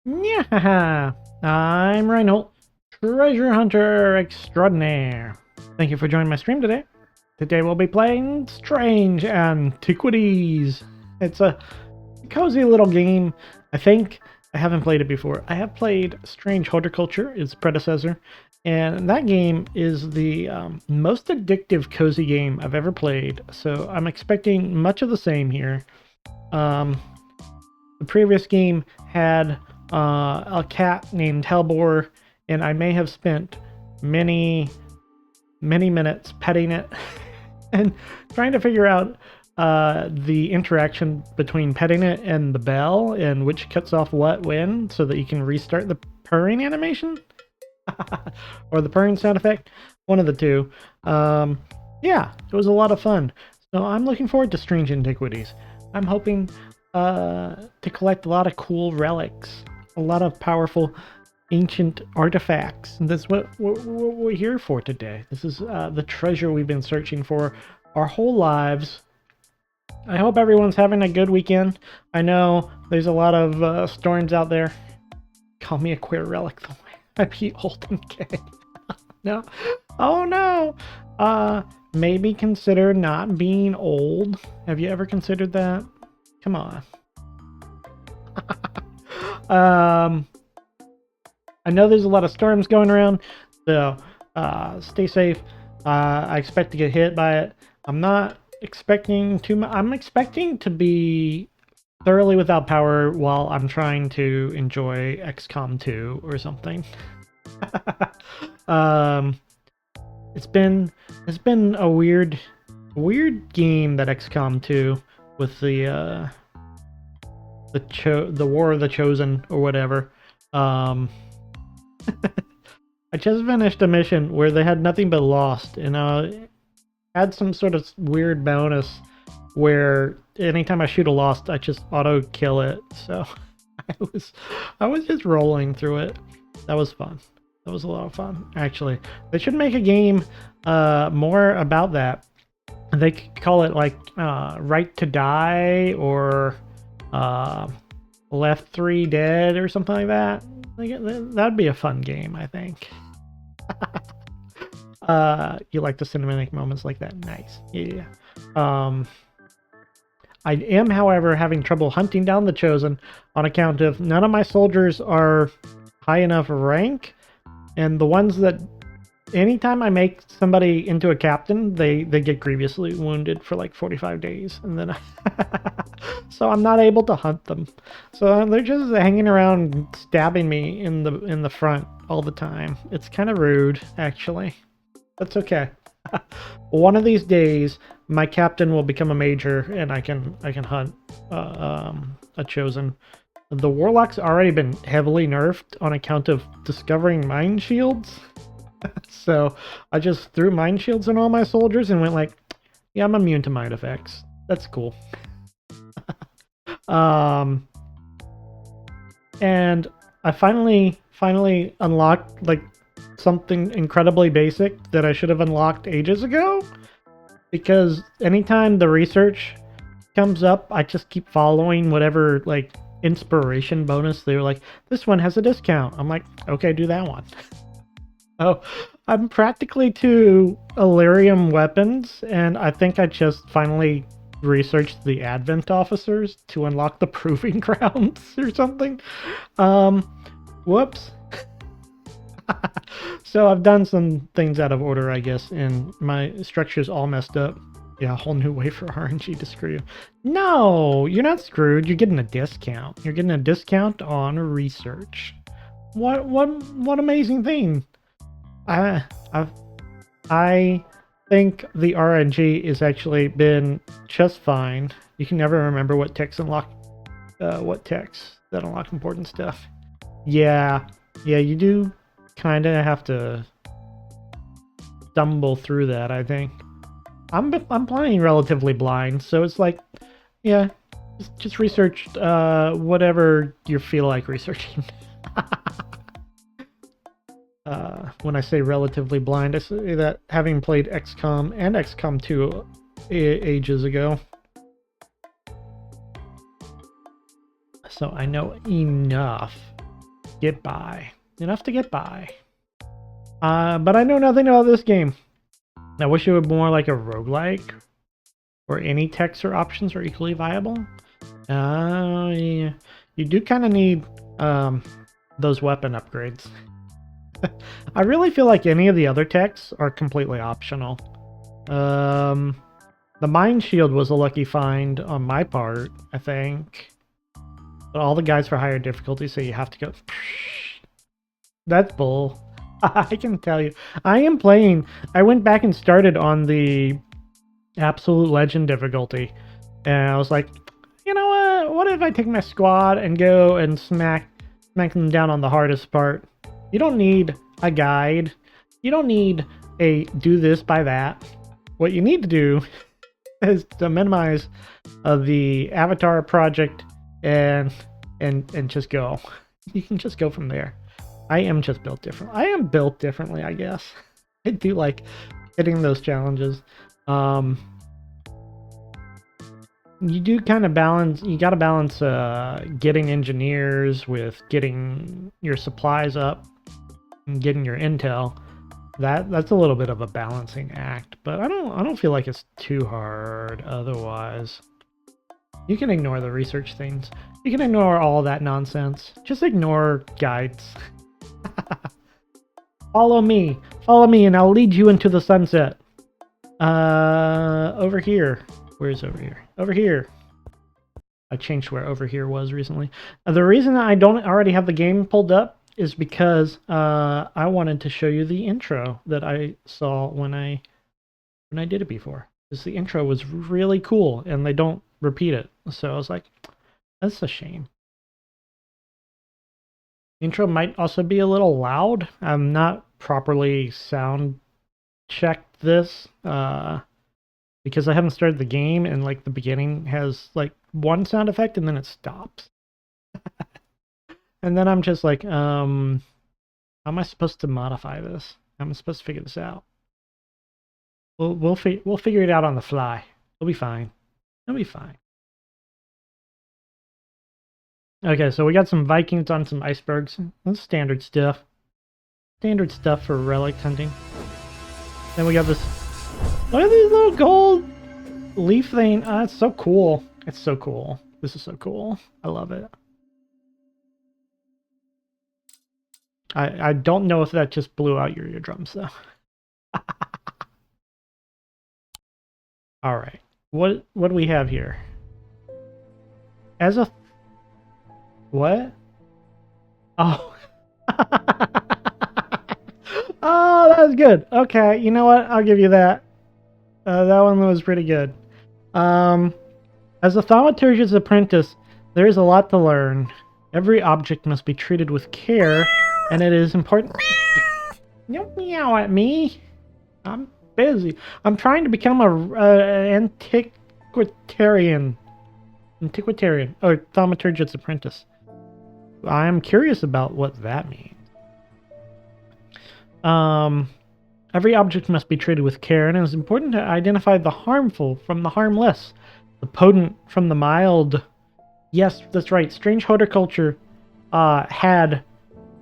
Yeah, I'm Reinhold, treasure hunter extraordinaire. Thank you for joining my stream today. Today we'll be playing Strange Antiquities. It's a cozy little game. I think I haven't played it before. I have played Strange Horticulture, its predecessor, and that game is the most addictive cozy game I've ever played. So I'm expecting much of the same here. The previous game had a cat named Hellbore, and I may have spent many minutes petting it and trying to figure out the interaction between petting it and the bell and which cuts off what when so that you can restart the purring animation or the purring sound effect. One of the two. Yeah, it was a lot of fun. So I'm looking forward to Strange Antiquities. I'm hoping to collect a lot of cool relics, a lot of powerful ancient artifacts. And that's what we're here for today. This is the treasure we've been searching for our whole lives. I hope everyone's having a good weekend. I know there's a lot of storms out there. Call me a queer relic though. I'd be old and gay. No. Oh no. Maybe consider not being old. Have you ever considered that? Come on. I know there's a lot of storms going around, so stay safe. I expect to get hit by it. I'm not expecting too much. I'm expecting to be thoroughly without power while I'm trying to enjoy XCOM 2 or something. It's been a weird game, that XCOM 2, with the War of the Chosen or whatever. I just finished a mission where they had nothing but lost, and had some sort of weird bonus where anytime I shoot a lost, I just auto kill it. So I was just rolling through it. That was fun. That was a lot of fun, actually. They should make a game more about that. They could call it like Right to Die or Left 3 Dead or something like that. That'd be a fun game, I think. You like the cinematic moments like that? Nice. Yeah. I am, however, having trouble hunting down the Chosen on account of none of my soldiers are high enough rank, and the ones that anytime I make somebody into a captain, they get grievously wounded for like 45 days, and then so I'm not able to hunt them. So they're just hanging around stabbing me in the front all the time. It's kind of rude, actually. That's okay. One of these days, my captain will become a major, and I can hunt a Chosen. The Warlock's already been heavily nerfed on account of discovering mine shields. So I just threw mine shields on all my soldiers and went like, yeah, I'm immune to mine effects. That's cool. And I finally unlocked like something incredibly basic that I should have unlocked ages ago, because anytime the research comes up, I just keep following whatever like inspiration bonus. They were like, this one has a discount. I'm like, okay, do that one. Oh, I'm practically to Illyrium weapons, and I think I just finally researched the Advent officers to unlock the Proving Grounds or something. Whoops. So I've done some things out of order, I guess, and my structure's all messed up. Yeah, a whole new way for RNG to screw you. No, you're not screwed. You're getting a discount. You're getting a discount on research. What amazing thing. I think the RNG has actually been just fine. You can never remember what texts unlock that unlock important stuff. Yeah, you do kind of have to stumble through that, I think. I'm playing relatively blind, so it's like, yeah, just research whatever you feel like researching. When I say relatively blind, I say that having played XCOM and XCOM 2 ages ago. So I know enough get by. Enough to get by. But I know nothing about this game. I wish it were more like a roguelike, where any texts or options are equally viable. Yeah. You do kind of need those weapon upgrades. I really feel like any of the other techs are completely optional. The Mind Shield was a lucky find on my part, I think. But all the guys for higher difficulty, so you have to go... That's bull. I can tell you. I am playing... I went back and started on the Absolute Legend difficulty. And I was like, you know what? What if I take my squad and go and smack them down on the hardest part? You don't need a guide. You don't need a do this by that. What you need to do is to minimize the avatar project and just go. You can just go from there. I am just built different. I am built differently, I guess. I do like hitting those challenges. You do kind of balance. You got to balance getting engineers with getting your supplies up and getting your intel. That's a little bit of a balancing act, but I don't feel like it's too hard otherwise. You can ignore the research things. You can ignore all that nonsense. Just ignore guides. Follow me, and I'll lead you into the sunset. Over here. Where's over here? Over here. I changed where over here was recently. The reason I don't already have the game pulled up is because I wanted to show you the intro that I saw when I did it before. Because the intro was really cool and they don't repeat it. So I was like, that's a shame. Intro might also be a little loud. I'm not properly sound checked this because I haven't started the game, and like the beginning has like one sound effect and then it stops. And then I'm just like, how am I supposed to modify this? How am I supposed to figure this out? We'll figure it out on the fly. It'll be fine. It'll be fine. Okay, so we got some Vikings on some icebergs. That's standard stuff. Standard stuff for relic hunting. Then we got this... Look at these little gold leaf thing. It's so cool. It's so cool. This is so cool. I love it. I don't know if that just blew out your eardrums, though. Alright. What do we have here? As a... What? Oh. Oh, that was good. Okay, you know what? I'll give you that. That one was pretty good. As a thaumaturgist's apprentice, there is a lot to learn. Every object must be treated with care, and it is important... Don't meow at me. I'm busy. I'm trying to become an antiquitarian. Or thaumaturgist's apprentice. I'm curious about what that means. Every object must be treated with care, and it is important to identify the harmful from the harmless, the potent from the mild. Yes, that's right. Strange horticulture had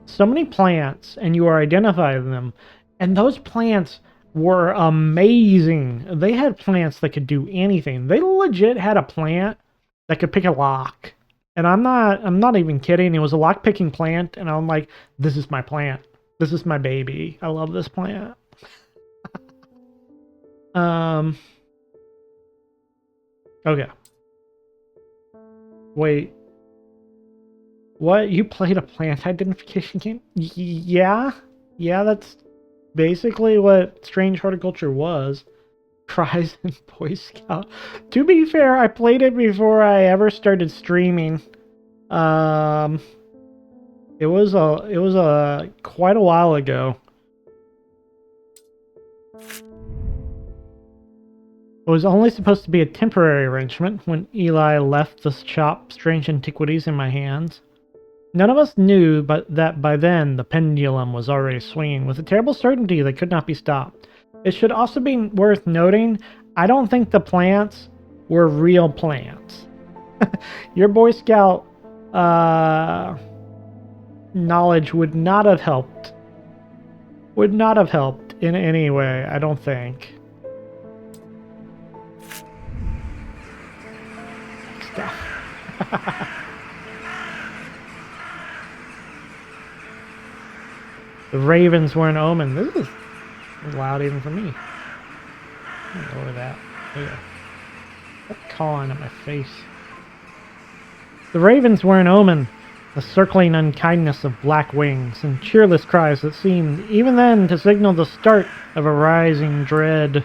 so many plants, and you are identifying them, and those plants were amazing. They had plants that could do anything. They legit had a plant that could pick a lock. And I'm not even kidding. It was a lock-picking plant, and I'm like, this is my plant. This is my baby. I love this plant. Okay. Wait. What? You played a plant identification game? Yeah? Yeah, that's basically what Strange Horticulture was. Prize and Boy Scout. To be fair, I played it before I ever started streaming. It was quite a while ago. It was only supposed to be a temporary arrangement when Eli left the shop Strange Antiquities in my hands. None of us knew that by then the pendulum was already swinging with a terrible certainty that could not be stopped. It should also be worth noting, I don't think the plants were real plants. Your Boy Scout knowledge would not have helped. Would not have helped in any way, I don't think. Stuff. The ravens were an omen. This is loud even for me. Lower that. There you go. Stop calling at my face. The ravens were an omen. The circling unkindness of black wings and cheerless cries that seemed, even then, to signal the start of a rising dread.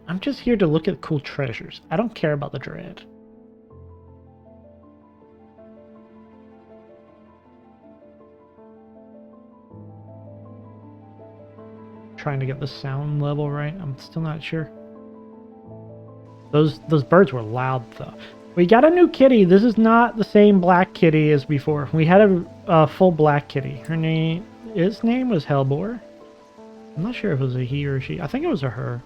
I'm just here to look at cool treasures. I don't care about the dread. Trying to get the sound level right. I'm still not sure. Those birds were loud though. We got a new kitty. This is not the same black kitty as before. We had a full black kitty. His name was Hellbore. I'm not sure if it was a he or a she. I think it was a her.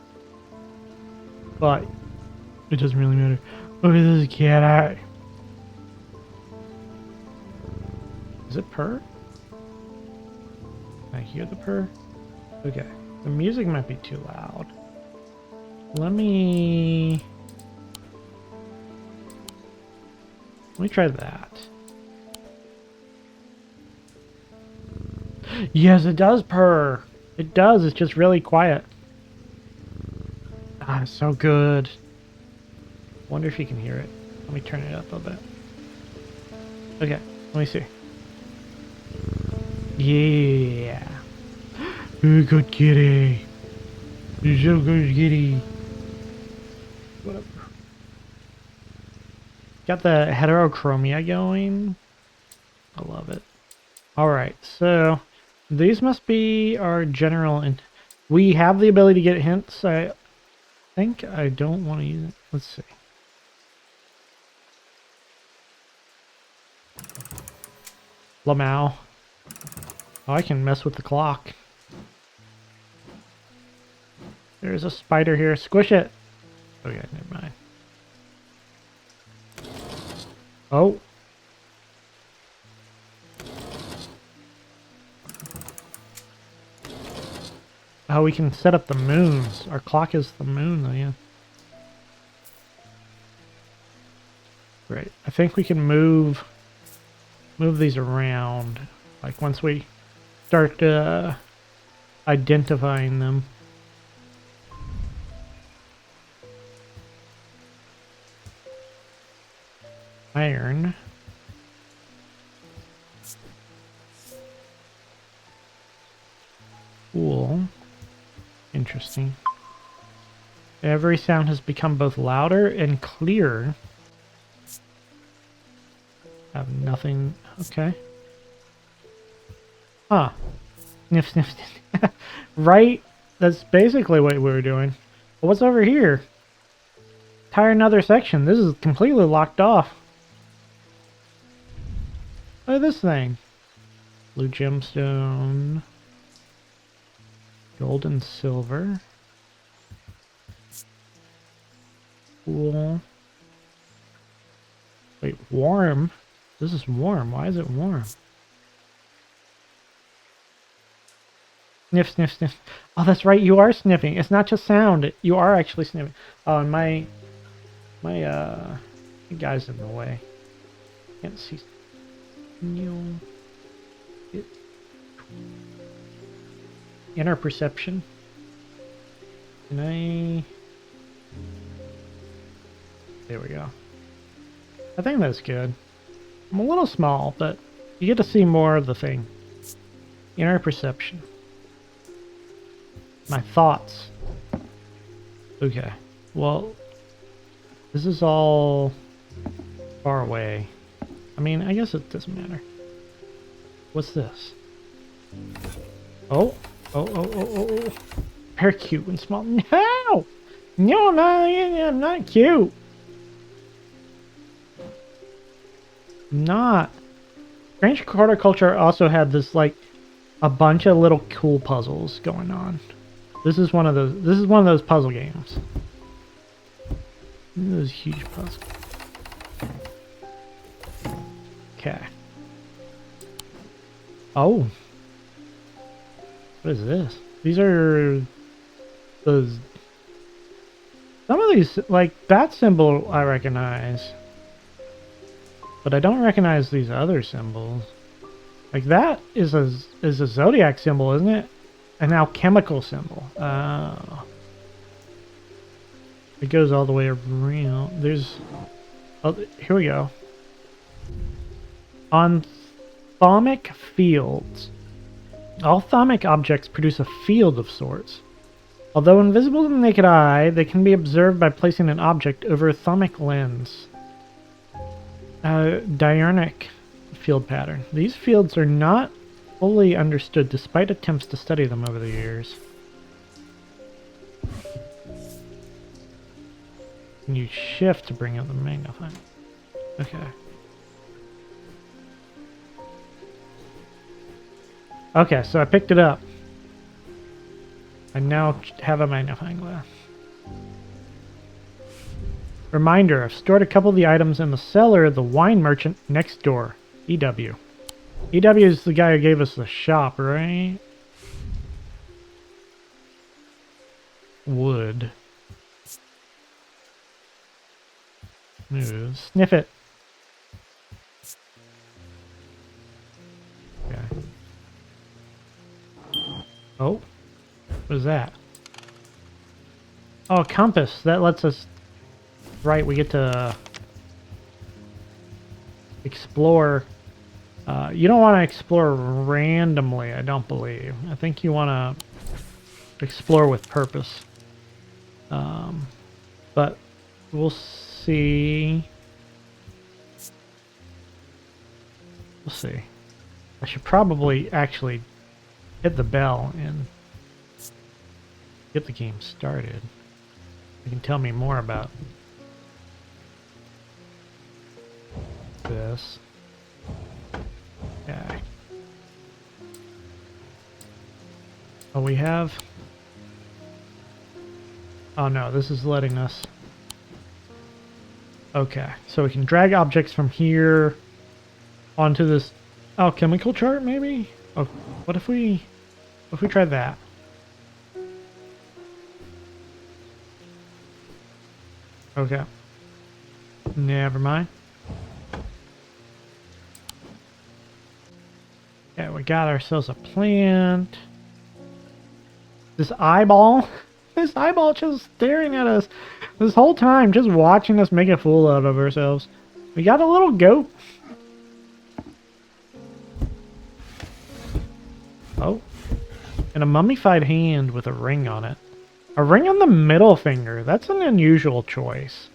But it doesn't really matter. Look at this cat eye. Is it purr? Can I hear the purr? Okay. The music might be too loud. Let me try that. Yes, it does purr. It does. It's just really quiet. Ah, it's so good. Wonder if you can hear it. Let me turn it up a bit. Okay, let me see. Yeah. Ooh, good kitty. You're so good, kitty. Whatever. Got the heterochromia going. I love it. Alright, so these must be our general, and we have the ability to get hints. I think I don't want to use it. Let's see. Lamau. Oh, I can mess with the clock. There's a spider here. Squish it. Okay, never mind. Oh. Oh, we can set up the moons. Our clock is the moon, though, yeah. Great. I think we can move these around. Like, once we start identifying them. Iron. Cool. Interesting. Every sound has become both louder and clearer. I have nothing. Okay. Huh. Sniff, sniff, sniff. Right? That's basically what we were doing. But what's over here? Entire another section. This is completely locked off. Look at this thing. Blue gemstone. Gold and silver. Cool. Wait, warm? This is warm. Why is it warm? Sniff, sniff, sniff. Oh, that's right. You are sniffing. It's not just sound. You are actually sniffing. Oh, and my guy's in the way. Can't see. Inner perception. Can I? There we go. I think that's good. I'm a little small, but you get to see more of the thing. Inner perception. My thoughts. Okay. Well, this is all far away. I mean, I guess it doesn't matter. What's this? Oh. Oh. Very cute and small. No! No, I'm not cute. I'm not. Strange Horticulture also had this, like, a bunch of little cool puzzles going on. This is one of those puzzle games. Those huge puzzles. Okay. Oh. What is this? These are those. Some of these, like that symbol I recognize. But I don't recognize these other symbols. Like that is a zodiac symbol, isn't it? An alchemical symbol. Oh. It goes all the way around. There's... Oh, here we go. On thaumic fields. All thaumic objects produce a field of sorts. Although invisible to the naked eye, they can be observed by placing an object over a thaumic lens. Diurnic field pattern. These fields are not fully understood despite attempts to study them over the years. Can you shift to bring up the magnifying? Okay. Okay, so I picked it up. I now have a magnifying glass. Reminder, I've stored a couple of the items in the cellar of the wine merchant next door. EW. EW is the guy who gave us the shop, right? Wood. Ooh, sniff it. Okay. Oh. What is that? Oh, a compass. That lets us... Right, we get to... explore... you don't want to explore randomly, I don't believe. I think you want to explore with purpose. But we'll see. We'll see. I should probably actually hit the bell and get the game started. You can tell me more about this. Okay. Oh, we have... Oh no, this is letting us... Okay, so we can drag objects from here onto this alchemical chart, maybe? Oh, what if we try that? Okay. Never mind. Yeah, we got ourselves a plant. This eyeball? This eyeball just staring at us this whole time, just watching us make a fool out of ourselves. We got a little goat. Oh. And a mummified hand with a ring on it. A ring on the middle finger. That's an unusual choice.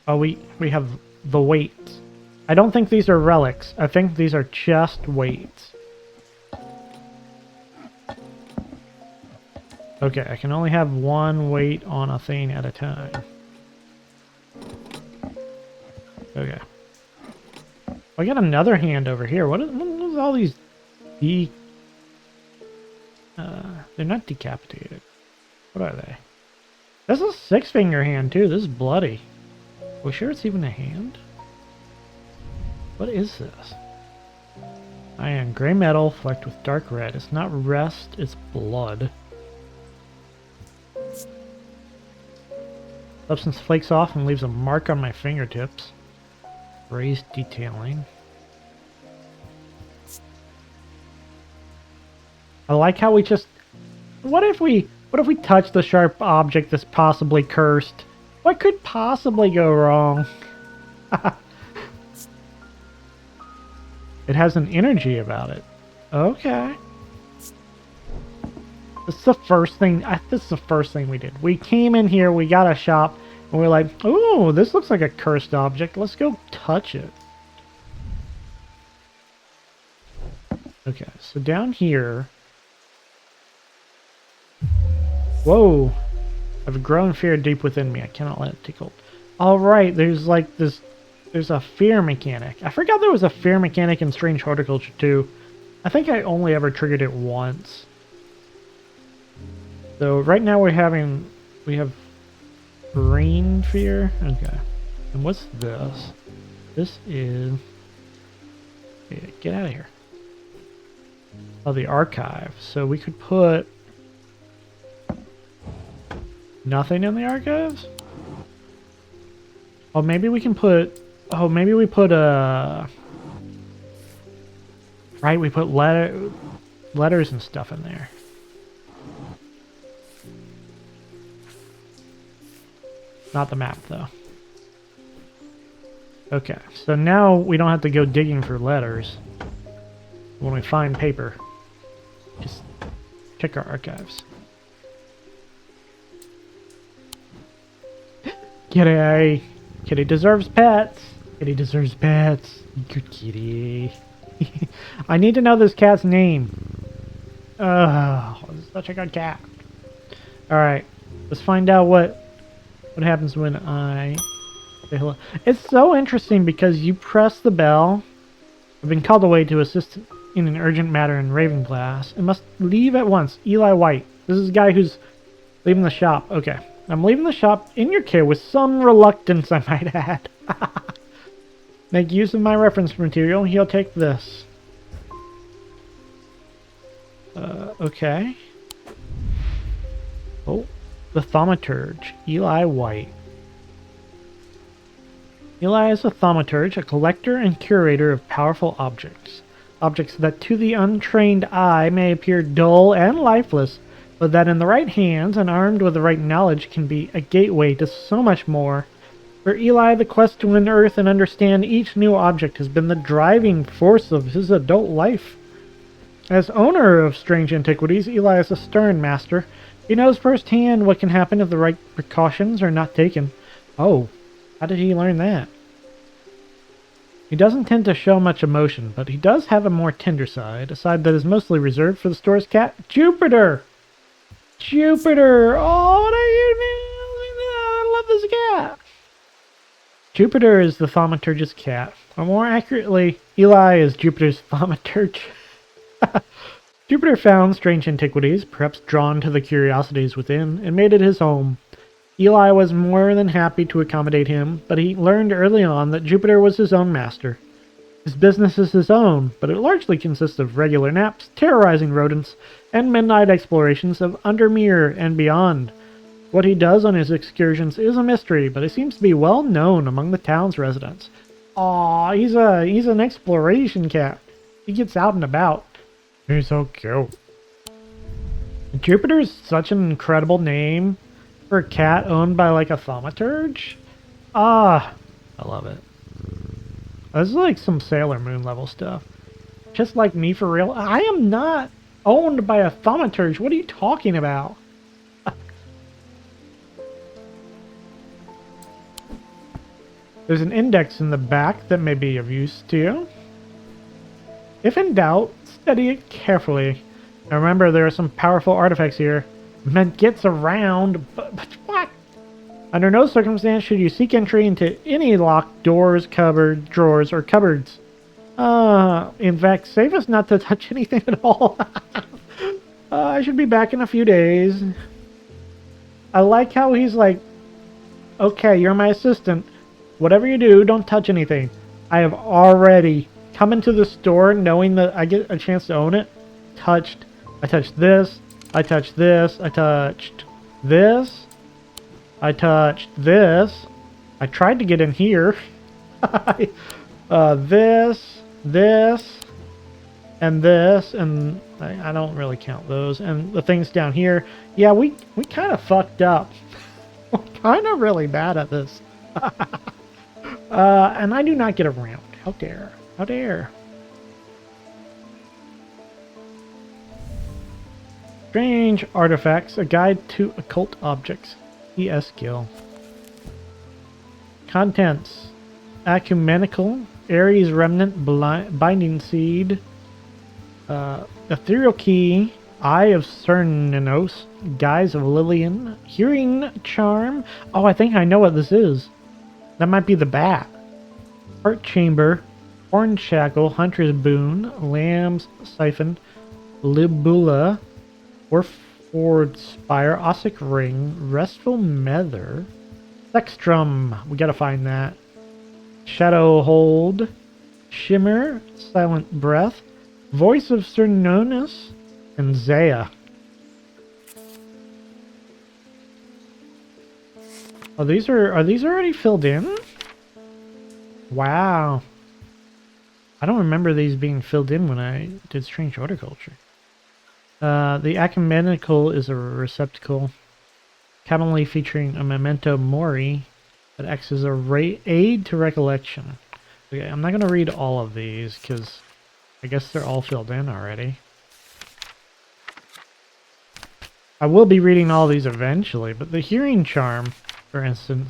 Oh, we have the weights. I don't think these are relics. I think these are just weights. Okay, I can only have one weight on a thing at a time. Okay. I got another hand over here. What is all these they're not decapitated. What are they? This is a 6-finger hand too. This is bloody. Are we sure it's even a hand? What is this? Iron, gray metal, flecked with dark red. It's not rust, it's blood. Substance flakes off and leaves a mark on my fingertips. Raised detailing. I like how we just... What if we touch the sharp object that's possibly cursed? What could possibly go wrong? It has an energy about it. Okay. This is the first thing. This is the first thing we did. We came in here. We got a shop, and we're like, "Ooh, this looks like a cursed object. Let's go touch it." Okay, so down here. Whoa! I've grown fear deep within me. I cannot let it take hold. All right, there's like this. There's a fear mechanic. I forgot there was a fear mechanic in Strange Horticulture too. I think I only ever triggered it once. So right now we have Brain fear? Okay. And what's this? This is... Okay, get out of here. Oh, the archive. So we could put... nothing in the archives? Oh, maybe we can put... Oh, maybe we put a... Right, we put letters and stuff in there. Not the map, though. Okay, so now we don't have to go digging for letters when we find paper. Just check our archives. Kitty! Kitty deserves pets! Kitty deserves pets! Good kitty. I need to know this cat's name. Oh, this is such a good cat. Alright, let's find out what happens when I say hello. It's so interesting because you press the bell. I've been called away to assist in an urgent matter in Raven class and must leave at once. Eli White. This is the guy who's leaving the shop. Okay. I'm leaving the shop in your care with some reluctance, I might add. Make use of my reference material. He'll take this. Okay. Oh, the thaumaturge, Eli White. Eli is a thaumaturge, a collector and curator of powerful objects. Objects that to the untrained eye may appear dull and lifeless, but that in the right hands and armed with the right knowledge can be a gateway to so much more. For Eli, the quest to unearth and understand each new object has been the driving force of his adult life. As owner of strange antiquities, Eli is a stern master. He knows firsthand what can happen if the right precautions are not taken. Oh, how did he learn that? He doesn't tend to show much emotion, but he does have a more tender side, a side that is mostly reserved for the store's cat, Jupiter! Jupiter! Oh, what are you doing? I love this cat! Jupiter is the thaumaturge's cat, or more accurately, Eli is Jupiter's thaumaturge. Jupiter found strange antiquities, perhaps drawn to the curiosities within, and made it his home. Eli was more than happy to accommodate him, but he learned early on that Jupiter was his own master. His business is his own, but it largely consists of regular naps, terrorizing rodents, and midnight explorations of Undermere and beyond. What he does on his excursions is a mystery, but it seems to be well known among the town's residents. Aw, he's an exploration cat. He gets out and about. He's so cute. Jupiter's such an incredible name for a cat owned by like a thaumaturge. Ah, I love it. This is like some Sailor Moon level stuff. Just like me for real. I am not owned by a thaumaturge. What are you talking about? There's an index in the back that may be of use to you. If in doubt, study it carefully. Now remember, there are some powerful artifacts here. Meant gets around, but what? Under no circumstance should you seek entry into any locked doors, cupboard, drawers, or cupboards. In fact, safest not to touch anything at all. I should be back in a few days. I like how he's like, okay, you're my assistant. Whatever you do, don't touch anything. I have already come into the store knowing that I get a chance to own it. I touched this. I touched this. I touched this. I touched this. I tried to get in here. This, and this, and I don't really count those. And the things down here. Yeah, we kind of fucked up. We're kind of really bad at this. And I do not get around. How dare. How dare. Strange Artifacts, a guide to occult objects. ES Gill. Contents. Ecumenical, Ares Remnant, Binding Seed, Ethereal Key, Eye of Cerninos, Guise of Lillian, Hearing Charm. Oh, I think I know what this is. That might be the bat. Heart Chamber, Horn Shackle, Hunter's Boon, Lamb's Siphon, Libula, Orford Spire, Ossic Ring, Restful Nether, Sextrum. We gotta find that. Shadow Hold. Shimmer. Silent Breath. Voice of Cernunnos. And Zaya. Oh, these are these already filled in? Wow. I don't remember these being filled in when I did Strange Horticulture. The Ecumenical is a receptacle, commonly featuring a memento mori that acts as a aid to recollection. Okay, I'm not going to read all of these because I guess they're all filled in already. I will be reading all these eventually, but the hearing charm, for instance,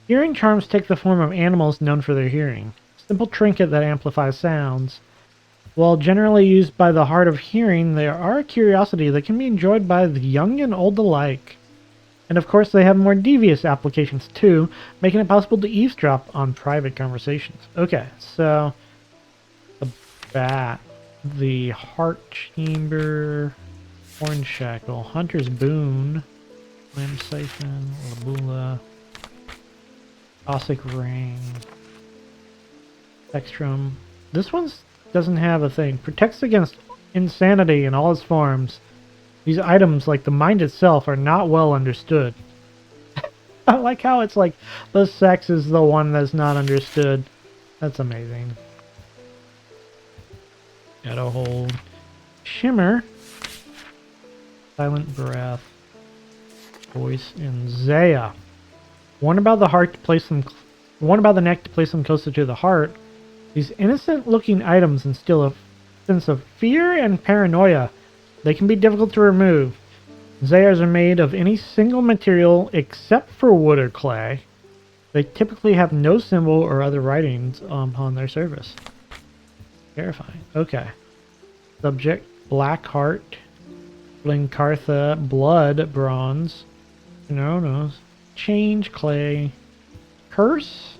hearing charms take the form of animals known for their hearing. Simple trinket that amplifies sounds. While generally used by the hard of hearing, they are a curiosity that can be enjoyed by the young and old alike. And of course they have more devious applications too, making it possible to eavesdrop on private conversations. Okay, so the bat, the heart chamber, horn shackle, hunter's boon, limb siphon, labula, Ossic ring, Extrum. This one's doesn't have a thing. Protects against insanity in all its forms. These items, like the mind itself, are not well understood. I like how it's like the sex is the one that's not understood. That's amazing. Shadow Hold. Shimmer. Silent Breath. Voice in Zaya. One about the heart to place them. One about the neck to place them closer to the heart. These innocent-looking items instill a sense of fear and paranoia. They can be difficult to remove. Zayas are made of any single material except for wood or clay. They typically have no symbol or other writings upon their surface. Terrifying. Okay. Subject, Black Heart. Blinkartha, Blood, Bronze. No. Change, Clay. Curse.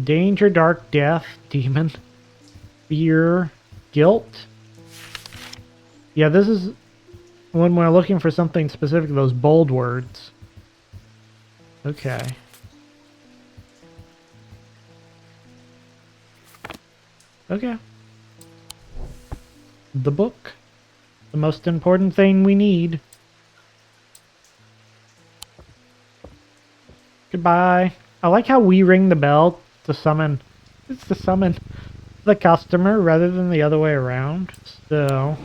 Danger, Dark, Death, Demon, Fear, Guilt. Yeah, this is when we're looking for something specific, those bold words. Okay. Okay. The book. The most important thing we need. Goodbye. I like how we ring the bell to summon. It's to summon the customer rather than the other way around. So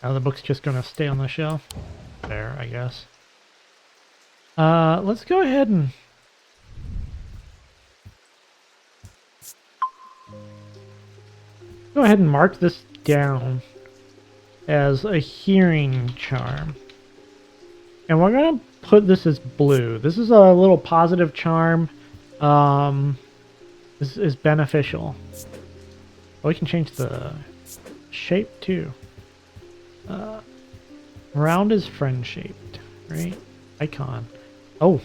now the book's just gonna stay on the shelf. There, I guess. Let's go ahead and mark this down as a hearing charm. And we're gonna put this as blue. This is a little positive charm. This is beneficial. Oh, we can change the shape too. Round is friend shaped, right? Icon. Oh,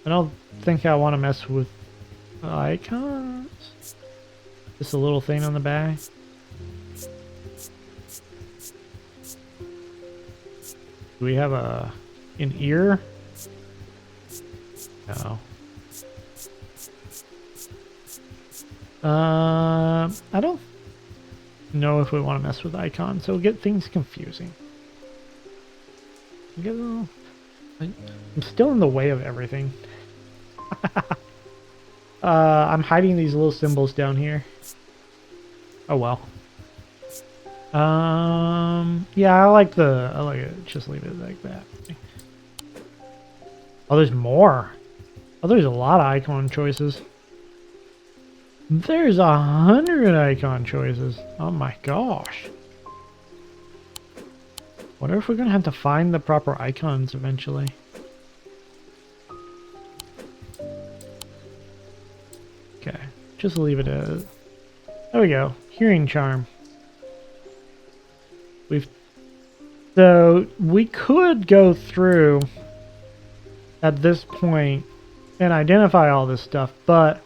I don't think I want to mess with icons. Just a little thing on the back. Do we have an ear? No. I don't know if we want to mess with icons, so we'll get things confusing. I'm still in the way of everything. I'm hiding these little symbols down here. Oh well. Yeah, I like it. Just leave it like that. Oh, there's more. Oh, there's a lot of icon choices. There's 100 icon choices. Oh my gosh. Wonder if we're gonna have to find the proper icons eventually. Okay, just leave it as. There we go. Hearing charm. So we could go through at this point and identify all this stuff, but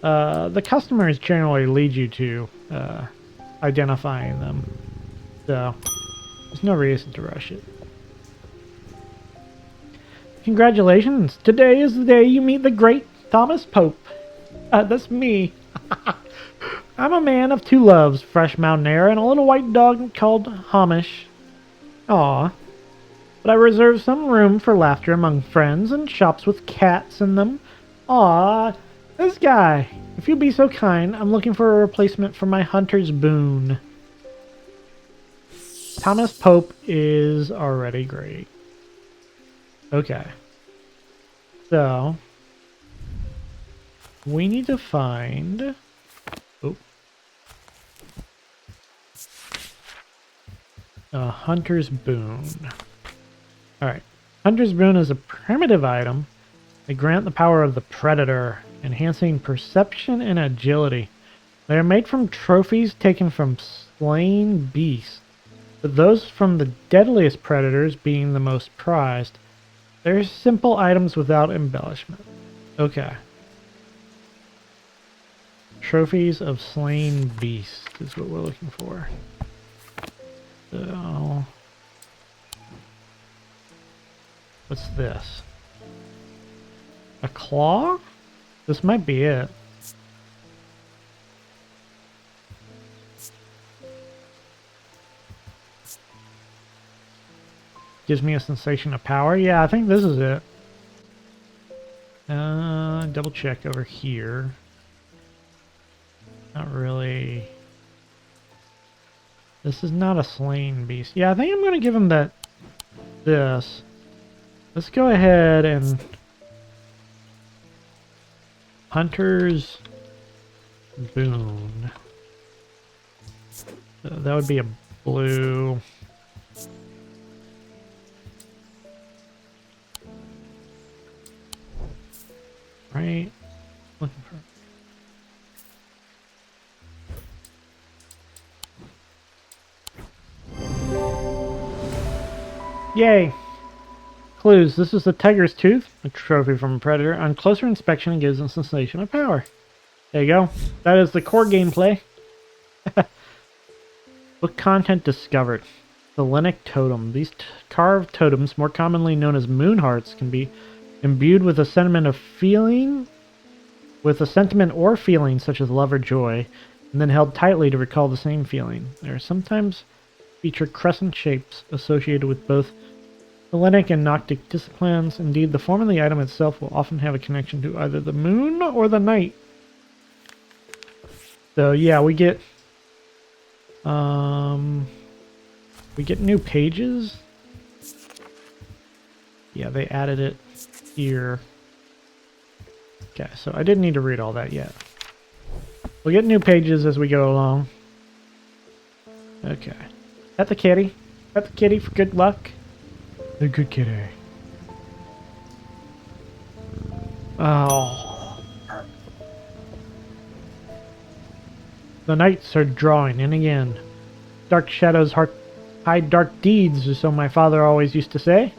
the customers generally lead you to identifying them. So there's no reason to rush it. Congratulations! Today is the day you meet the great Thomas Pope. That's me. I'm a man of two loves, fresh mountain air and a little white dog called Hamish. Aw. But I reserve some room for laughter among friends and shops with cats in them. Aw, this guy. If you'd be so kind, I'm looking for a replacement for my hunter's boon. Thomas Pope is already great. Okay. So, we need to find... Oh. A hunter's boon. Alright. Hunter's boon is a primitive item. They grant the power of the predator, enhancing perception and agility. They are made from trophies taken from slain beasts, with those from the deadliest predators being the most prized. They're simple items without embellishment. Okay. Trophies of slain beasts is what we're looking for. So... what's this? A claw? This might be it. Gives me a sensation of power. Yeah, I think this is it. Double check over here. Not really. This is not a slain beast. Yeah, I think I'm gonna give him that. This. Let's go ahead and Hunter's boon. That would be a blue. Right? Looking for. Yay! Clues. This is the tiger's tooth, a trophy from a predator. On closer inspection, it gives a sensation of power. There you go. That is the core gameplay. Book content discovered. The Hellenic totem. These carved totems, more commonly known as moon hearts, can be imbued with a sentiment of feeling, with a sentiment or feeling such as love or joy, and then held tightly to recall the same feeling. They are sometimes feature crescent shapes associated with both Hellenic and Noctic disciplines. Indeed, the form of the item itself will often have a connection to either the moon or the night. So yeah, we get new pages. Yeah, they added it here. Okay, so I didn't need to read all that yet. We'll get new pages as we go along. Okay. Pet the kitty. Pet the kitty for good luck. The good kitty. Oh. The nights are drawing in again. Dark shadows hide dark deeds, or so my father always used to say.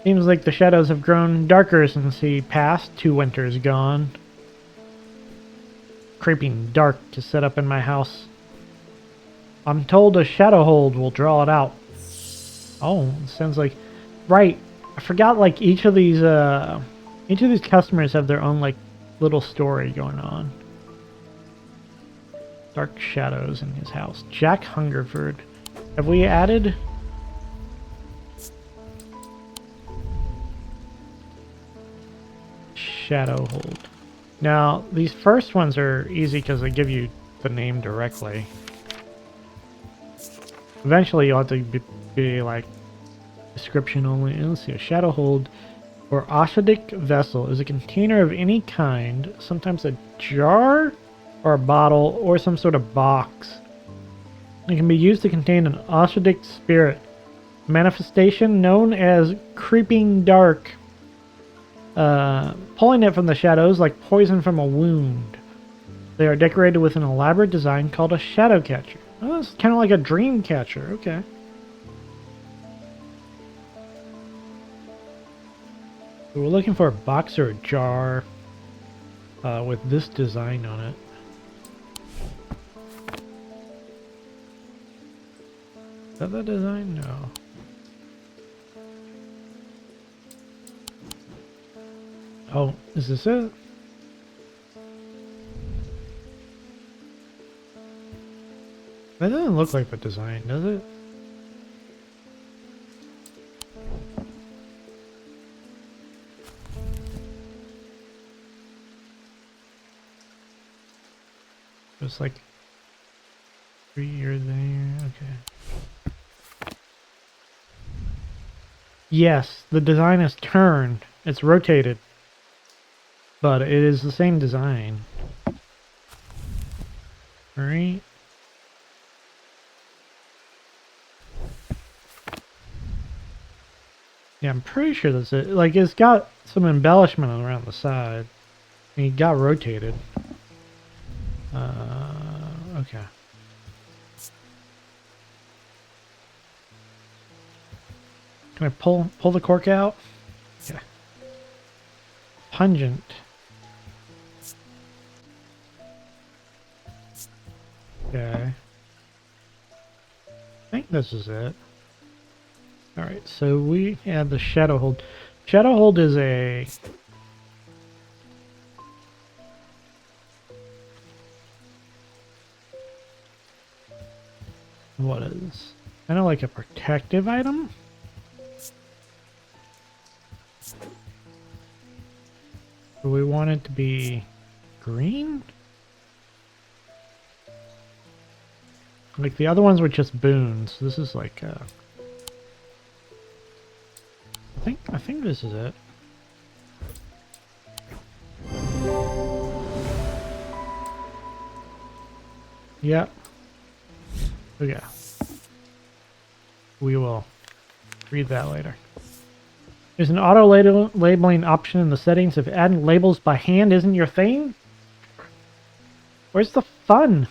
Seems like the shadows have grown darker since he passed 2 winters gone. Creeping dark to set up in my house. I'm told a shadow hold will draw it out. Oh, it sounds like... Right. I forgot, like, each of these customers have their own, like, little story going on. Dark shadows in his house. Jack Hungerford. Have we added... Shadow hold. Now, these first ones are easy because they give you the name directly. Eventually, you'll have to be like description only. And let's see, a shadow hold or Ashadic vessel is a container of any kind, sometimes a jar or a bottle or some sort of box. It can be used to contain an Ashadic spirit, a manifestation known as creeping dark. Pulling it from the shadows like poison from a wound. They are decorated with an elaborate design called a shadow catcher. Oh, it's kind of like a dream catcher. Okay. So we're looking for a box or a jar with this design on it. Is that the design? No. Oh, is this it? That doesn't look like the design, does it? Just like 3 years there. Okay. Yes, the design is turned. It's rotated. But it is the same design. Alright. Yeah, I'm pretty sure that's it. Like, it's got some embellishment around the side. And it got rotated. Okay. Can I pull the cork out? Yeah. Pungent. Okay. I think this is it. Alright, so we have the Shadow Hold. Shadow Hold is a... What is? Kind of like a protective item? Do we want it to be green? Like the other ones were just boons. This is like I think this is it. Yep. Okay. We will read that later. There's an auto labeling option in the settings. If adding labels by hand isn't your thing, where's the fun?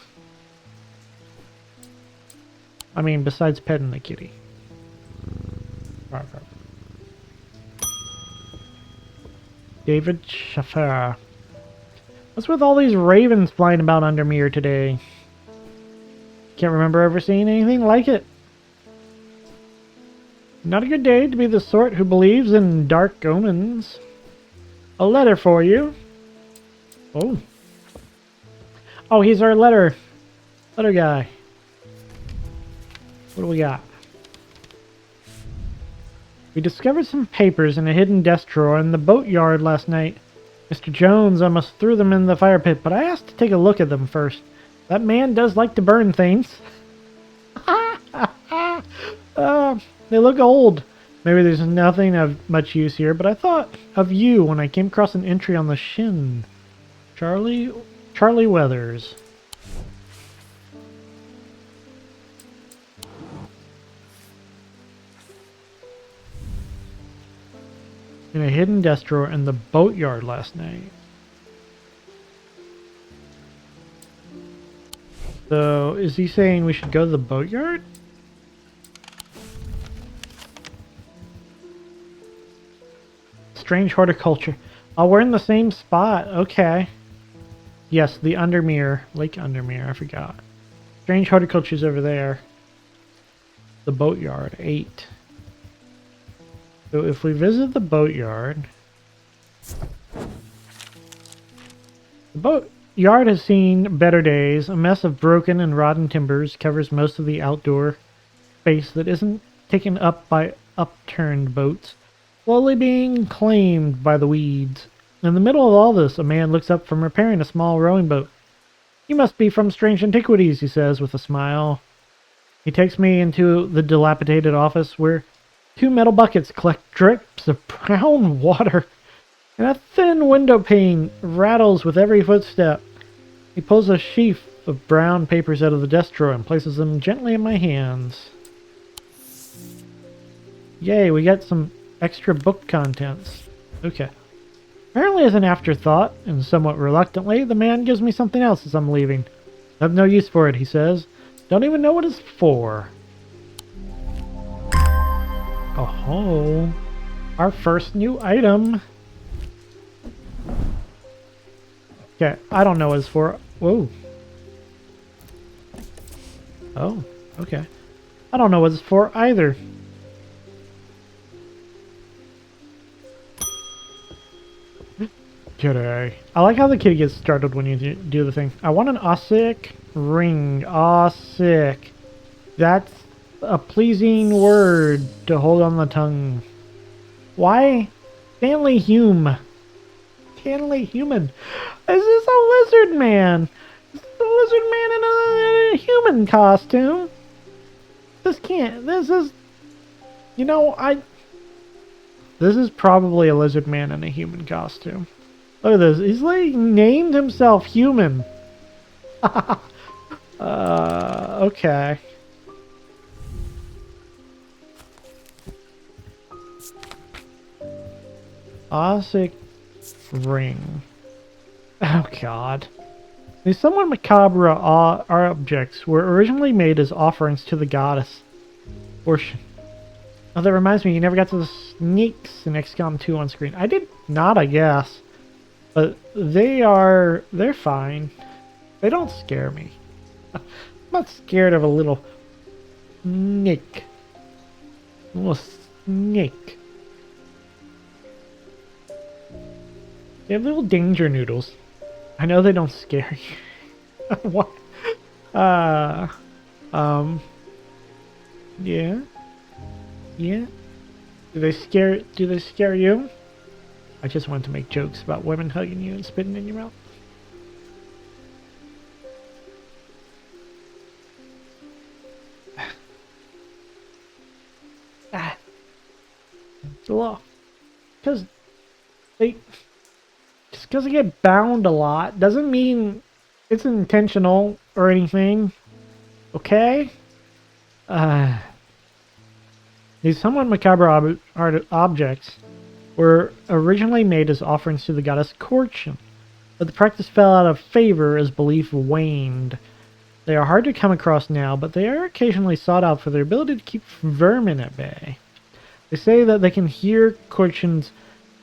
I mean, besides petting the kitty. David Schaffer. What's with all these ravens flying about under me here today? Can't remember ever seeing anything like it. Not a good day to be the sort who believes in dark omens. A letter for you. Oh. Oh, he's our letter guy. What do we got? We discovered some papers in a hidden desk drawer in the boatyard last night. Mr. Jones almost threw them in the fire pit, but I asked to take a look at them first. That man does like to burn things. They look old. Maybe there's nothing of much use here, but I thought of you when I came across an entry on the shin. Charlie Weathers. In a hidden desk drawer in the boatyard last night. So, is he saying we should go to the boatyard? Strange horticulture. Oh, we're in the same spot. Okay. Yes, the Undermere. Lake Undermere, I forgot. Strange horticulture's over there. The boatyard. 8. So if we visit the boatyard... The boatyard has seen better days. A mess of broken and rotten timbers covers most of the outdoor space that isn't taken up by upturned boats, slowly being claimed by the weeds. In the middle of all this, a man looks up from repairing a small rowing boat. "You must be from Strange Antiquities," he says with a smile. He takes me into the dilapidated office where 2 metal buckets collect drips of brown water, and a thin window pane rattles with every footstep. He pulls a sheaf of brown papers out of the desk drawer and places them gently in my hands. Yay, we got some extra book contents. Okay. Apparently as an afterthought, and somewhat reluctantly, the man gives me something else as I'm leaving. "I have no use for it," he says. "Don't even know what it's for." Oh, our first new item. Okay, I don't know what it's for. Whoa. Oh, okay. I don't know what it's for either. Kidding. I like how the kid gets startled when you do the thing. I want an Ossic ring. Ossic. That's a pleasing word to hold on the tongue. Why? Stanley Hume. Stanley Human. Is this a lizard man? Is this a lizard man in a human costume? This can't. This is... You know, This is probably a lizard man in a human costume. Look at this. He's like named himself human. Okay. Ossic ring. Oh god. These somewhat macabre objects were originally made as offerings to the goddess. Worship. Oh, that reminds me, you never got to the sneaks in XCOM 2 on screen. I did not, I guess. But they're fine. They don't scare me. I'm not scared of a little snake. A little snake. They have little danger noodles. I know they don't scare you. What? Yeah. Yeah. Do they scare you? I just wanted to make jokes about women hugging you and spitting in your mouth. It's a law. Just because they get bound a lot doesn't mean it's intentional or anything. Okay? These somewhat macabre objects were originally made as offerings to the goddess Fortune, but the practice fell out of favor as belief waned. They are hard to come across now, but they are occasionally sought out for their ability to keep vermin at bay. They say that they can hear Fortune's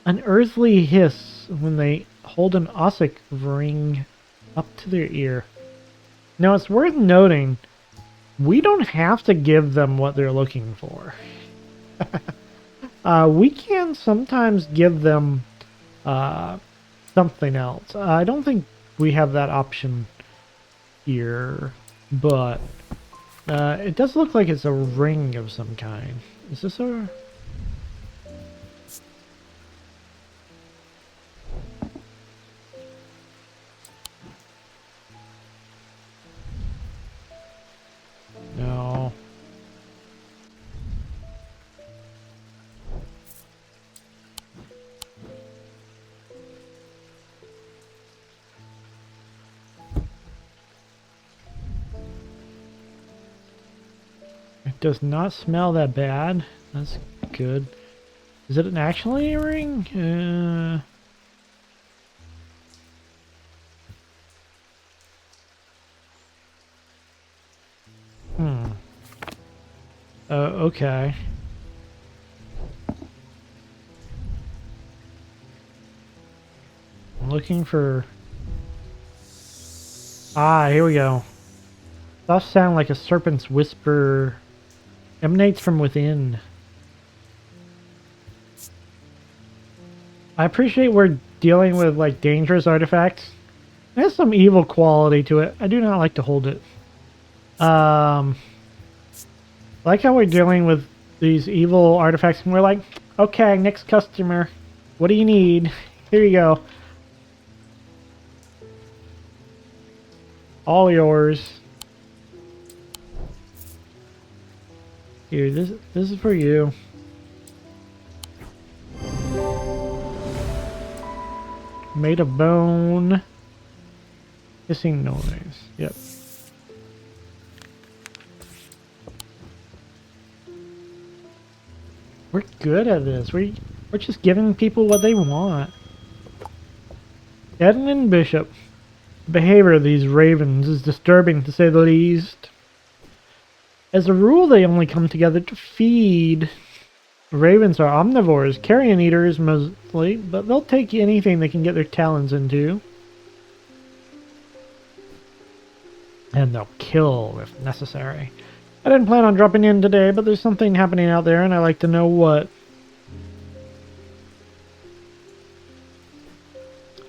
unearthly hiss when they hold an Ossic ring up to their ear. Now, it's worth noting, we don't have to give them what they're looking for. We can sometimes give them something else. I don't think we have that option here, but it does look like it's a ring of some kind. Is this a... No. It does not smell that bad. That's good. Is it actually a ring? Okay. I'm looking for... Ah, here we go. Thoughts sound like a serpent's whisper. Emanates from within. I appreciate we're dealing with like dangerous artifacts. It has some evil quality to it. I do not like to hold it. I like how we're dealing with these evil artifacts and we're like, okay, next customer. What do you need? Here you go. All yours. Here, this is for you. Made of bone. Hissing noise. Yep. We're good at this. We're just giving people what they want. Edmund Bishop. The behavior of these ravens is disturbing to say the least. As a rule, they only come together to feed. Ravens are omnivores, carrion eaters mostly, but they'll take anything they can get their talons into. And they'll kill if necessary. I didn't plan on dropping in today, but there's something happening out there and I'd like to know what.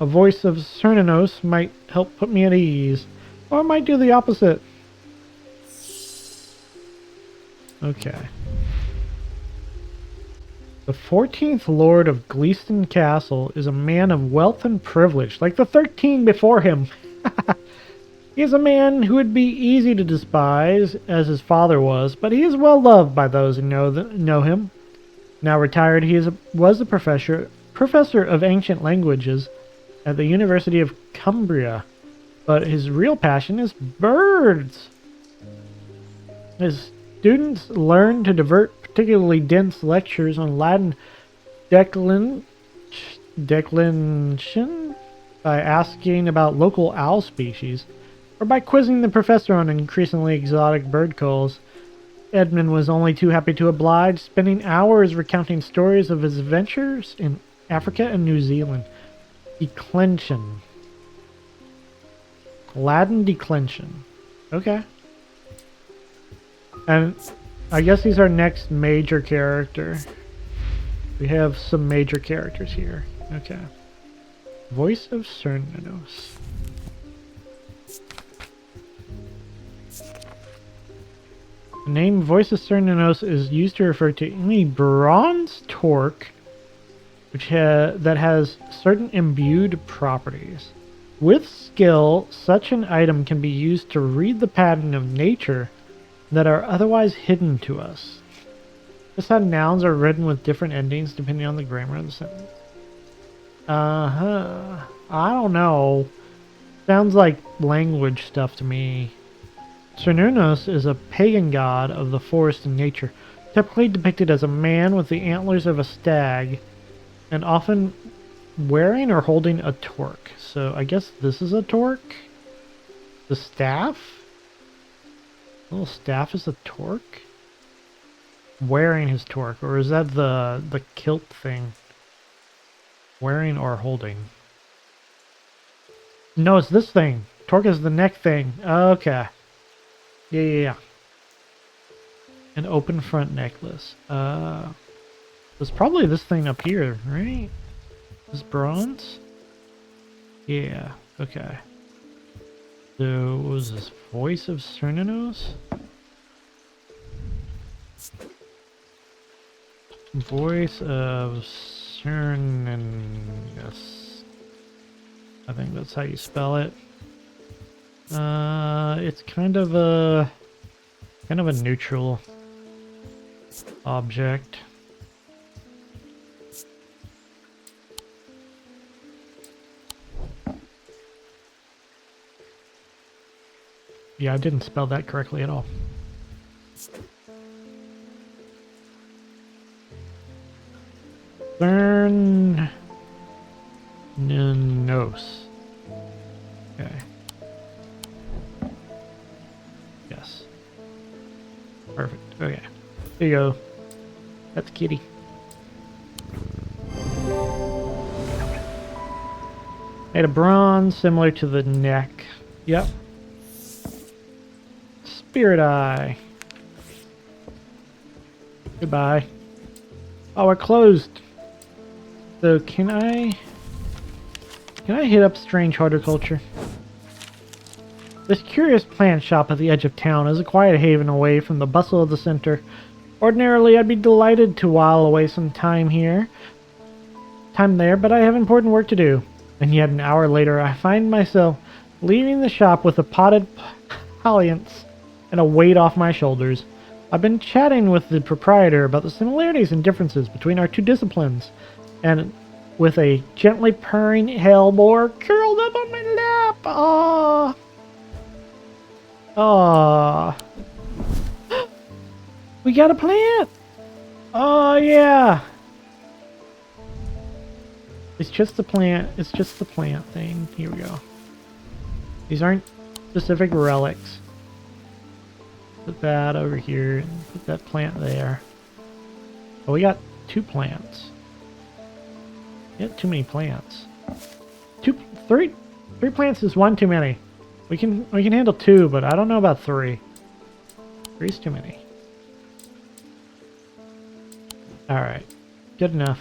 A voice of Cernunnos might help put me at ease. Or it might do the opposite. Okay. The 14th Lord of Gleeston Castle is a man of wealth and privilege, like the 13 before him. He is a man who would be easy to despise, as his father was, but he is well loved by those who know him. Now retired, was a professor of ancient languages at the University of Cumbria, but his real passion is birds. His students learn to divert particularly dense lectures on Latin declension by asking about local owl species, or by quizzing the professor on increasingly exotic bird calls. Edmund was only too happy to oblige, spending hours recounting stories of his adventures in Africa and New Zealand. Declension. Latin declension. Okay. And I guess he's our next major character. We have some major characters here. Okay. Voice of Cernunnos. The name Voice of Cernunnos is used to refer to any bronze torque that has certain imbued properties. With skill, such an item can be used to read the pattern of nature that are otherwise hidden to us. This how nouns are written with different endings depending on the grammar of the sentence. I don't know. Sounds like language stuff to me. Cernunnos is a pagan god of the forest and nature, typically depicted as a man with the antlers of a stag, and often wearing or holding a torque. So I guess this is a torque? The staff? The little staff is a torque? Wearing his torque, or is that the kilt thing? Wearing or holding? No, it's this thing. Torque is the neck thing. Okay. Yeah. An open front necklace. It's probably this thing up here, right? This bronze? Yeah, okay. So, what was this? Voice of Cernunnos? Voice of Cernunnos. I think that's how you spell it. It's kind of a neutral object. Yeah, I didn't spell that correctly at all. Cernunnos. Okay. Yes. Perfect. Okay. There you go. That's Kitty. Made of bronze, similar to the neck. Yep. Spirit Eye. Goodbye. Oh, we're closed. So can I hit up Strange Horticulture? This curious plant shop at the edge of town is a quiet haven away from the bustle of the center. Ordinarily, I'd be delighted to while away some time there, but I have important work to do. And yet an hour later, I find myself leaving the shop with a potted palliance and a weight off my shoulders. I've been chatting with the proprietor about the similarities and differences between our two disciplines, and with a gently purring hellbore curled up on my lap. Ah, ah. We got a plant. Oh yeah. It's just the plant. It's just the plant thing. Here we go. These aren't specific relics. Put that over here and put that plant there. Oh, we got 2 plants. We got too many plants. 3 plants is 1 too many. We can handle 2, but I don't know about 3. 3's too many. All right, good enough.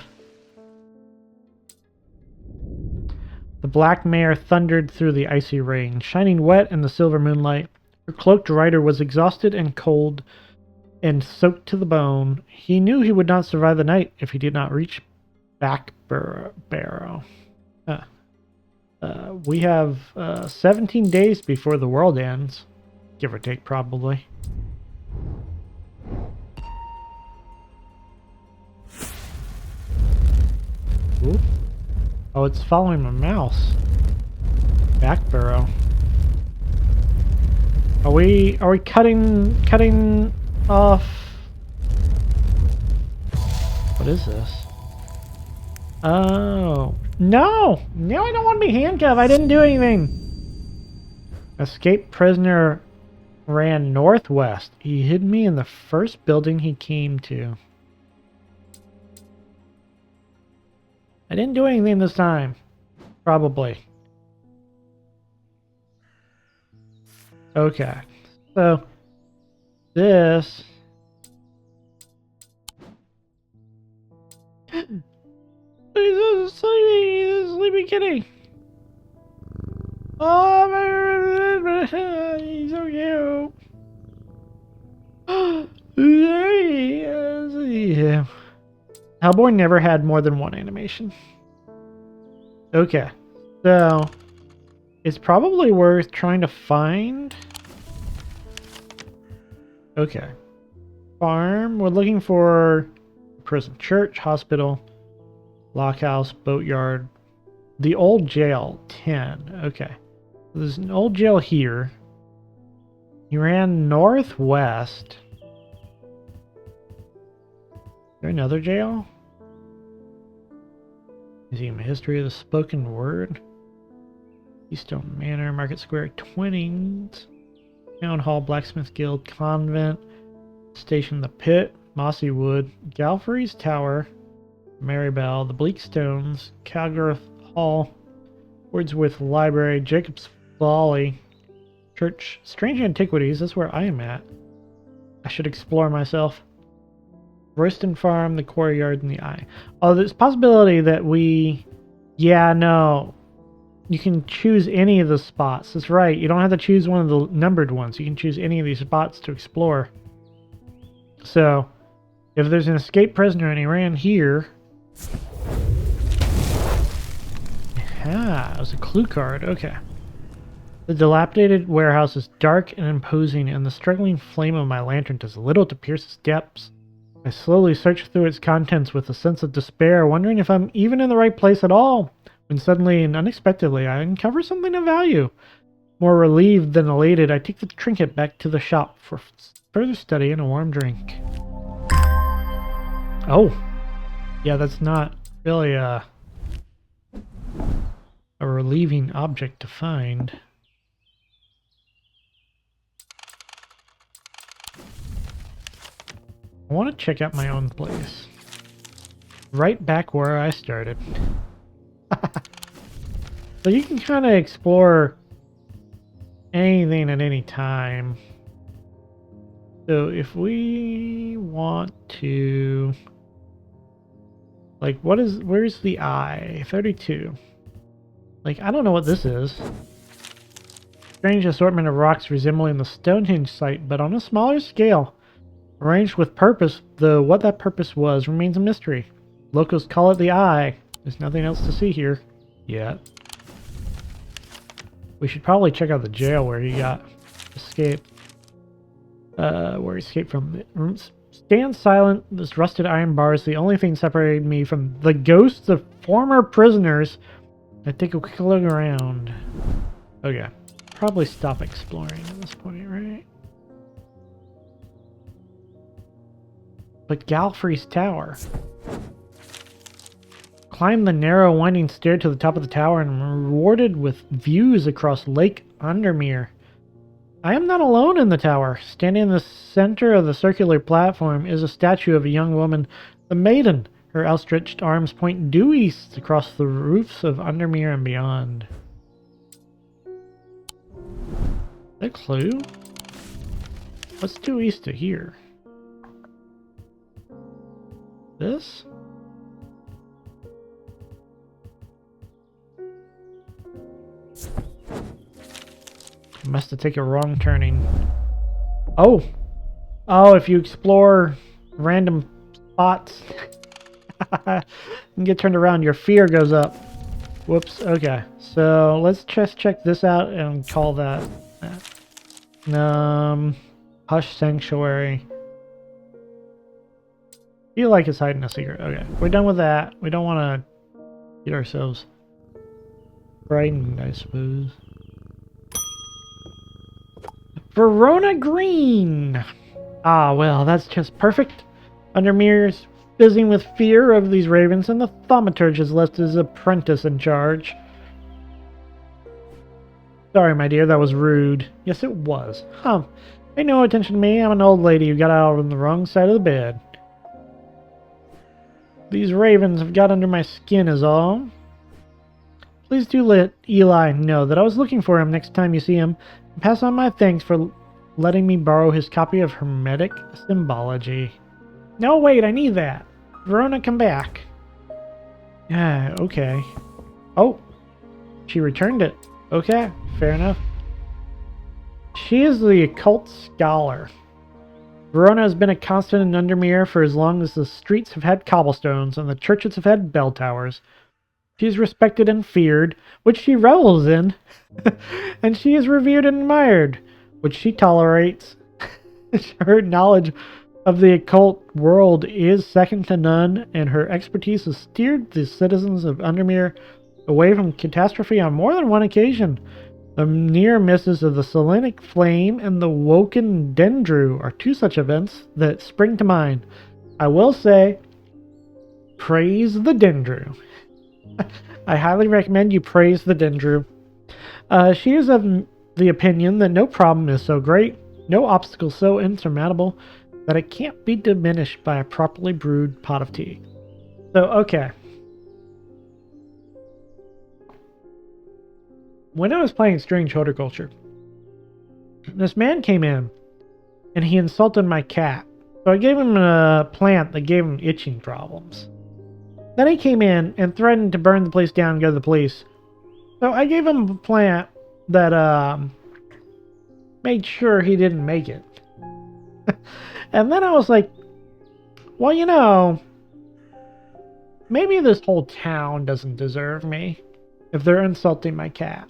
The black mare thundered through the icy rain, shining wet in the silver moonlight. Her cloaked rider was exhausted and cold and soaked to the bone. He knew he would not survive the night if he did not reach Barrow. We have 17 days before the world ends, give or take, probably. Ooh. Oh, it's following my mouse. Barrow. Are we cutting off? What is this? Oh, no! No, I don't want to be handcuffed. I didn't do anything. Escaped prisoner ran northwest. He hid me in the first building he came to. I didn't do anything this time. Probably. Okay. So, this... He's a sleepy kitty. Oh, he's so cute. There he is. Yeah. Hellboy never had more than one animation. Okay, so it's probably worth trying to find. Okay, farm. We're looking for prison, church, hospital, lockhouse, boatyard, the old jail. 10. Okay, there's an old jail here. He ran northwest. Is there another jail? Museum of History of the Spoken Word. Keystone Manor, Market Square, Twinnings, Town Hall, Blacksmith Guild, Convent, Station the Pit, Mossy Wood, Galfrey's Tower, Marybelle, the Bleakstones, Calgarth Hall, Wordsworth Library, Jacob's Folly, Church, Strange Antiquities. That's where I am at. I should explore myself. Royston Farm, the Quarry Yard, and the Eye. Oh, there's a possibility that we... Yeah, no. You can choose any of the spots. That's right. You don't have to choose one of the numbered ones. You can choose any of these spots to explore. So, if there's an escaped prisoner and he ran here... Ah, it was a clue card. Okay. The dilapidated warehouse is dark and imposing, and the struggling flame of my lantern does little to pierce its depths. I slowly search through its contents with a sense of despair, wondering if I'm even in the right place at all, when suddenly and unexpectedly I uncover something of value. More relieved than elated, I take the trinket back to the shop for further study and a warm drink. Oh! Yeah, that's not really a relieving object to find. I want to check out my own place. Right back where I started. So you can kind of explore anything at any time. So if we want to... Like, where's the eye? 32. Like, I don't know what this is. Strange assortment of rocks resembling the Stonehenge site, but on a smaller scale. Arranged with purpose, though what that purpose was remains a mystery. Locals call it the Eye. There's nothing else to see here yet. We should probably check out the jail where he got escaped. Where he escaped from. The rooms. Stand silent. This rusted iron bar is the only thing separating me from the ghosts of former prisoners. I take a quick look around. Okay. Probably stop exploring at this point, right? But Galfrey's Tower. Climb the narrow winding stair to the top of the tower and I'm rewarded with views across Lake Undermere. I am not alone in the tower. Standing in the center of the circular platform is a statue of a young woman, the Maiden. Her outstretched arms point due east across the roofs of Undermere and beyond. Is that a clue? What's due east to here? This? Must have taken a wrong turning. Oh! Oh, if you explore random spots and get turned around, your fear goes up. Whoops, okay. So let's just check this out and call that. Hush Sanctuary. Feel like it's hiding a secret. Okay, we're done with that. We don't want to get ourselves frightened, I suppose. Verona Green! Ah, well, that's just perfect. Undermere's fizzing with fear of these ravens, and the thaumaturge has left his apprentice in charge. Sorry, my dear, that was rude. Yes, it was. Huh. Pay no attention to me. I'm an old lady who got out on the wrong side of the bed. These ravens have got under my skin is all. Please do let Eli know that I was looking for him next time you see him. And pass on my thanks for letting me borrow his copy of Hermetic Symbology. No, wait, I need that. Verona, come back. Yeah, okay. Oh, she returned it. Okay, fair enough. She is the occult scholar. Verona has been a constant in Undermere for as long as the streets have had cobblestones and the churches have had bell towers. She is respected and feared, which she revels in, and she is revered and admired, which she tolerates. Her knowledge of the occult world is second to none, and her expertise has steered the citizens of Undermere away from catastrophe on more than one occasion. The near misses of the Selenic Flame and the Woken Dendru are two such events that spring to mind. I will say, praise the Dendru. I highly recommend you praise the Dendru. She is of the opinion that no problem is so great, no obstacle so insurmountable, that it can't be diminished by a properly brewed pot of tea. So, okay. When I was playing Strange Horticulture, this man came in and he insulted my cat. So I gave him a plant that gave him itching problems. Then he came in and threatened to burn the place down and go to the police. So I gave him a plant that made sure he didn't make it. And then I was like, well, you know, maybe this whole town doesn't deserve me if they're insulting my cat.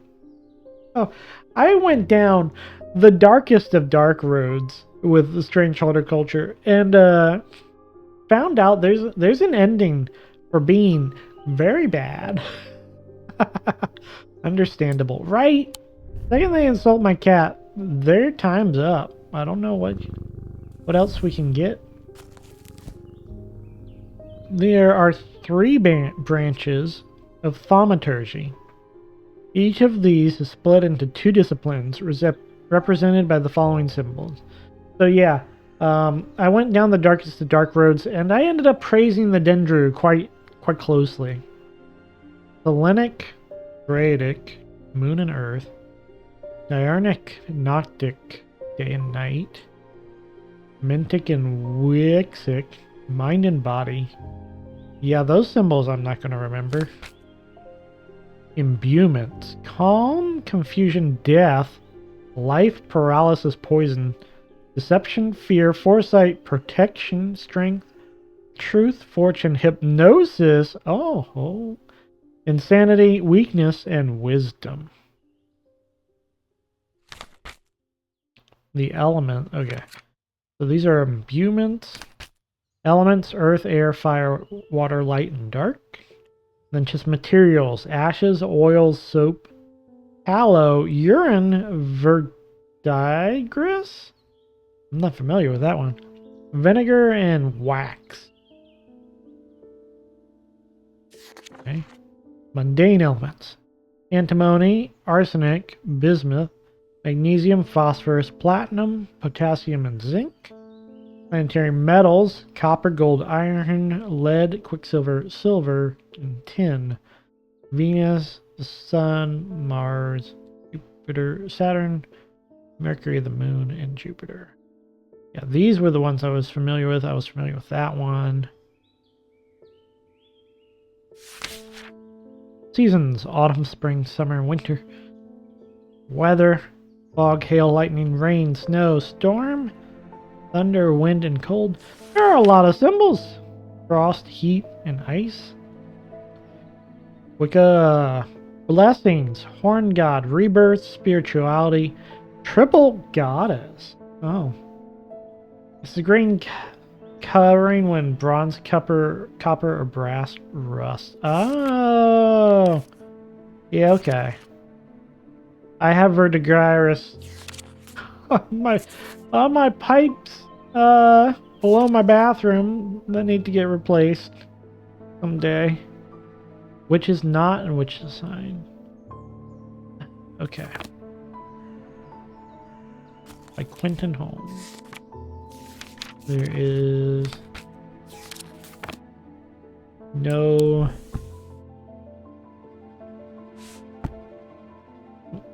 Oh, I went down the darkest of dark roads with the Strange Horticulture and found out there's an ending for being very bad. Understandable, right? Second they insult my cat, their time's up. I don't know what else we can get. There are 3 branches of thaumaturgy. Each of these is split into 2 disciplines represented by the following symbols. So yeah, I went down the darkest of dark roads and I ended up praising the Dendru quite closely. Selenic, Draidic, Moon and Earth, Diurnic, Noctic, Day and Night, Mintic and Wixic, Mind and Body. Yeah, those symbols I'm not going to remember. Imbuement, Calm, Confusion, Death, Life, Paralysis, Poison, Deception, Fear, Foresight, Protection, Strength, Truth, Fortune, Hypnosis, Insanity, Weakness, and Wisdom. The element, okay. So these are imbuements. Elements, earth, air, fire, water, light, and dark. Then just materials, ashes, oils, soap, tallow, urine, verdigris? I'm not familiar with that one. Vinegar and wax. Okay. Mundane elements. Antimony, arsenic, bismuth, magnesium, phosphorus, platinum, potassium, and zinc. Planetary metals, copper, gold, iron, lead, quicksilver, silver, and tin. Venus, the Sun, Mars, Jupiter, Saturn, Mercury, the Moon, and Jupiter. Yeah, these were the ones I was familiar with. I was familiar with that one. Seasons, autumn, spring, summer, winter. Weather, Fog, hail, lightning, rain, snow, storm, thunder, wind, and cold. There are a lot of symbols. Frost, heat, and ice. Bueka. Blessings, horn god, rebirth, spirituality, triple goddess. Oh. It's the green covering when bronze, copper, or brass rust. Oh. Yeah, okay. I have vertigris on my pipes below my bathroom that need to get replaced someday. Which is not and which is a sign. Okay. By Quentin Holmes. There is no.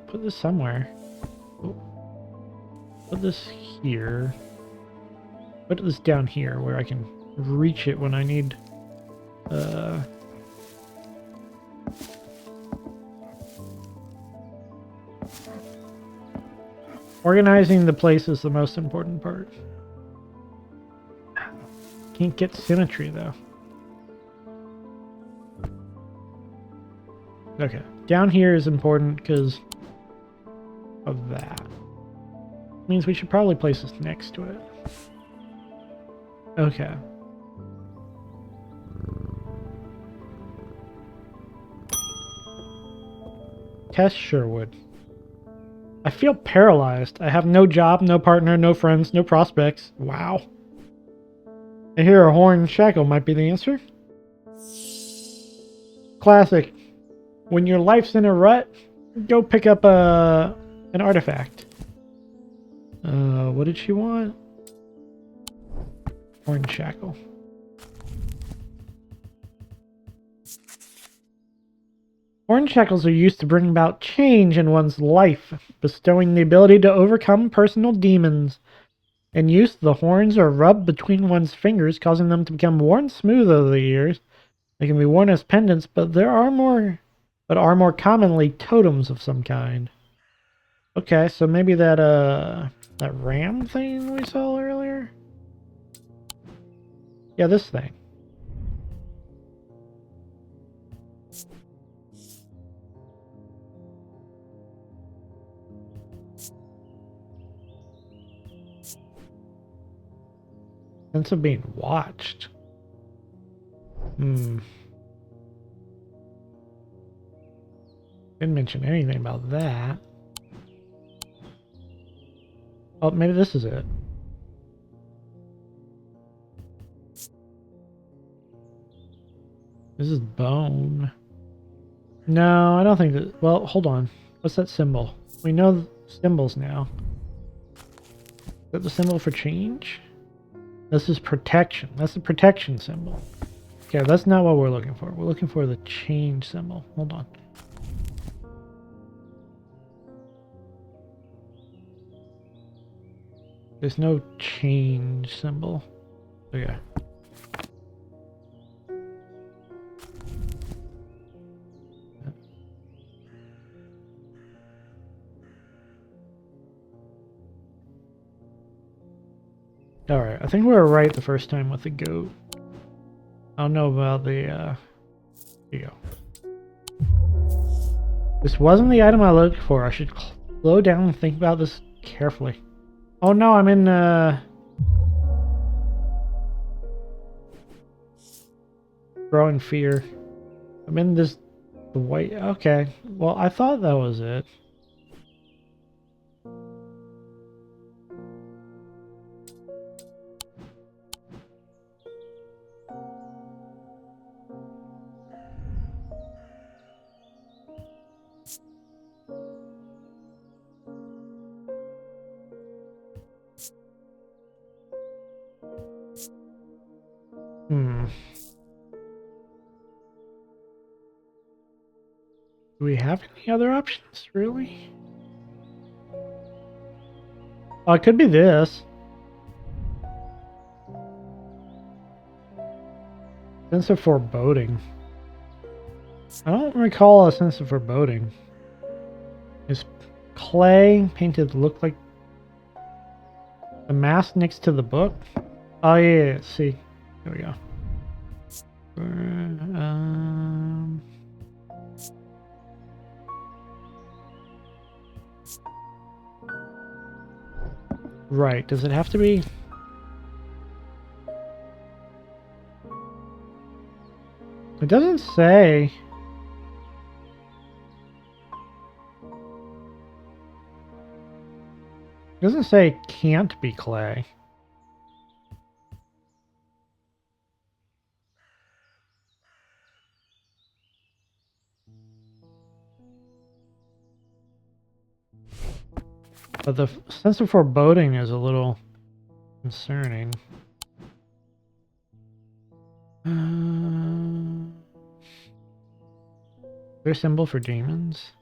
Put this somewhere. Put this here. Put this down here where I can reach it when I need. Organizing the place is the most important part. Can't get symmetry though. Okay, down here is important because of that. Means we should probably place this next to it. Okay. Test Sherwood. I feel paralyzed. I have no job, no partner, no friends, no prospects. Wow. I hear a horn shackle might be the answer. Classic. When your life's in a rut, go pick up an artifact. What did she want? Horn shackle. Horn shackles are used to bring about change in one's life, bestowing the ability to overcome personal demons. In use, the horns are rubbed between one's fingers, causing them to become worn smooth over the years. They can be worn as pendants, but are more commonly totems of some kind. Okay, so maybe that ram thing we saw earlier? Yeah, this thing. Sense of being watched. Didn't mention anything about that. Oh, maybe this is it. This is bone. No, I don't think that. Well, hold on. What's that symbol? We know symbols now. Is that the symbol for change? This is protection. That's the protection symbol. Okay, that's not what we're looking for. We're looking for the change symbol. Hold on. There's no change symbol. Okay. Alright, I think we were right the first time with the goat. I don't know about the, here you go. This wasn't the item I looked for. I should slow down and think about this carefully. Oh no, I'm in, growing fear. I'm in this, the white, okay. Well, I thought that was it. Do we have any other options, really? Oh, it could be this. Sense of foreboding. I don't recall a sense of foreboding. clay painted look like the mask next to the book. Oh yeah, see. There we go. Right, does it have to be? It doesn't say. It doesn't say it can't be clay. But the sense of foreboding is a little concerning. Their symbol for demons?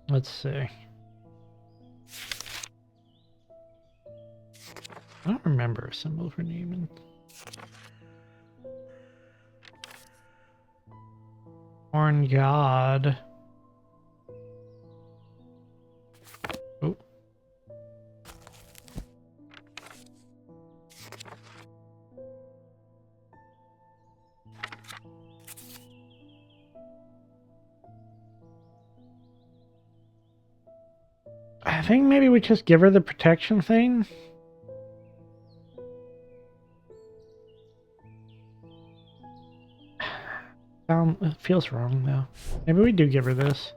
Let's see. I don't remember a symbol for demons. Horn God. Oh. I think maybe we just give her the protection thing. It feels wrong though. Maybe we do give her this.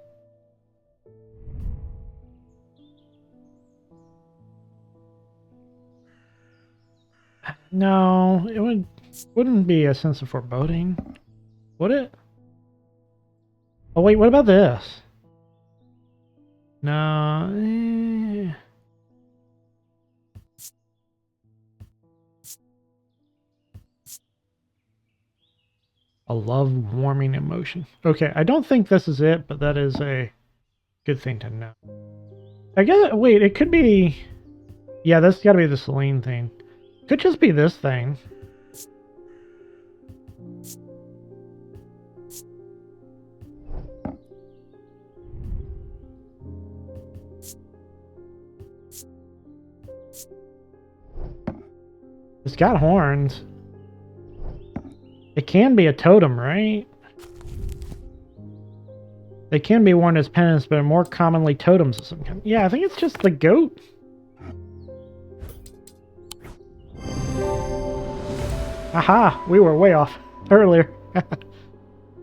No, it wouldn't be a sense of foreboding, would it? Oh wait, what about this? No. A love warming emotion. Okay, I don't think this is it, but that is a good thing to know. I guess, wait, it could be... Yeah, that's gotta be the Celine thing. Could just be this thing. It's got horns. It can be a totem, right? They can be worn as pennants, but are more commonly totems of some kind. Yeah, I think it's just the goat. Aha! We were way off earlier.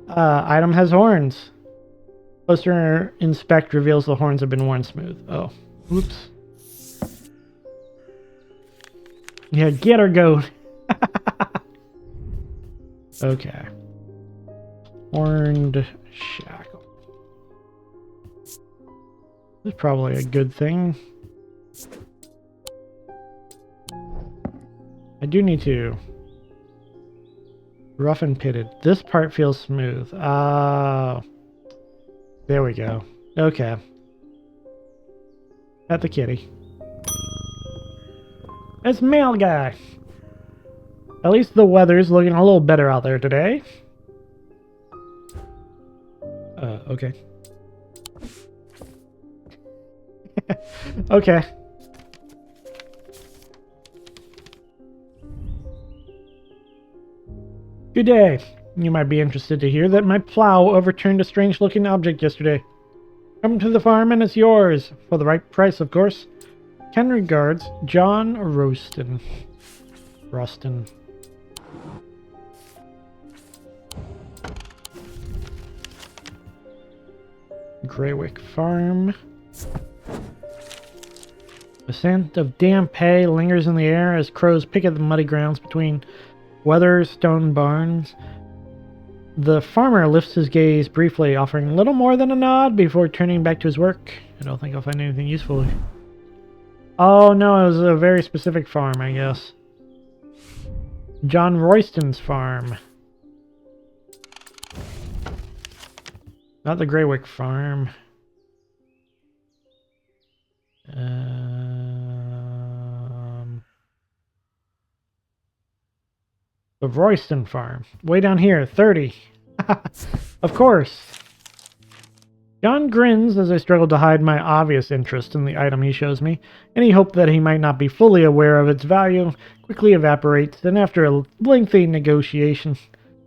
Item has horns. Closer inspect reveals the horns have been worn smooth. Oh. Oops. Yeah, get her goat. Okay. Horned shackle. This is probably a good thing. I do need to... Rough and pitted. This part feels smooth. There we go. Okay. At the kitty. It's Mail Guy. At least the weather's looking a little better out there today. Okay. Okay. Good day. You might be interested to hear that my plow overturned a strange-looking object yesterday. Come to the farm and it's yours. For the right price, of course. Kind regards, John Rustin. Greywick Farm. The scent of damp hay lingers in the air as crows pick at the muddy grounds between weathered stone barns. The farmer lifts his gaze briefly, offering little more than a nod before turning back to his work. I don't think I'll find anything useful. Oh no, it was a very specific farm, I guess. John Royston's farm. Not the Greywick Farm. The Royston Farm. Way down here, 30. Of course. John grins as I struggle to hide my obvious interest in the item he shows me. Any hope that he might not be fully aware of its value quickly evaporates, and after a lengthy negotiation,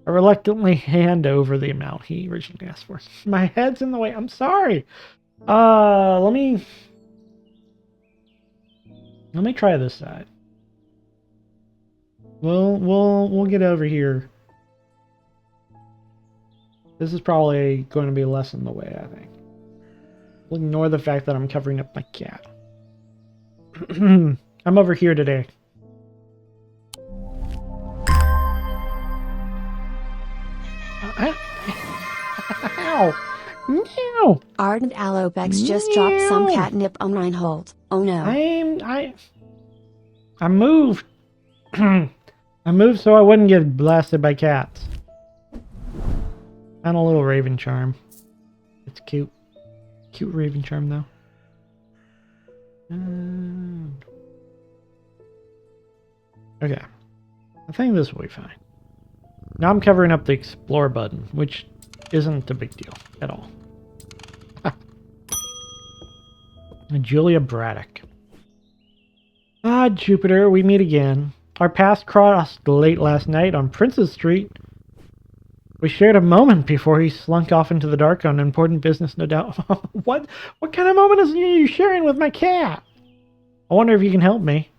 I reluctantly hand over the amount he originally asked for. My head's in the way. I'm sorry. Let me try this side. We'll get over here. This is probably going to be less in the way, I think. We'll ignore the fact that I'm covering up my cat. I'm over here today. Ow! No! Ardent Alopex just dropped some catnip on Reinhold. Oh no. I moved. I moved so I wouldn't get blasted by cats. Found a little Raven Charm. It's cute. Cute Raven Charm, though. Okay. I think this will be fine. Now I'm covering up the Explore button, which isn't a big deal at all. Julia Braddock. Ah, Jupiter, we meet again. Our paths crossed late last night on Princess Street. We shared a moment before he slunk off into the dark on important business, no doubt. What kind of moment is you sharing with my cat? I wonder if you can help me.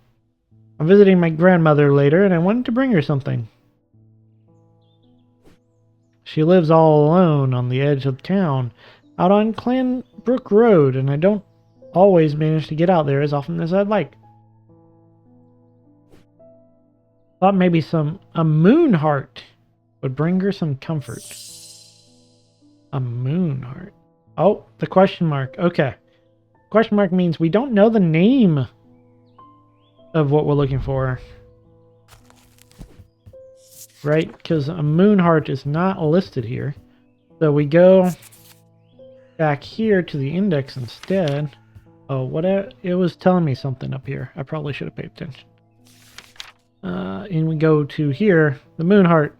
I'm visiting my grandmother later, and I wanted to bring her something. She lives all alone on the edge of town, out on Clanbrook Road, and I don't always manage to get out there as often as I'd like. Thought maybe a moon heart would bring her some comfort. A moon heart. Oh, the question mark. Okay. Question mark means we don't know the name of what we're looking for. Right? Because a moon heart is not listed here. So we go back here to the index instead. Oh, what it was telling me something up here. I probably should have paid attention. And we go to here, the moon heart.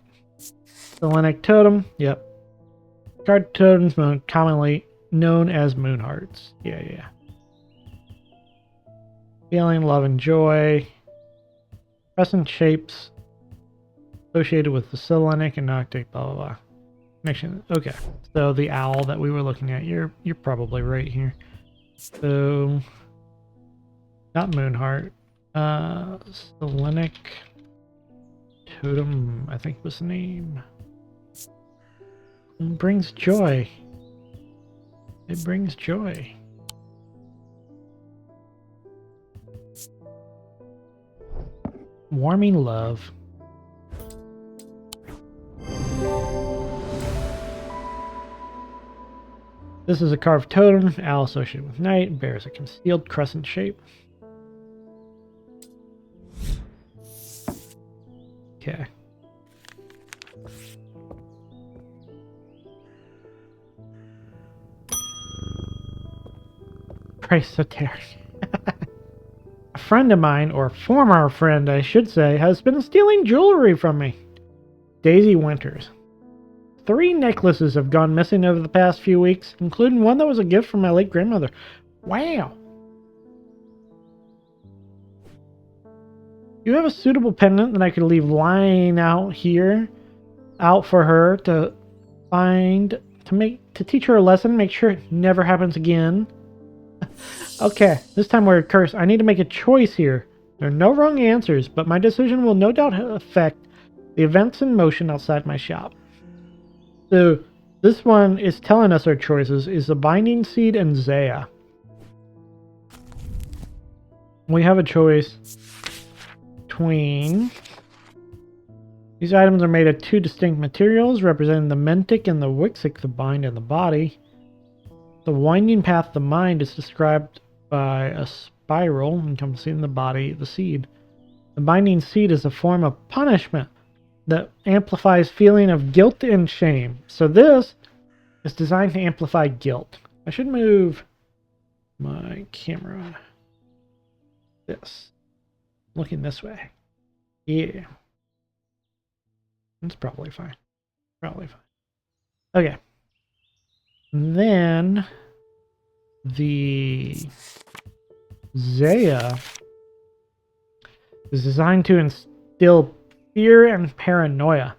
Selenic totem. Yep. Card totems commonly known as moon hearts. Yeah. Feeling, love, and joy. Crescent shapes associated with the Selenic and Noctic, blah blah blah. Connection. Okay. So the owl that we were looking at, you're probably right here. So not moon heart. Selenic totem, I think was the name. It brings joy. It brings joy. Warming love. This is a carved totem, owl associated with night, bears a concealed crescent shape. Okay. Price Soter. A friend of mine, or former friend I should say, has been stealing jewelry from me. Daisy Winters. 3 necklaces have gone missing over the past few weeks, including one that was a gift from my late grandmother. Wow. You have a suitable pendant that I could leave lying out here, out for her to find, to teach her a lesson, make sure it never happens again. Okay, this time we're cursed. I need to make a choice here. There are no wrong answers, but my decision will no doubt affect the events in motion outside my shop. So, this one is telling us our choices is the Binding Seed and Zaya. We have a choice between... These items are made of 2 distinct materials, representing the Mentic and the Wixic, the bind and the body. The winding path of the mind is described by a spiral encompassing the body, the seed. The binding seed is a form of punishment that amplifies feeling of guilt and shame. So this is designed to amplify guilt. I should move my camera. This. Looking this way. Yeah. That's probably fine. Probably fine. Okay. And then the Zaya is designed to instill fear and paranoia.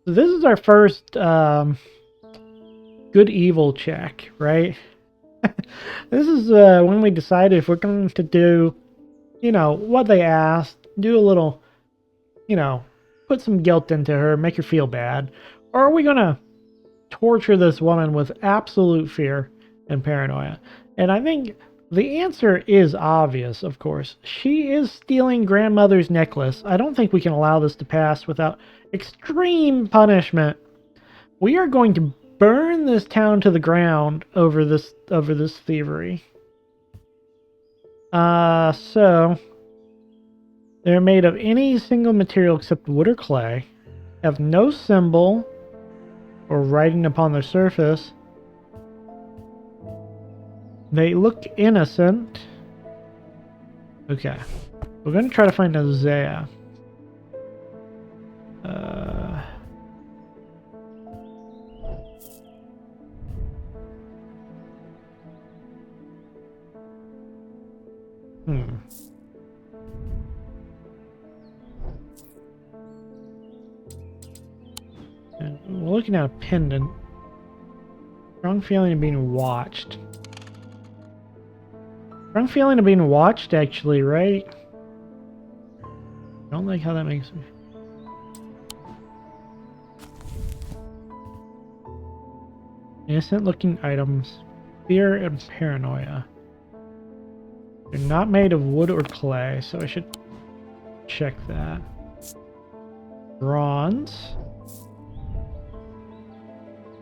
So this is our first good evil check, right? This is when we decided if we're going to do, you know, what they asked, do a little, you know, put some guilt into her, make her feel bad, or are we going to torture this woman with absolute fear and paranoia? And I think the answer is obvious, of course. She is stealing grandmother's necklace. I don't think we can allow this to pass without extreme punishment. We are going to burn this town to the ground over this thievery. So they're made of any single material except wood or clay, have no symbol or writing upon their surface. They look innocent. Okay. We're going to try to find a Zaya. And we're looking at a pendant. Strong feeling of being watched. Strong feeling of being watched, actually, right? Don't like how that makes me. Innocent looking items. Fear and paranoia. They're not made of wood or clay, so I should check that. Bronze.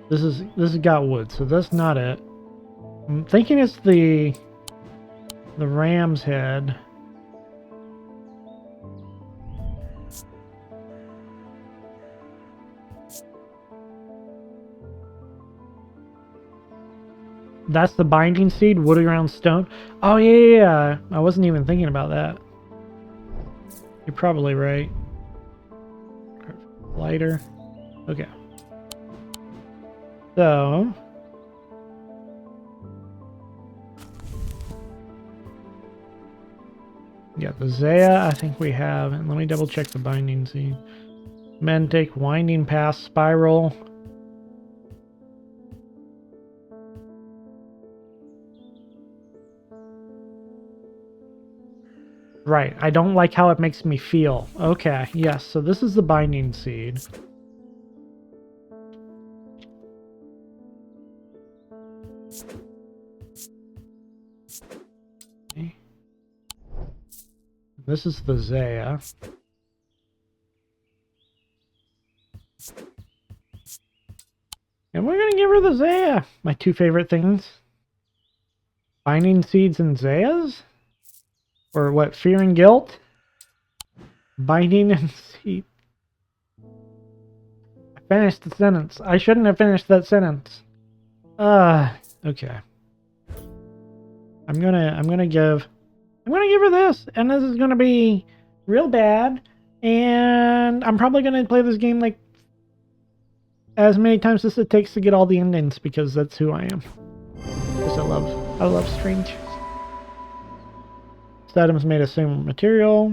This has got wood, so that's not it. I'm thinking it's the ram's head. That's the binding seed, wood around stone. Oh yeah. I wasn't even thinking about that. You're probably right. Lighter. Okay. So yeah, the Zaya I think we have, and let me double check the binding seed. Mentic, winding path, spiral. Right, I don't like how it makes me feel. Okay, yes, so this is the binding seed. Okay. This is the Zaya. And we're gonna give her the Zaya. My two favorite things. Binding seeds and Zayas? Or what, fear and guilt? Binding and seed. I finished the sentence. I shouldn't have finished that sentence. Okay. I'm gonna give her this, and this is gonna be real bad, and I'm probably gonna play this game like as many times as it takes to get all the endings, because that's who I am. Because I love strange. This item's made of same material.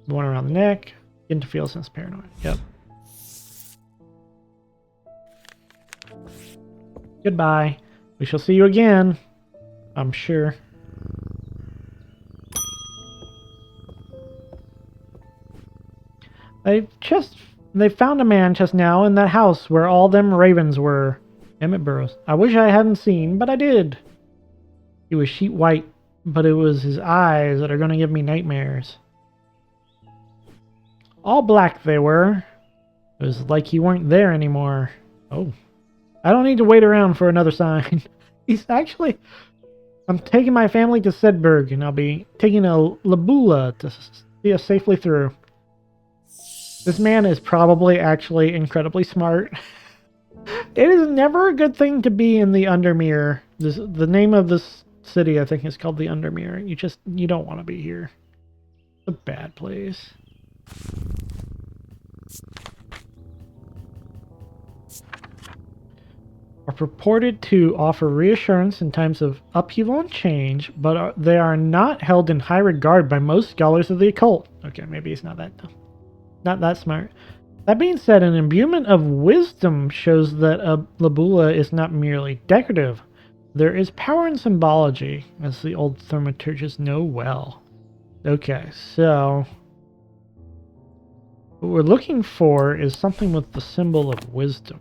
The one around the neck. Getting to feel a sense of paranoia. Yep. Goodbye. We shall see you again. I'm sure. They found a man just now in that house where all them ravens were. Emmett Burrows. I wish I hadn't seen, but I did. He was sheet white, but it was his eyes that are going to give me nightmares. All black they were. It was like he weren't there anymore. Oh. I don't need to wait around for another sign. He's actually... I'm taking my family to Sedberg, and I'll be taking a Labula to see us safely through. This man is probably actually incredibly smart. It is never a good thing to be in the Undermere. The name of this city, I think, is called the Undermere. You don't want to be here. It's a bad place. are purported to offer reassurance in times of upheaval and change, but they are not held in high regard by most scholars of the occult. Okay, maybe he's not that smart. That being said, an imbuement of wisdom shows that a labula is not merely decorative. There is power in symbology, as the old thaumaturgists know well. Okay, so what we're looking for is something with the symbol of wisdom.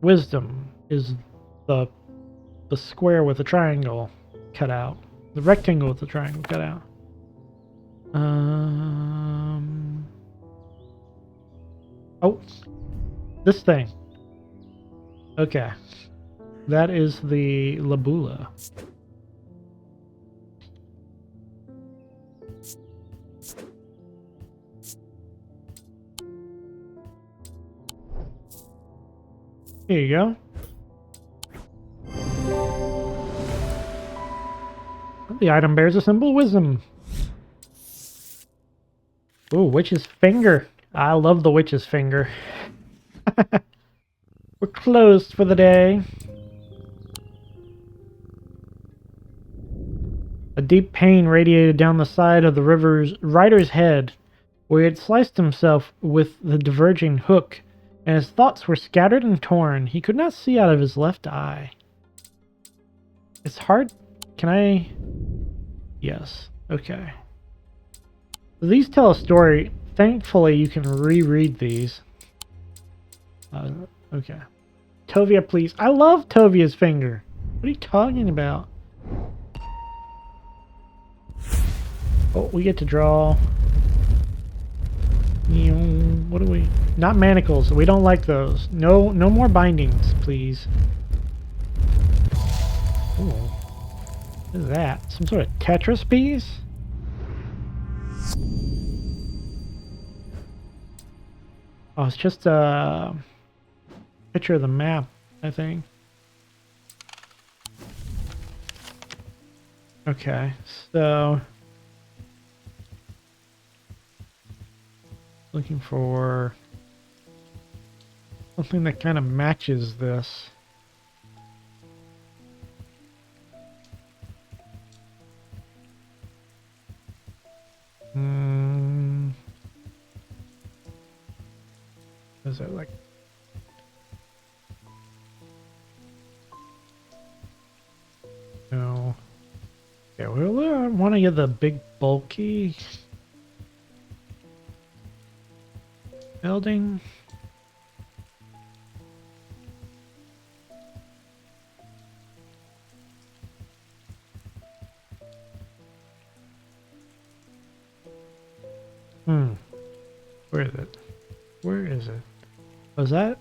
Wisdom is the square with a triangle cut out. The rectangle with the triangle cut out. Oh, this thing. Okay. That is the labula. Here you go. The item bears a symbol of wisdom. Ooh, witch's finger. I love the witch's finger. We're closed for the day. A deep pain radiated down the side of the rider's head, where he had sliced himself with the diverging hook, and his thoughts were scattered and torn. He could not see out of his left eye. It's hard. Can I? Yes. Okay. These tell a story. Thankfully, you can reread these. Okay. Tovia, please. I love Tovia's finger. What are you talking about? Oh, we get to draw. What do we? Not manacles. We don't like those. No more bindings, please. Ooh. What is that? Some sort of Tetris piece? Oh, it's just a picture of the map, I think. Okay, so looking for something that kind of matches this. Is it like? No. Yeah, well, I want to get the big bulky building. Where is it? Where is it? Was that?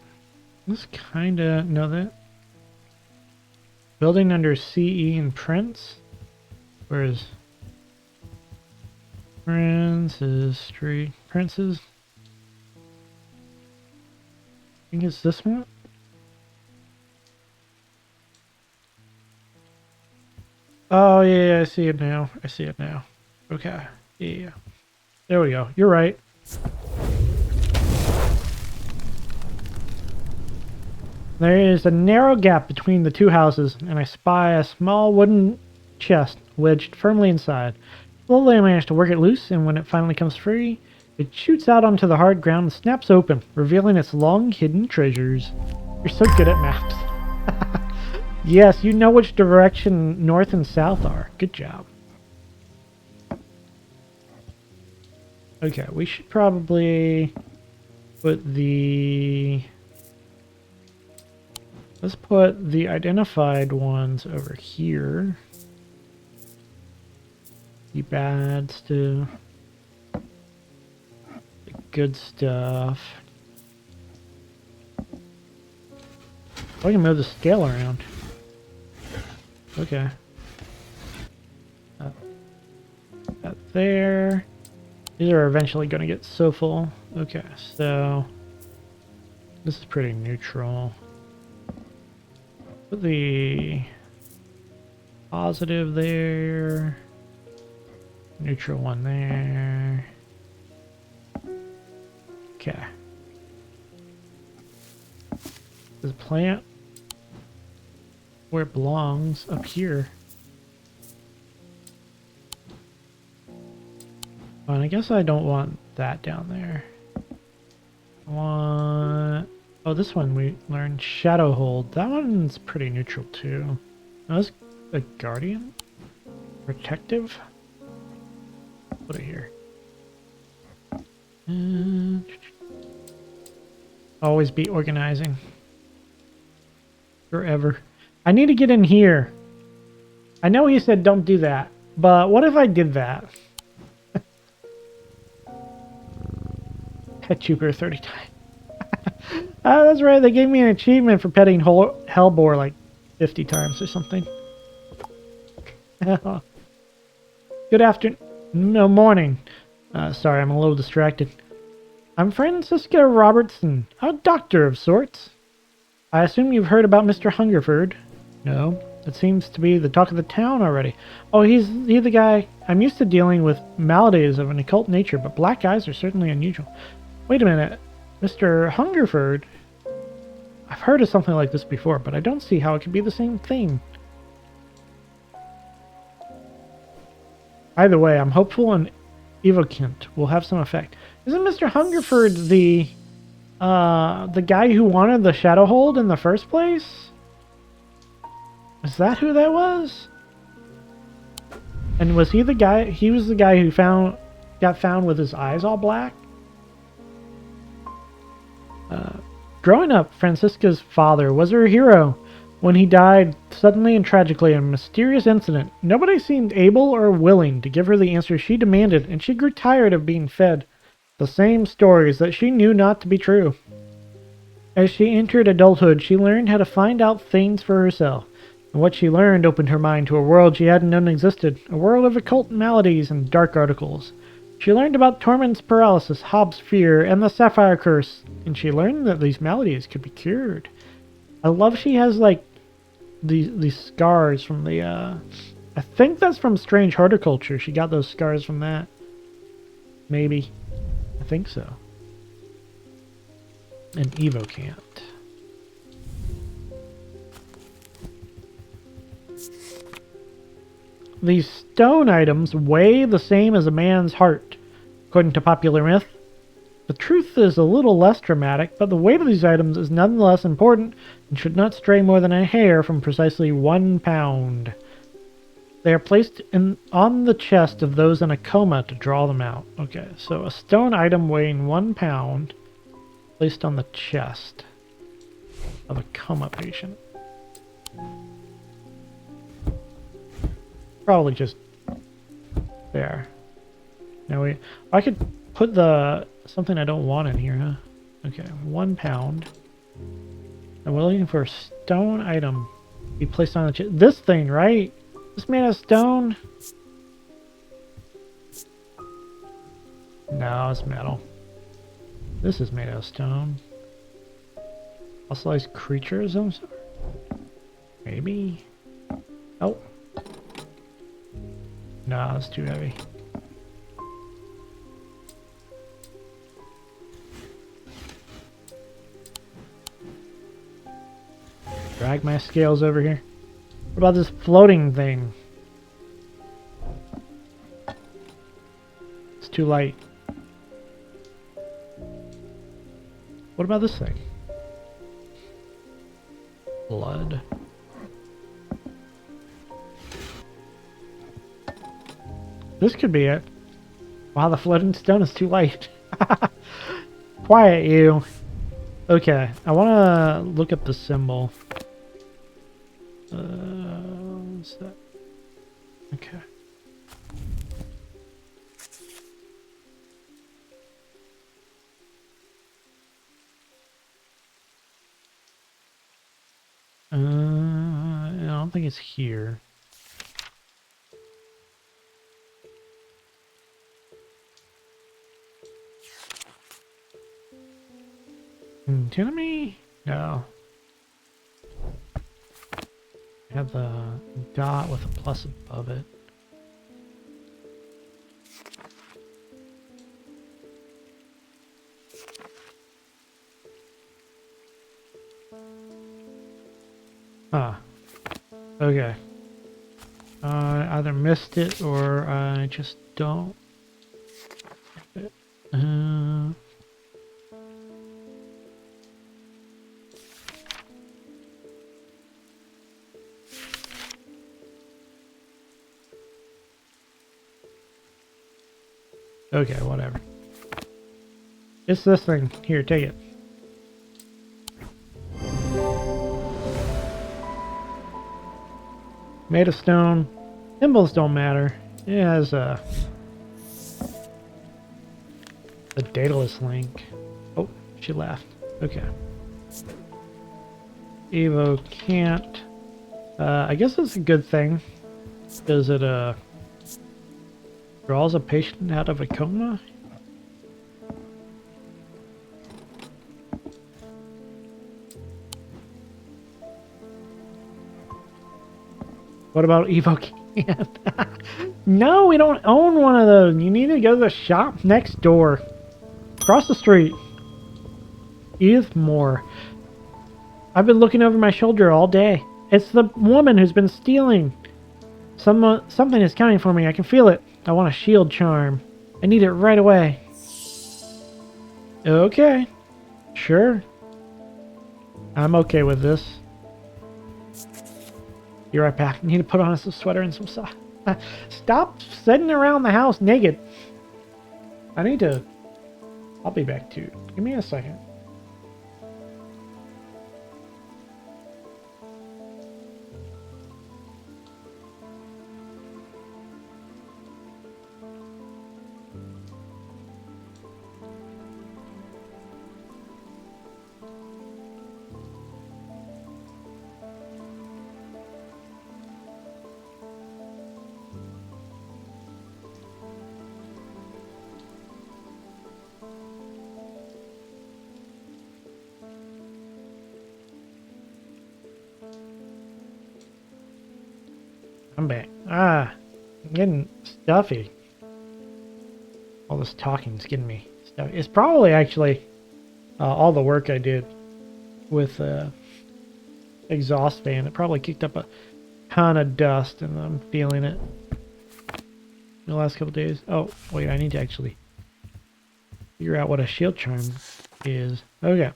This kinda... No, that... Building under CE and Prince? Where is... Prince's Street... Prince's? I think it's this one? Oh, yeah, I see it now. I see it now. Okay. Yeah. There we go. You're right. There is a narrow gap between the two houses, and I spy a small wooden chest wedged firmly inside. Slowly I manage to work it loose, and when it finally comes free, it shoots out onto the hard ground and snaps open, revealing its long-hidden treasures. You're so good at maps. Yes, you know which direction north and south are. Good job. Okay, we should probably put the... Let's put the identified ones over here. The bad stuff. The good stuff. Oh, I can move the scale around. Okay. That there. These are eventually going to get so full. Okay, so this is pretty neutral. Put the positive there. Neutral one there. Okay. There's a plant where it belongs, up here. Oh, and I guess I don't want that down there. I want... Oh, this one we learned Shadow Hold. That one's pretty neutral too. Oh, that's a Guardian? Protective? Put it here. Always be organizing. Forever. I need to get in here. I know he said don't do that, but what if I did that? Pet Chuper 30 times. That's right, they gave me an achievement for petting Hellbore like 50 times or something. Good afternoon. No, morning. Sorry, I'm a little distracted. I'm Francisca Robertson, a doctor of sorts. I assume you've heard about Mr. Hungerford. No, it seems to be the talk of the town already. Oh, he's the guy. I'm used to dealing with maladies of an occult nature, but black eyes are certainly unusual. Wait a minute. Mr. Hungerford? I've heard of something like this before, but I don't see how it could be the same thing. Either way, I'm hopeful and evocant will have some effect. Isn't Mr. Hungerford the guy who wanted the Shadow Hold in the first place? Is that who that was? And was he the guy? He was the guy who got found with his eyes all black? Growing up, Francisca's father was her hero. When he died suddenly and tragically in a mysterious incident, nobody seemed able or willing to give her the answer she demanded, and she grew tired of being fed the same stories that she knew not to be true. As she entered adulthood, she learned how to find out things for herself, and what she learned opened her mind to a world she hadn't known existed, a world of occult maladies and dark articles. She learned about Torment's paralysis, Hobbs' fear, and the Sapphire Curse, and she learned that these maladies could be cured. I love she has, like, these scars from the, I think that's from Strange Horticulture. She got those scars from that. Maybe. I think so. And evocant. These stone items weigh the same as a man's heart, according to popular myth. The truth is a little less dramatic, but the weight of these items is nonetheless important and should not stray more than a hair from precisely 1 pound. They are placed on the chest of those in a coma to draw them out. Okay, so a stone item weighing 1 pound placed on the chest of a coma patient. Probably just there. Now I could put something I don't want in here, huh? Okay, 1 pound. And we're looking for a stone item to be placed on the chest. This thing, right? This made of stone? No, it's metal. This is made of stone. Fossilized creatures of some sort? Maybe? Oh. No, it's too heavy. Drag my scales over here. What about this floating thing? It's too light. What about this thing? Blood. This could be it. Wow, the floating stone is too light. Quiet, you. Okay, I want to look up the symbol. What's that? Okay. I don't think it's here. Enemy? No. I have the dot with a plus above it. Ah, okay. I either missed it or I just don't. Uh, okay, whatever. It's this thing. Here, take it. Made of stone. Symbols don't matter. It has the dataless link. Oh, she left. Okay. Evo can't. I guess it's a good thing. Because it draws a patient out of a coma? What about Evo can't? No, we don't own one of those. You need to go to the shop next door. Across the street. Edith Moore. I've been looking over my shoulder all day. It's the woman who's been stealing. Something is coming for me. I can feel it. I want a shield charm. I need it right away. Okay. Sure. I'm okay with this. Be right back. I need to put on some sweater and some socks. Stop sitting around the house naked. I need to... I'll be back too. Give me a second. I'm back. I'm getting stuffy. All this talking's getting me stuffy. It's probably actually all the work I did with exhaust fan. It probably kicked up a ton of dust, and I'm feeling it in the last couple days. Oh, wait, I need to actually figure out what a shield charm is. Okay.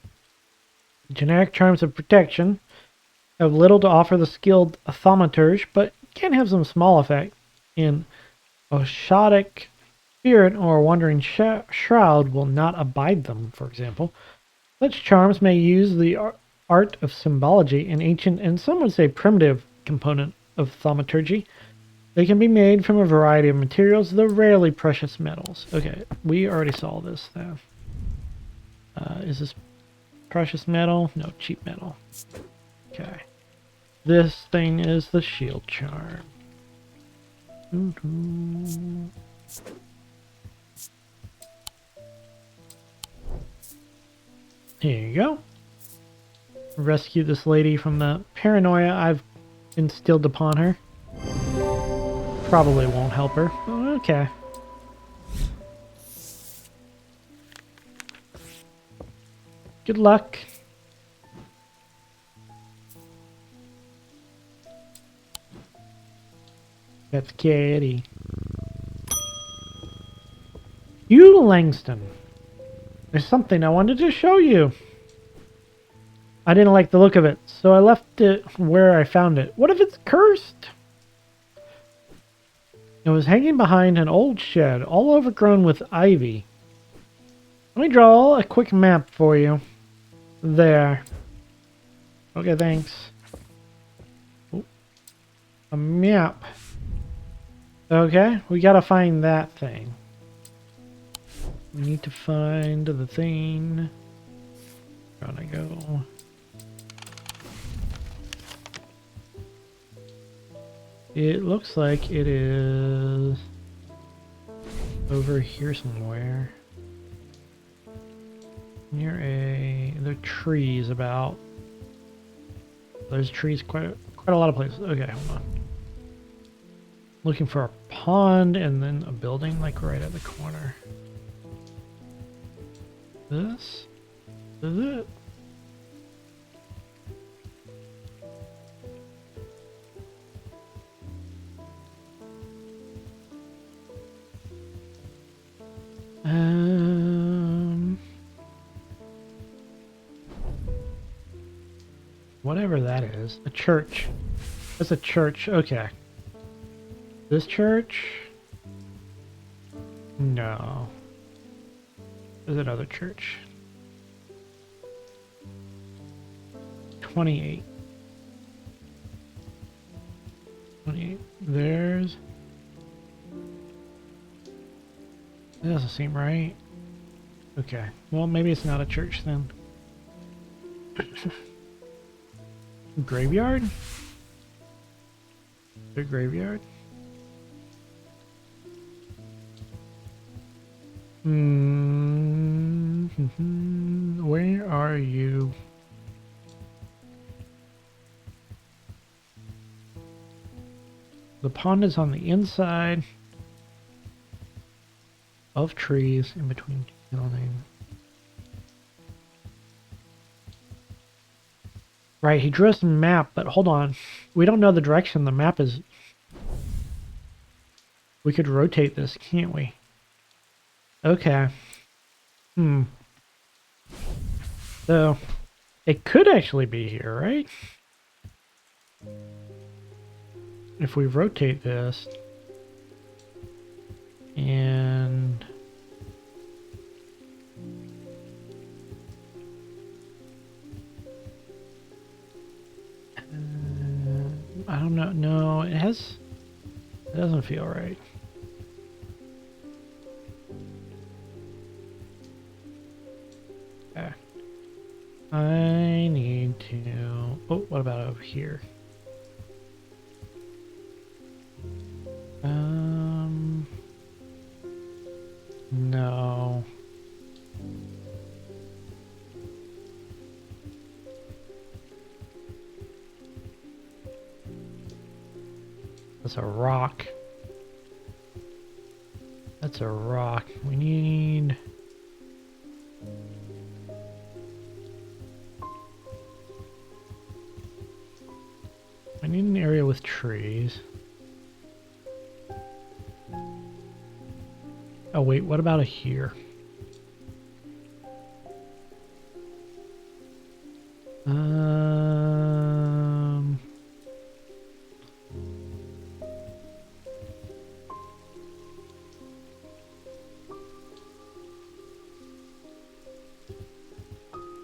Generic charms of protection have little to offer the skilled thaumaturge, but can have some small effect in Oshadic spirit or wandering shroud will not abide them, for example. Such charms may use the art of symbology, an ancient and some would say primitive component of thaumaturgy. They can be made from a variety of materials, though rarely precious metals. Okay, we already saw this though. Is this precious metal? No, cheap metal. Okay. This thing is the shield charm. Here you go. Rescue this lady from the paranoia I've instilled upon her. Probably won't help her. Okay. Good luck. That's Katie. You, Langston. There's something I wanted to show you. I didn't like the look of it, so I left it where I found it. What if it's cursed? It was hanging behind an old shed, all overgrown with ivy. Let me draw a quick map for you. There. Okay, thanks. Ooh. A map. Okay, we gotta find that thing. We need to find the thing. Gonna go. It looks like it is over here somewhere. Near there are trees about. There's trees quite a lot of places. Okay, hold on. Looking for a pond and then a building like right at the corner. This is it. Whatever that is. A church. That's a church. Okay. This church? No. There's another church. 28. 28. There's... That doesn't seem right. Okay. Well, maybe it's not a church then. Graveyard? The graveyard? Where are you? The pond is on the inside of trees in between buildings. Right, he drew us a map, but hold on. We don't know the direction the map is. We could rotate this, can't we? Okay. So, it could actually be here, right? If we rotate this and I don't know. No, it doesn't feel right. Okay. I need to... Oh, what about over here? No. That's a rock. That's a rock. We need... I need an area with trees. Oh wait, what about a here?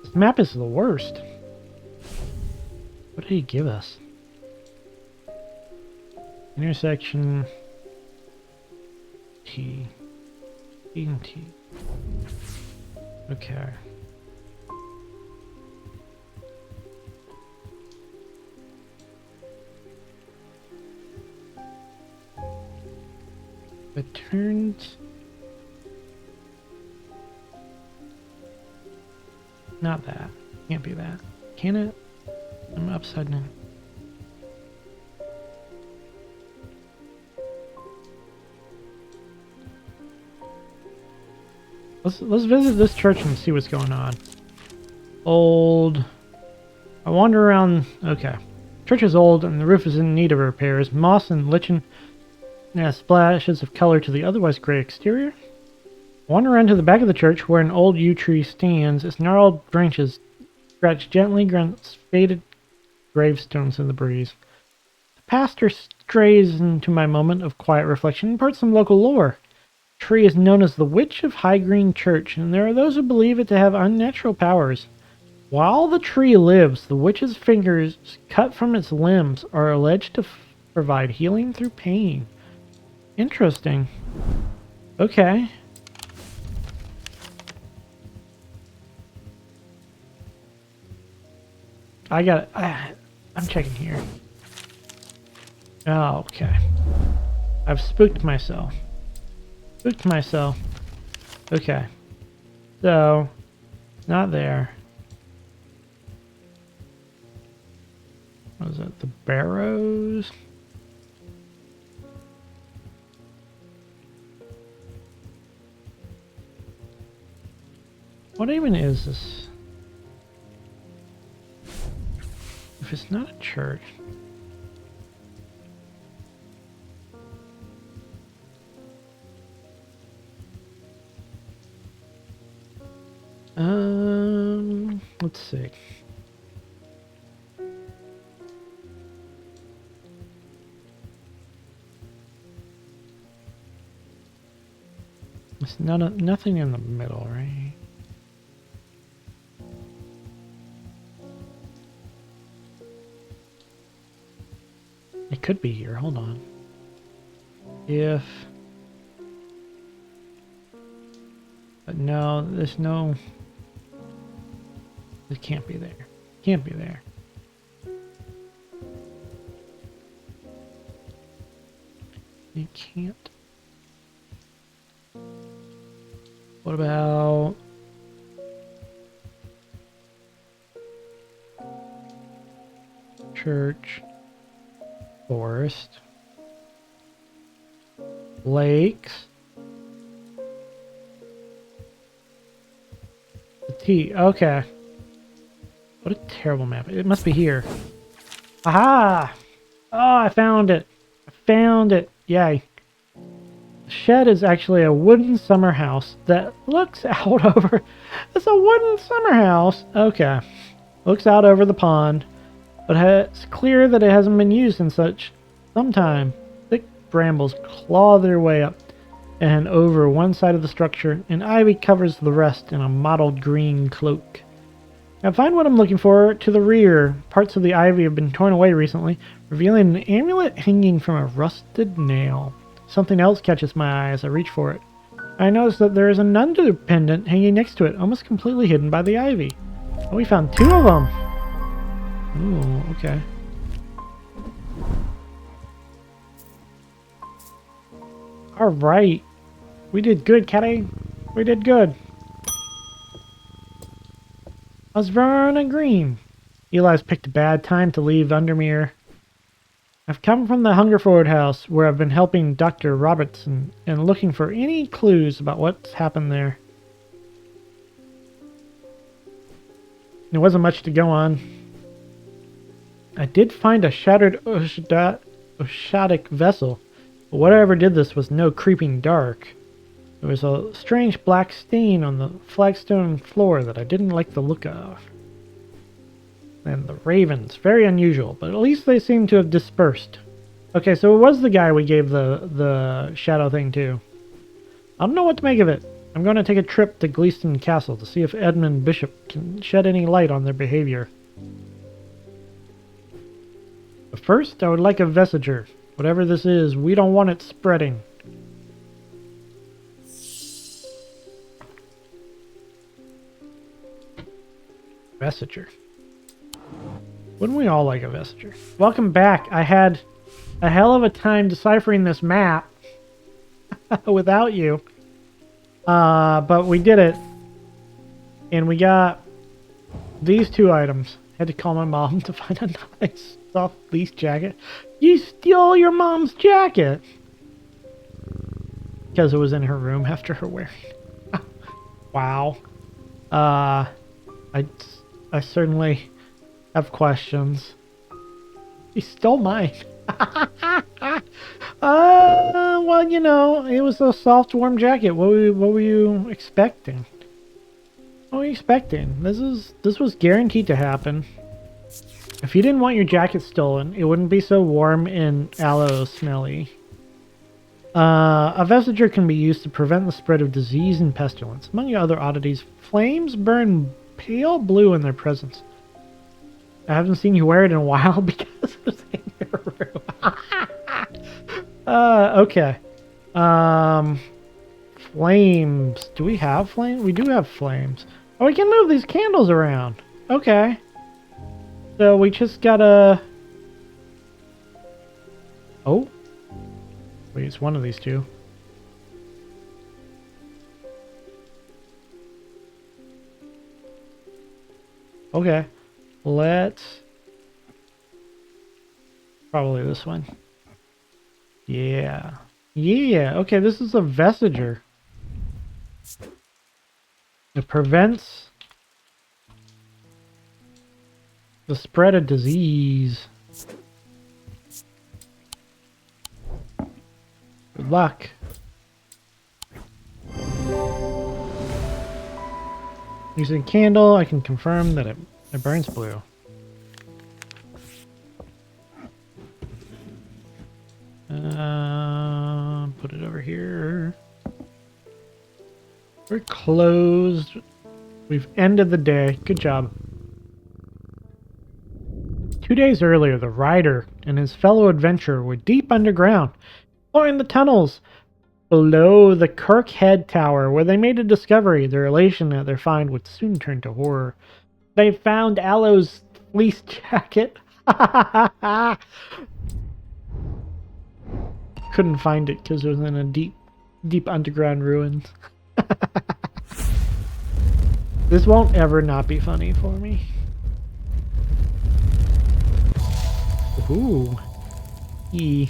This map is the worst. What did he give us? Intersection T. T and T. Okay. It turns... Not that. Can't be that. Can it? I'm upside down. Let's visit this church and see what's going on. Old. I wander around. Okay. Church is old and the roof is in need of repairs. Moss and lichen add splashes of color to the otherwise gray exterior. Wander around to the back of the church where an old yew tree stands. Its gnarled branches scratch gently against faded gravestones in the breeze. The pastor strays into my moment of quiet reflection and imparts some local lore. The tree is known as the Witch of High Green Church, and there are those who believe it to have unnatural powers. While the tree lives, the witch's fingers cut from its limbs are alleged to provide healing through pain. Interesting. Okay. I got it. I'm checking here. Oh, okay. I've spooked myself. Spooked myself. Okay. So, not there. What is it? The Barrows? What even is this? If it's not a church. Let's see. There's nothing in the middle, right? It could be here. Hold on. If... But no, there's no... It can't be there. Can't be there. You can't. What about... Church. Forest. Lakes. The T. Okay. What a terrible map. It must be here. Aha! Oh, I found it. I found it. Yay. The shed is actually a wooden summer house that looks out over... It's a wooden summer house. Okay. Looks out over the pond. But it's clear that it hasn't been used in some time. Thick brambles claw their way up and over one side of the structure, and ivy covers the rest in a mottled green cloak. I find what I'm looking for to the rear. Parts of the ivy have been torn away recently, revealing an amulet hanging from a rusted nail. Something else catches my eye as I reach for it. I notice that there is a Nundu pendant hanging next to it, almost completely hidden by the ivy. Oh, we found 2 of them! Ooh, okay. Alright. We did good, Catty. We did good. I was running green. Eli's picked a bad time to leave Undermere. I've come from the Hungerford house, where I've been helping Dr. Robertson and looking for any clues about what's happened there. There wasn't much to go on. I did find a shattered Oshadic vessel, but whatever did this was no creeping dark. There was a strange black stain on the flagstone floor that I didn't like the look of. And the ravens, very unusual, but at least they seem to have dispersed. Okay, so it was the guy we gave the shadow thing to. I don't know what to make of it. I'm going to take a trip to Gleeston Castle to see if Edmund Bishop can shed any light on their behavior. But first, I would like a vestiger. Whatever this is, we don't want it spreading. Vestiger. Wouldn't we all like a vestiger? Welcome back. I had a hell of a time deciphering this map without you. But we did it. And we got these 2 items. Had to call my mom to find a nice soft fleece jacket. You stole your mom's jacket! Because it was in her room after her wearing it. Wow. I certainly have questions. He stole mine. Well, you know, it was a soft, warm jacket. What were you expecting? What were you expecting? This was guaranteed to happen. If you didn't want your jacket stolen, it wouldn't be so warm and aloe smelly. A vestiger can be used to prevent the spread of disease and pestilence. Among other oddities, flames burn pale blue in their presence. I haven't seen you wear it in a while because it's in your room. Okay. Flames. Do we have flames? We do have flames. Oh, we can move these candles around. Okay. So we just gotta... Oh. Wait, it's one of these 2. Okay. Let's... Probably this one. Yeah. Yeah. Okay, this is a vestiger. It prevents the spread of disease. Good luck. Using a candle, I can confirm that it burns blue. Put it over here. We're closed. We've ended the day. Good job. 2 days earlier, the rider and his fellow adventurer were deep underground, exploring the tunnels below the Kirkhead Tower, where they made a discovery. The elation at their find would soon turn to horror. They found Aloe's fleece jacket. Couldn't find it because it was in a deep underground ruins. This won't ever not be funny for me. Ooh. E.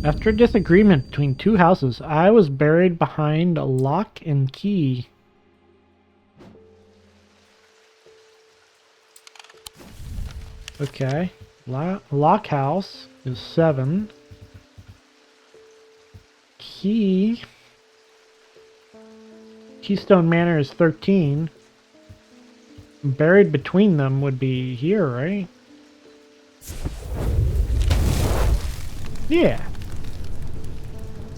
After a disagreement between two houses, I was buried behind a lock and key. Okay. Lock house is 7. Keystone Manor is 13. Buried between them would be here, right? Yeah.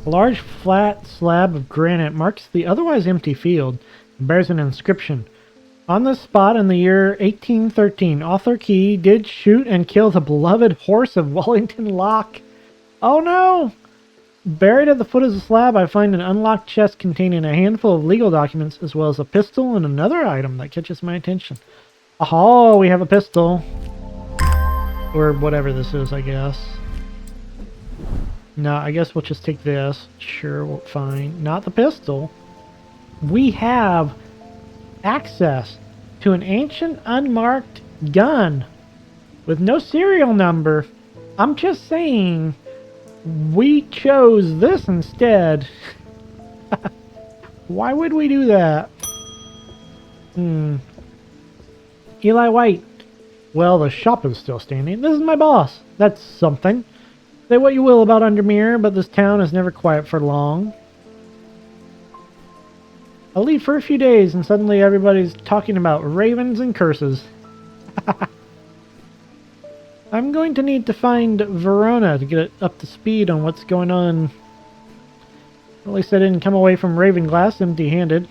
A large flat slab of granite marks the otherwise empty field and bears an inscription. On this spot in the year 1813, Arthur Key did shoot and kill the beloved horse of Wellington Lock. Oh no! Buried at the foot of the slab, I find an unlocked chest containing a handful of legal documents, as well as a pistol and another item that catches my attention. Oh, we have a pistol. Or whatever this is, I guess. No, I guess we'll just take this. Sure, fine. Not the pistol. We have access to an ancient unmarked gun with no serial number. I'm just saying, we chose this instead. Why would we do that? Eli White. Well, the shop is still standing. This is my boss. That's something. Say what you will about Undermere, but this town is never quiet for long. I'll leave for a few days and suddenly everybody's talking about ravens and curses. I'm going to need to find Verona to get it up to speed on what's going on. At least I didn't come away from Ravenglass empty-handed.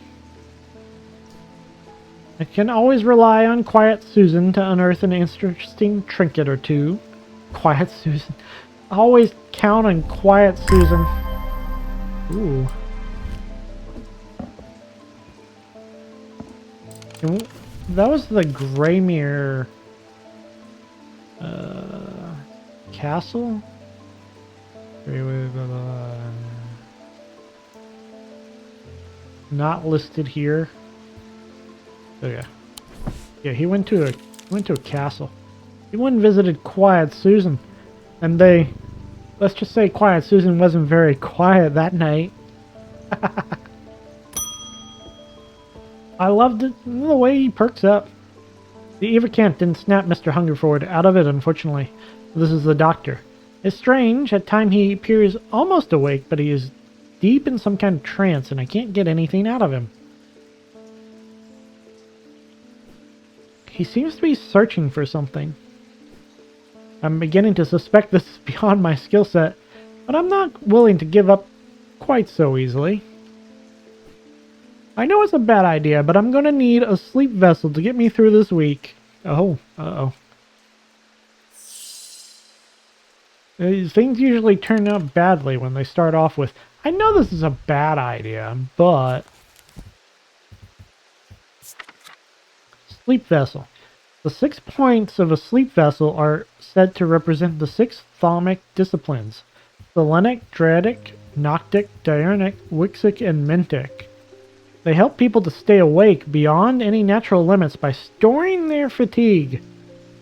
I can always rely on Quiet Susan to unearth an interesting trinket or two. Quiet Susan. Always count on Quiet Susan. Ooh. That was the Greymere castle? Not listed here. Oh yeah. Yeah, he went to a castle. He went and visited Quiet Susan. And let's just say Quiet Susan wasn't very quiet that night. I loved it, the way he perks up. The Evercant didn't snap Mr. Hungerford out of it, unfortunately. This is the doctor. It's strange, at times he appears almost awake, but he is deep in some kind of trance, and I can't get anything out of him. He seems to be searching for something. I'm beginning to suspect this is beyond my skill set, but I'm not willing to give up quite so easily. I know it's a bad idea, but I'm going to need a sleep vessel to get me through this week. Oh, uh-oh. Things usually turn out badly when they start off with, I know this is a bad idea, but... Sleep vessel. The 6 points of a sleep vessel are said to represent the 6 thaumic disciplines. Selenic, Dradic, Noctic, Diurnic, Wixic, and Mentic. They help people to stay awake beyond any natural limits by storing their fatigue.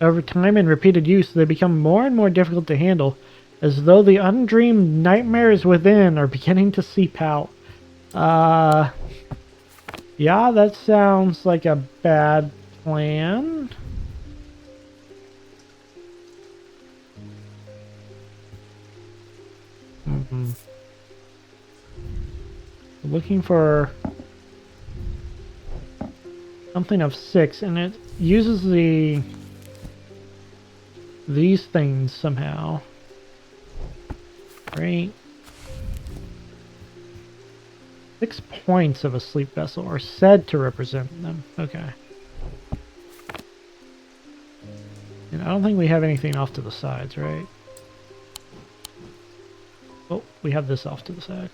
Over time and repeated use, they become more and more difficult to handle, as though the undreamed nightmares within are beginning to seep out. Yeah, that sounds like a bad plan. Looking for something of 6, and it uses these things somehow. Great. 6 points of a sleep vessel are said to represent them. Okay. And I don't think we have anything off to the sides, right? Oh, we have this off to the side.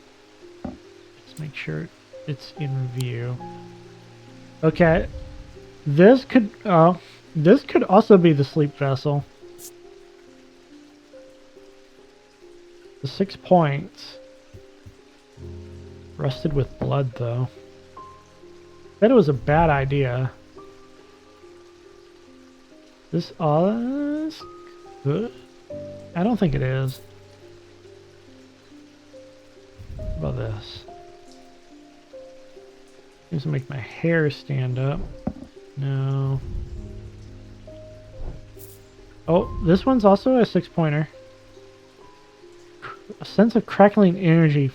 Let's make sure it's in view. Okay. This could also be the sleep vessel. The 6 points. Rusted with blood, though. Bet it was a bad idea. This is good? I don't think it is. What about this? Seems to make my hair stand up. No. Oh, this one's also a 6-pointer. A sense of crackling energy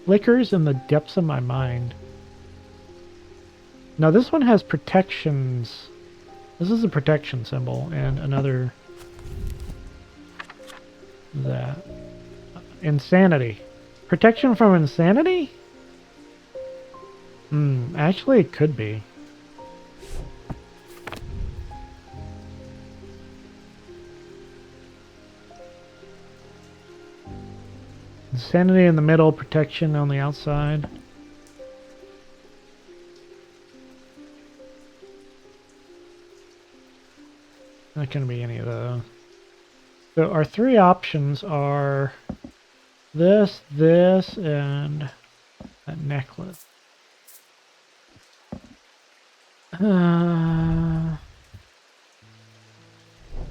flickers in the depths of my mind. Now this one has protections. This is a protection symbol and another that. Insanity. Protection from insanity? Actually it could be. Insanity in the middle, protection on the outside. Not going to be any of those. So our 3 options are this, and that necklace.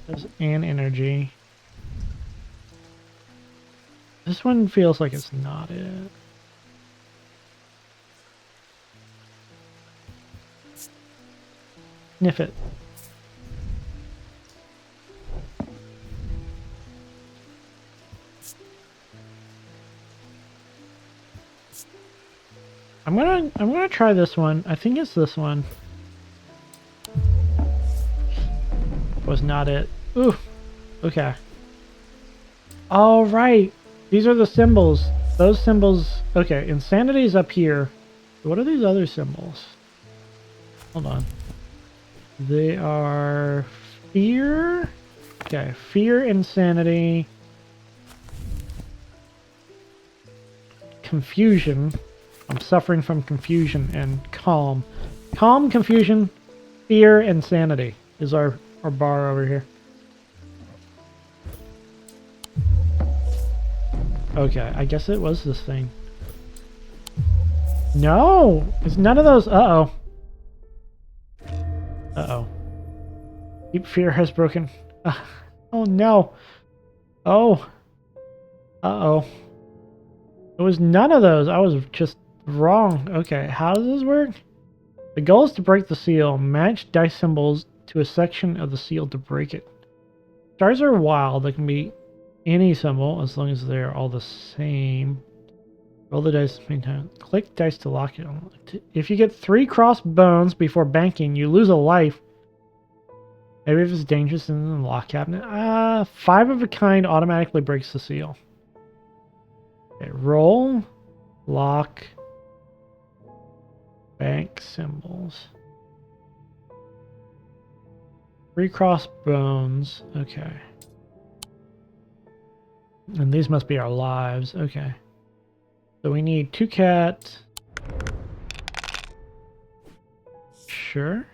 There's an energy. This one feels like it's not it. Sniff it. I'm gonna try this one. I think it's this one. Was not it. Ooh. Okay. All right. These are the symbols. Those symbols. Okay, insanity is up here. What are these other symbols? Hold on. They are fear. Okay, fear, insanity, confusion. I'm suffering from confusion and calm. Calm, confusion, fear, insanity is our bar over here. Okay, I guess it was this thing. No! It's none of those. Uh-oh. Uh-oh. Deep fear has broken. Oh, no. Oh. Uh-oh. It was none of those. I was just wrong. Okay, how does this work? The goal is to break the seal. Match dice symbols to a section of the seal to break it. Stars are wild. They can be any symbol as long as they're all the same. Roll the dice many times. Click dice to lock it on. If you get 3 crossed bones before banking, you lose a life. Maybe if it's dangerous in the lock cabinet. 5 of a kind automatically breaks the seal. Okay, roll, lock, bank symbols. 3 crossed bones. Okay. And these must be our lives. Okay. So we need 2 cats. Sure.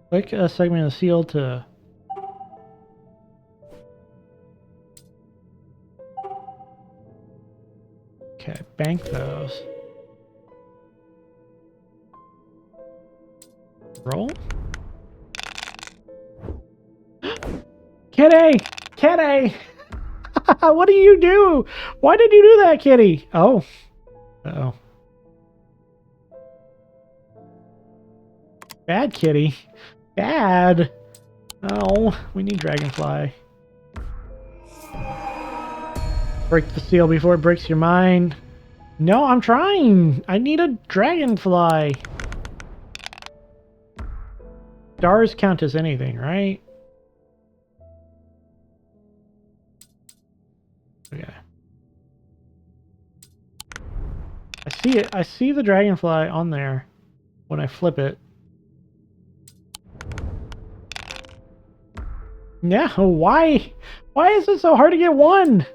Click a segment of the seal to... Okay, bank those. Roll. Kitty! Kitty! What do you do? Why did you do that, Kitty? Oh. Uh-oh. Bad kitty. Bad. Oh, we need Dragonfly. Break the seal before it breaks your mind. No, I'm trying. I need a dragonfly. Stars count as anything, right? Okay. I see it. I see the dragonfly on there when I flip it. Yeah, why? Why is it so hard to get one?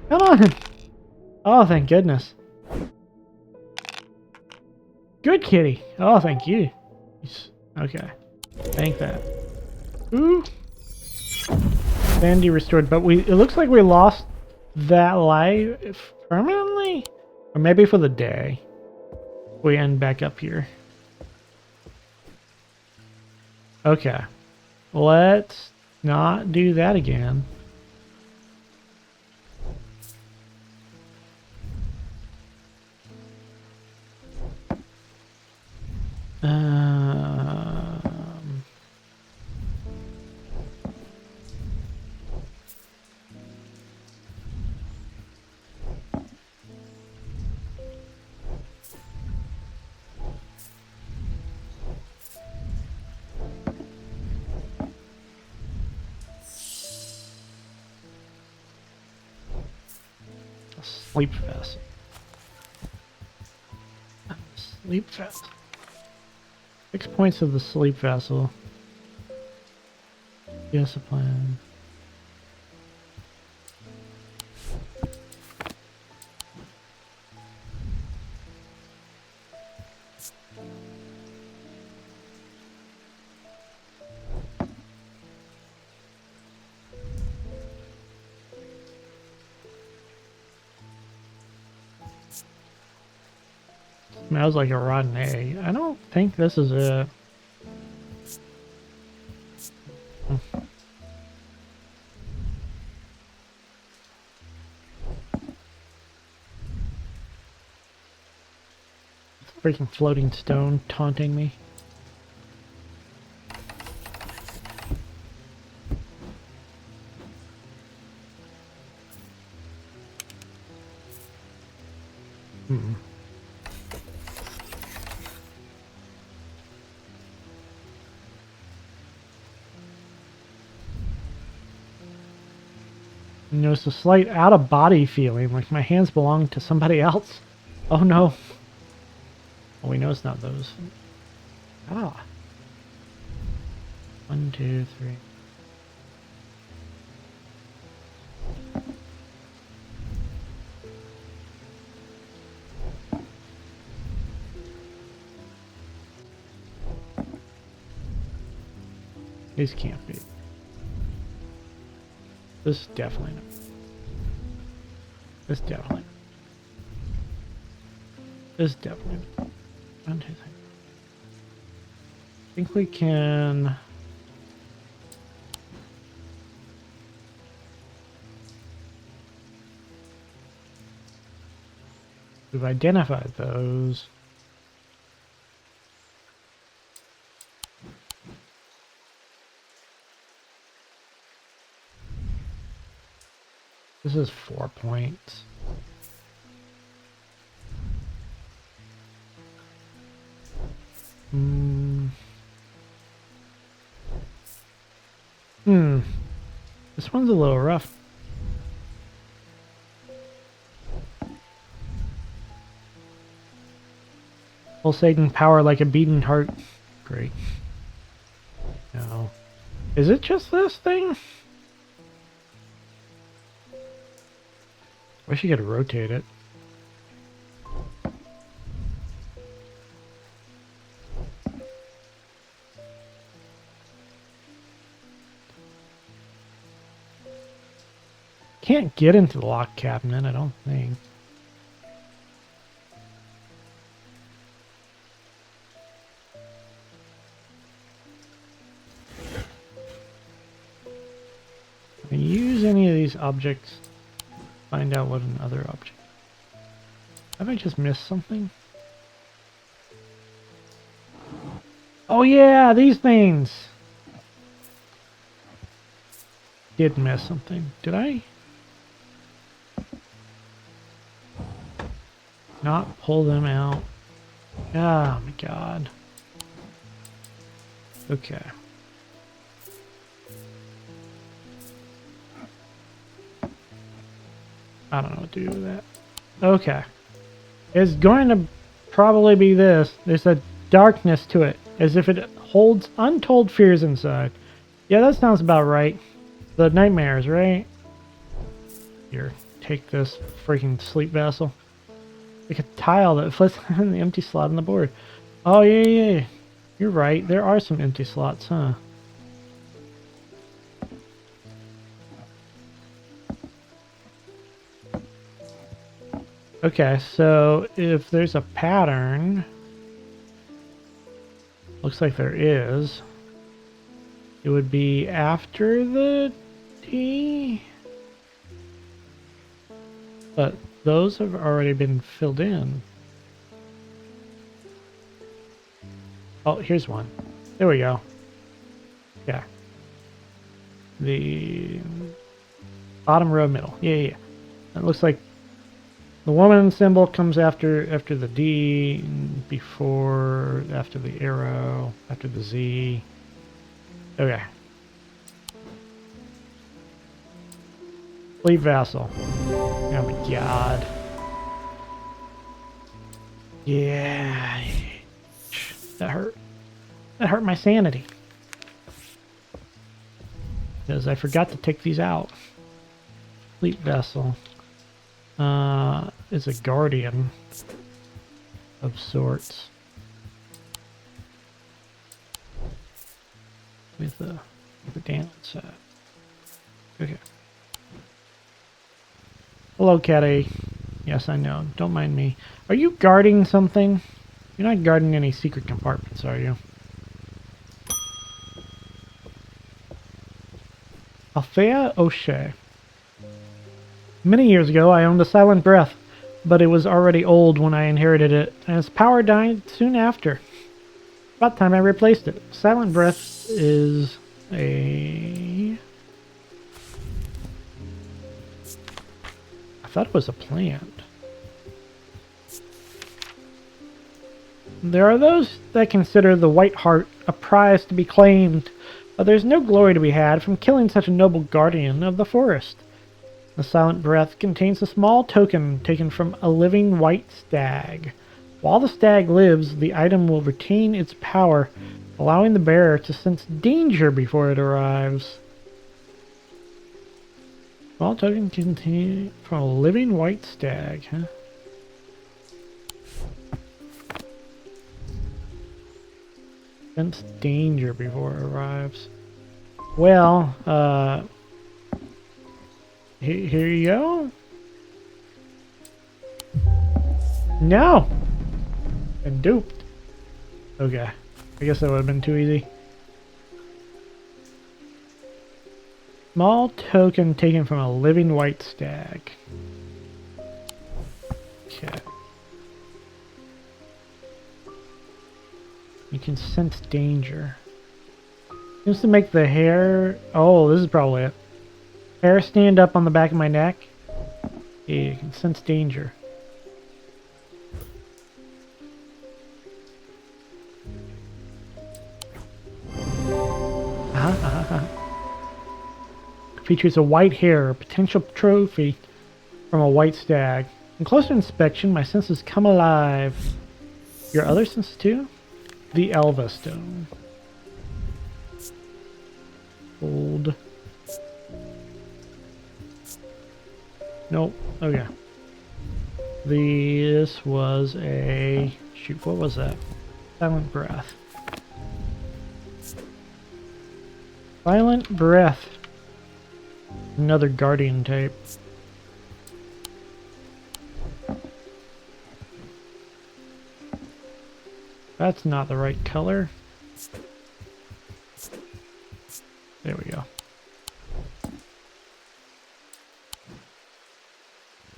Come on. Oh, thank goodness. Good kitty. Oh, thank you. Okay. Thank that. Ooh. Sandy restored, but it looks like we lost that life permanently? Or maybe for the day. We end back up here. Okay. Let's not do that again. Sleep vessel. Sleep vessel. 6 points of the sleep vessel. Yes, a plan. Smells like a rotten egg. I don't think this is it. Freaking floating stone taunting me. You notice a slight out-of-body feeling, like my hands belong to somebody else. Oh no. Oh, we know it's not those. Ah. 1, 2, 3. These can't be. This is definitely not. This definitely not. This definitely not. 1, 2, 3. I think we can... We've identified those. This is 4 points. This one's a little rough. Pulsating power like a beating heart. Great. No. Is it just this thing? Wish you could rotate it. Can't get into the lock cabinet, I don't think. Can I use any of these objects? Find out what another object. Have I just missed something? Oh yeah, these things! Did miss something. Did I? not pull them out. Oh my god. Okay. I don't know what to do with that. Okay. It's going to probably be this. There's a darkness to it, as if it holds untold fears inside. Yeah, that sounds about right. The nightmares, right? Here, take this freaking sleep vessel. Like a tile that fits in the empty slot on the board. Oh, yeah. You're right. There are some empty slots, huh? Okay, so if there's a pattern, looks like there is, it would be after the D, but those have already been filled in. Oh, here's one. There we go. Yeah. The bottom row middle. Yeah. It looks like the woman symbol comes after the D, after the arrow, after the Z. Okay. Fleet vassal. Oh my god. Yeah. That hurt. That hurt my sanity. Because I forgot to take these out. Fleet vessel. Is a guardian of sorts. With the downside. Okay. Hello, Catty. Yes, I know. Don't mind me. Are you guarding something? You're not guarding any secret compartments, are you? Althea O'Shea. Many years ago, I owned a Silent Breath, but it was already old when I inherited it, and its power died soon after. About time I replaced it. Silent Breath is a... I thought it was a plant. There are those that consider the White Heart a prize to be claimed, but there's no glory to be had from killing such a noble guardian of the forest. The Silent Breath contains a small token taken from a living white stag. While the stag lives, the item will retain its power, allowing the bearer to sense danger before it arrives. Small token contained from a living white stag, huh? Sense danger before it arrives. Well, here you go. No! Been duped. Okay. I guess that would have been too easy. Small token taken from a living white stag. Okay. You can sense danger. Seems to make the hair... Oh, this is probably it. Hair stand up on the back of my neck. Yeah, you can sense danger. Features a white hair, a potential trophy from a white stag. On closer inspection, my senses come alive. Your other senses too? The Elva Stone. Gold. Nope. Okay. This was a... Shoot, what was that? Silent Breath. Silent Breath. Another Guardian type. That's not the right color. There we go.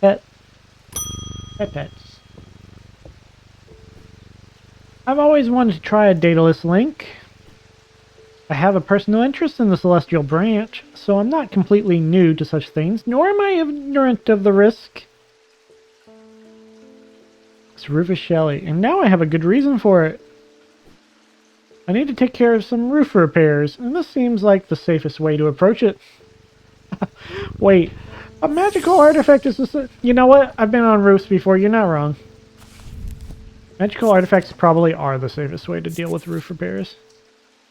Pets. I've always wanted to try a dataless link. I have a personal interest in the Celestial Branch, so I'm not completely new to such things, nor am I ignorant of the risk. Its roof is shelly, and now I have a good reason for it. I need to take care of some roof repairs, and this seems like the safest way to approach it. Wait, a magical artifact is this? You know what? I've been on roofs before. You're not wrong. Magical artifacts probably are the safest way to deal with roof repairs.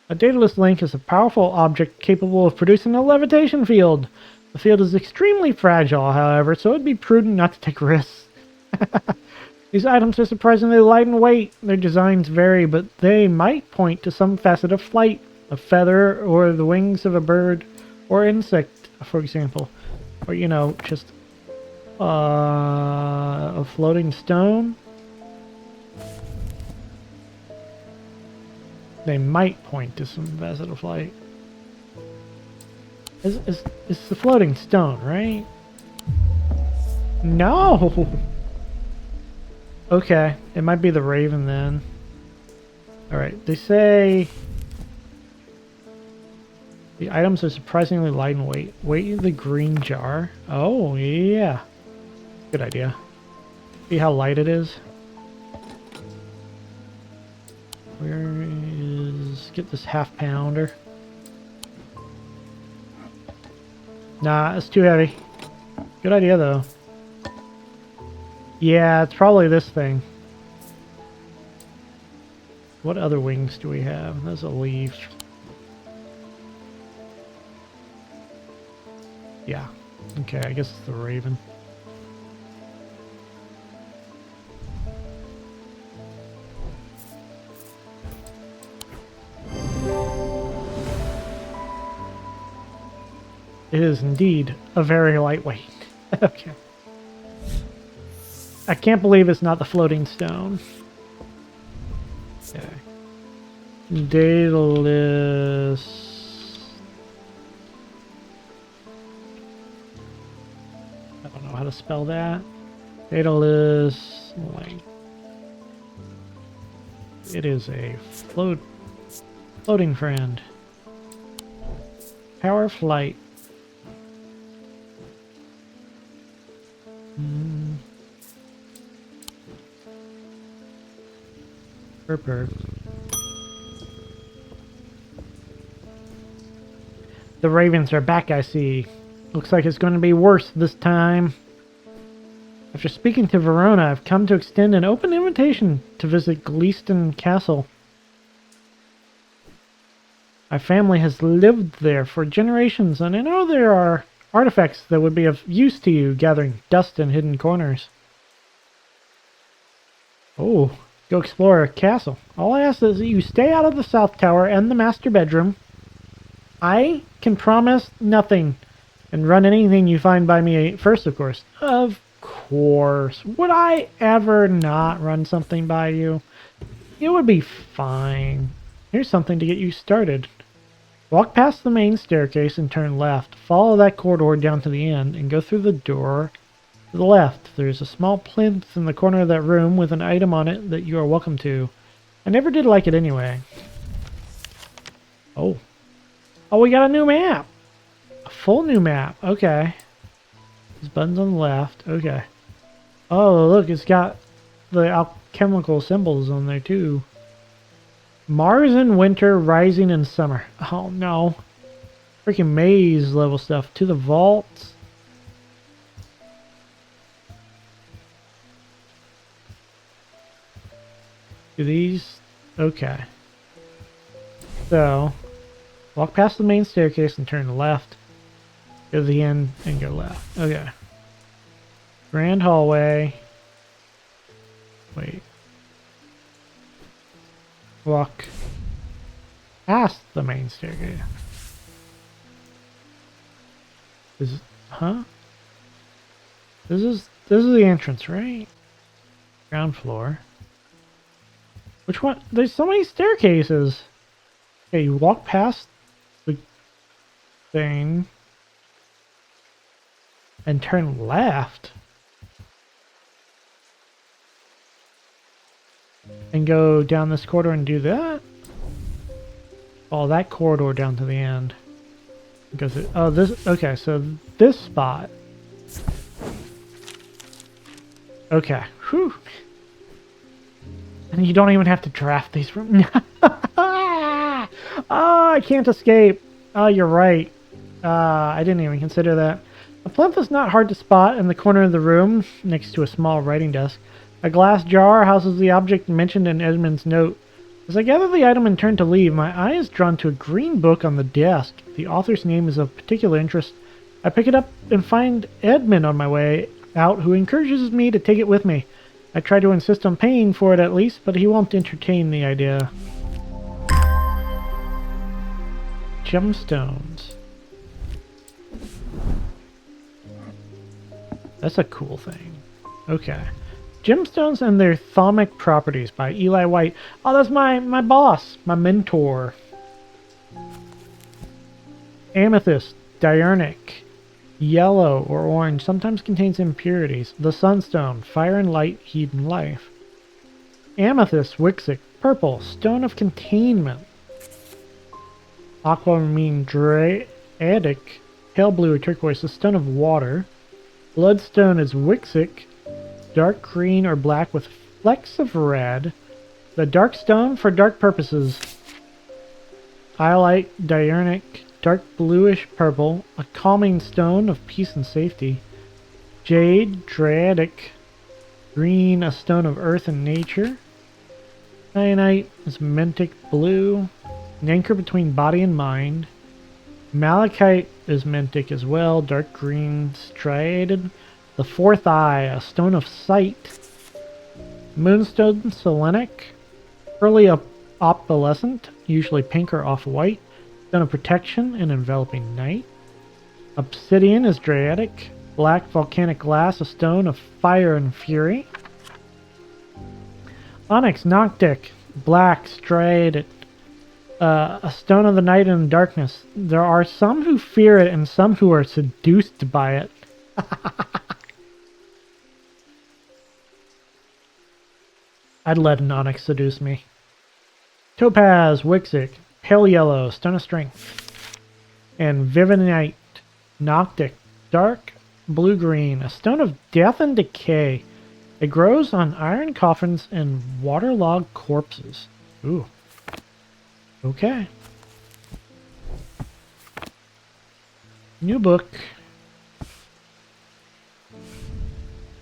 A dataless link is a powerful object capable of producing a levitation field. The field is extremely fragile, however, so it'd be prudent not to take risks. These items are surprisingly light in weight. Their designs vary, but they might point to some facet of flight, a feather, or the wings of a bird or insect, for example. Or, you know, just a floating stone. They might point to some facet of flight. It's the floating stone, right? No! Okay, it might be the raven then. Alright, they say the items are surprisingly light in weight. Weight in the green jar. Oh, yeah. Good idea. See how light it is? Where is... Get this half pounder. Nah, it's too heavy. Good idea though. Yeah, it's probably this thing. What other wings do we have? There's a leaf. Yeah. Okay, I guess it's the raven. It is indeed a very lightweight. Okay. I can't believe it's not the floating stone. Okay. Daedalus. I don't know how to spell that. Daedalus. Like, it is a floating friend. Power flight. Purr. The ravens are back, I see. Looks like it's going to be worse this time. After speaking to Verona, I've come to extend an open invitation to visit Gleeston Castle. My family has lived there for generations, and I know there are artifacts that would be of use to you, gathering dust in hidden corners. Oh, go explore a castle. All I ask is that you stay out of the South Tower and the master bedroom. I can promise nothing, and run anything you find by me first, of course. Of course. Would I ever not run something by you? It would be fine. Here's something to get you started. Walk past the main staircase and turn left. Follow that corridor down to the end and go through the door to the left. There's a small plinth in the corner of that room with an item on it that you are welcome to. I never did like it anyway. Oh. Oh, we got a new map. A full new map. Okay. There's buttons on the left. Okay. Oh, look, it's got the alchemical symbols on there too. Mars in winter, rising in summer. Oh no. Freaking maze level stuff. To the vaults. Do these... Okay. So, walk past the main staircase and turn left. Go to the end and go left. Okay. Grand hallway. Wait. Walk past the main staircase. Huh? This is the entrance, right? Ground floor. Which one? There's so many staircases. Okay, you walk past the thing and turn left. And go down this corridor and do that? Follow that corridor down to the end. Because it, oh, this, okay, so this spot. Okay, whew. And you don't even have to draft these rooms. Oh, I can't escape. Oh, you're right. I didn't even consider that. A plinth is not hard to spot in the corner of the room, next to a small writing desk. A glass jar houses the object mentioned in Edmund's note. As I gather the item and turn to leave, my eye is drawn to a green book on the desk. The author's name is of particular interest. I pick it up and find Edmund on my way out, who encourages me to take it with me. I try to insist on paying for it at least, but he won't entertain the idea. Gemstones. That's a cool thing. Okay. Gemstones and their Thaumic Properties by Eli White. Oh, that's my boss, my mentor. Amethyst, diurnic, yellow or orange, sometimes contains impurities. The Sunstone, fire and light, heat and life. Amethyst, Wixic, purple, stone of containment. Aquamarine Draidic, pale blue or turquoise, a stone of water. Bloodstone is Wixic, dark green or black with flecks of red. The dark stone for dark purposes. Iolite, diurnic, dark bluish purple, a calming stone of peace and safety. Jade, Draidic, green, a stone of earth and nature. Cyanite is Mentic blue, an anchor between body and mind. Malachite is Mentic as well, dark green, striated. The fourth eye, a stone of sight. Moonstone, Selenic, early opalescent, usually pink or off-white. Stone of protection and enveloping night. Obsidian is Draidic, black volcanic glass, a stone of fire and fury. Onyx, Noctic, black, striated, a stone of the night and darkness. There are some who fear it and some who are seduced by it. I'd let an onyx seduce me. Topaz, Wixic, pale yellow, stone of strength. And Vivinite, Noctic, dark blue-green, a stone of death and decay. It grows on iron coffins and waterlogged corpses. Ooh. Okay. New book.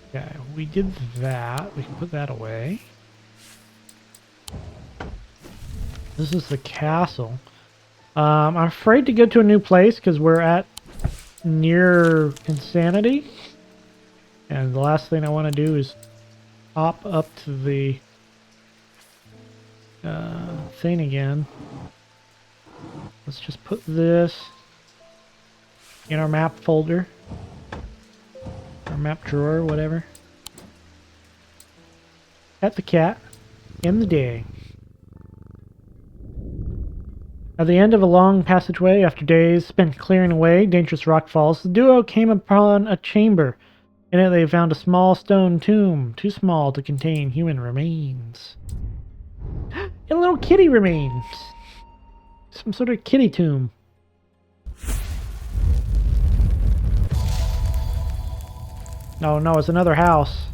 Okay, we did that. We can put that away. This is the castle. I'm afraid to go to a new place because we're at near insanity. And the last thing I want to do is hop up to the thing again. Let's just put this in our map folder. Our map drawer, whatever. At the cat in the day. At the end of a long passageway, after days spent clearing away dangerous rock falls, the duo came upon a chamber. In it they found a small stone tomb, too small to contain human remains. And little kitty remains. Some sort of kitty tomb. No, no, it's another house.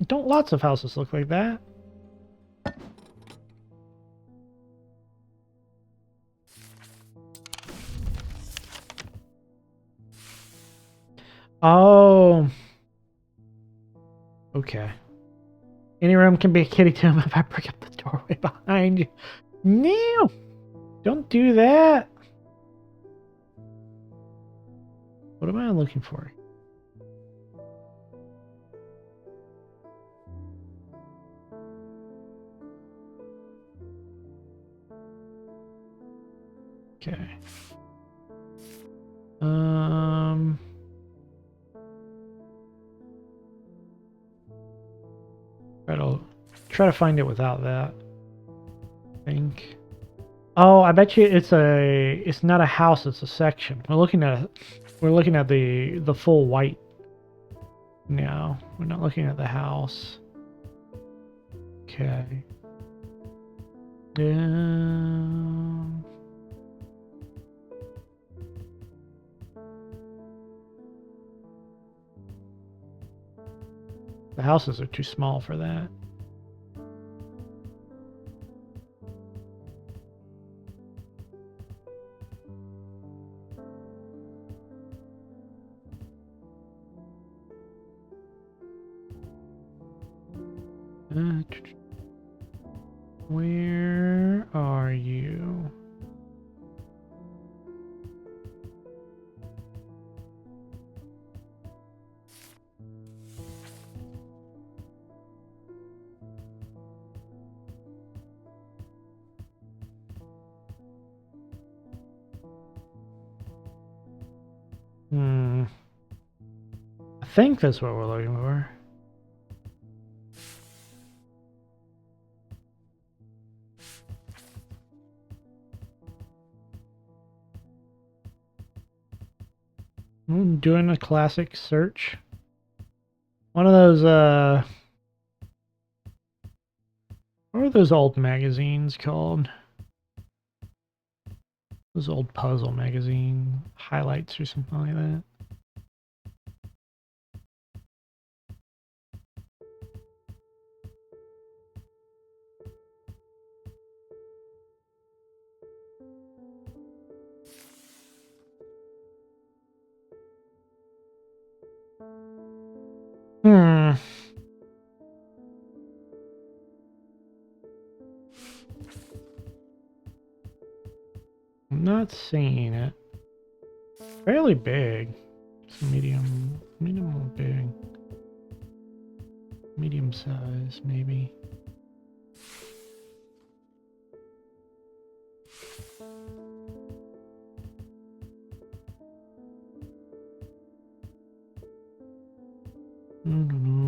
Don't lots of houses look like that? Oh. Okay. Any room can be a kitty tomb if I break up the doorway behind you. No! Don't do that! What am I looking for? Okay. Try to find it without that. I think. Oh, I bet you it's not a house, it's a section. We're looking at the full white. No, we're not looking at the house. Okay. The houses are too small for that. Where are you? I think that's what we're looking for. I'm doing a classic search. One of those, what are those old magazines called? Those old puzzle magazine highlights or something like that. I'm not seeing it. Fairly big. It's medium or big. Medium size, maybe. I don't know.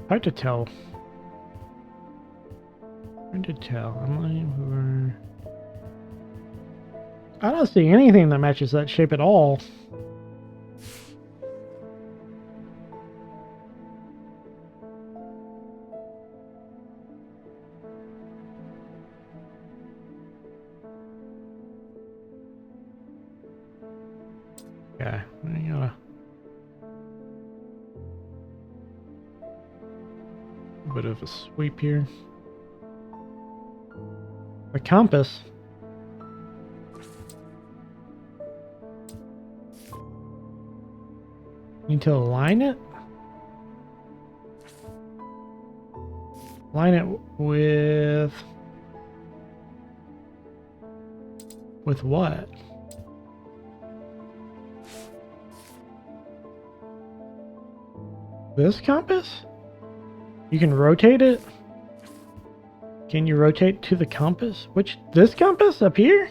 Hard to tell. Hard to tell. I don't see anything that matches that shape at all. Okay, I gotta a bit of a sweep here. The compass. Need to align it? Align it with what? This compass? You can rotate it? Can you rotate to the compass? This compass up here?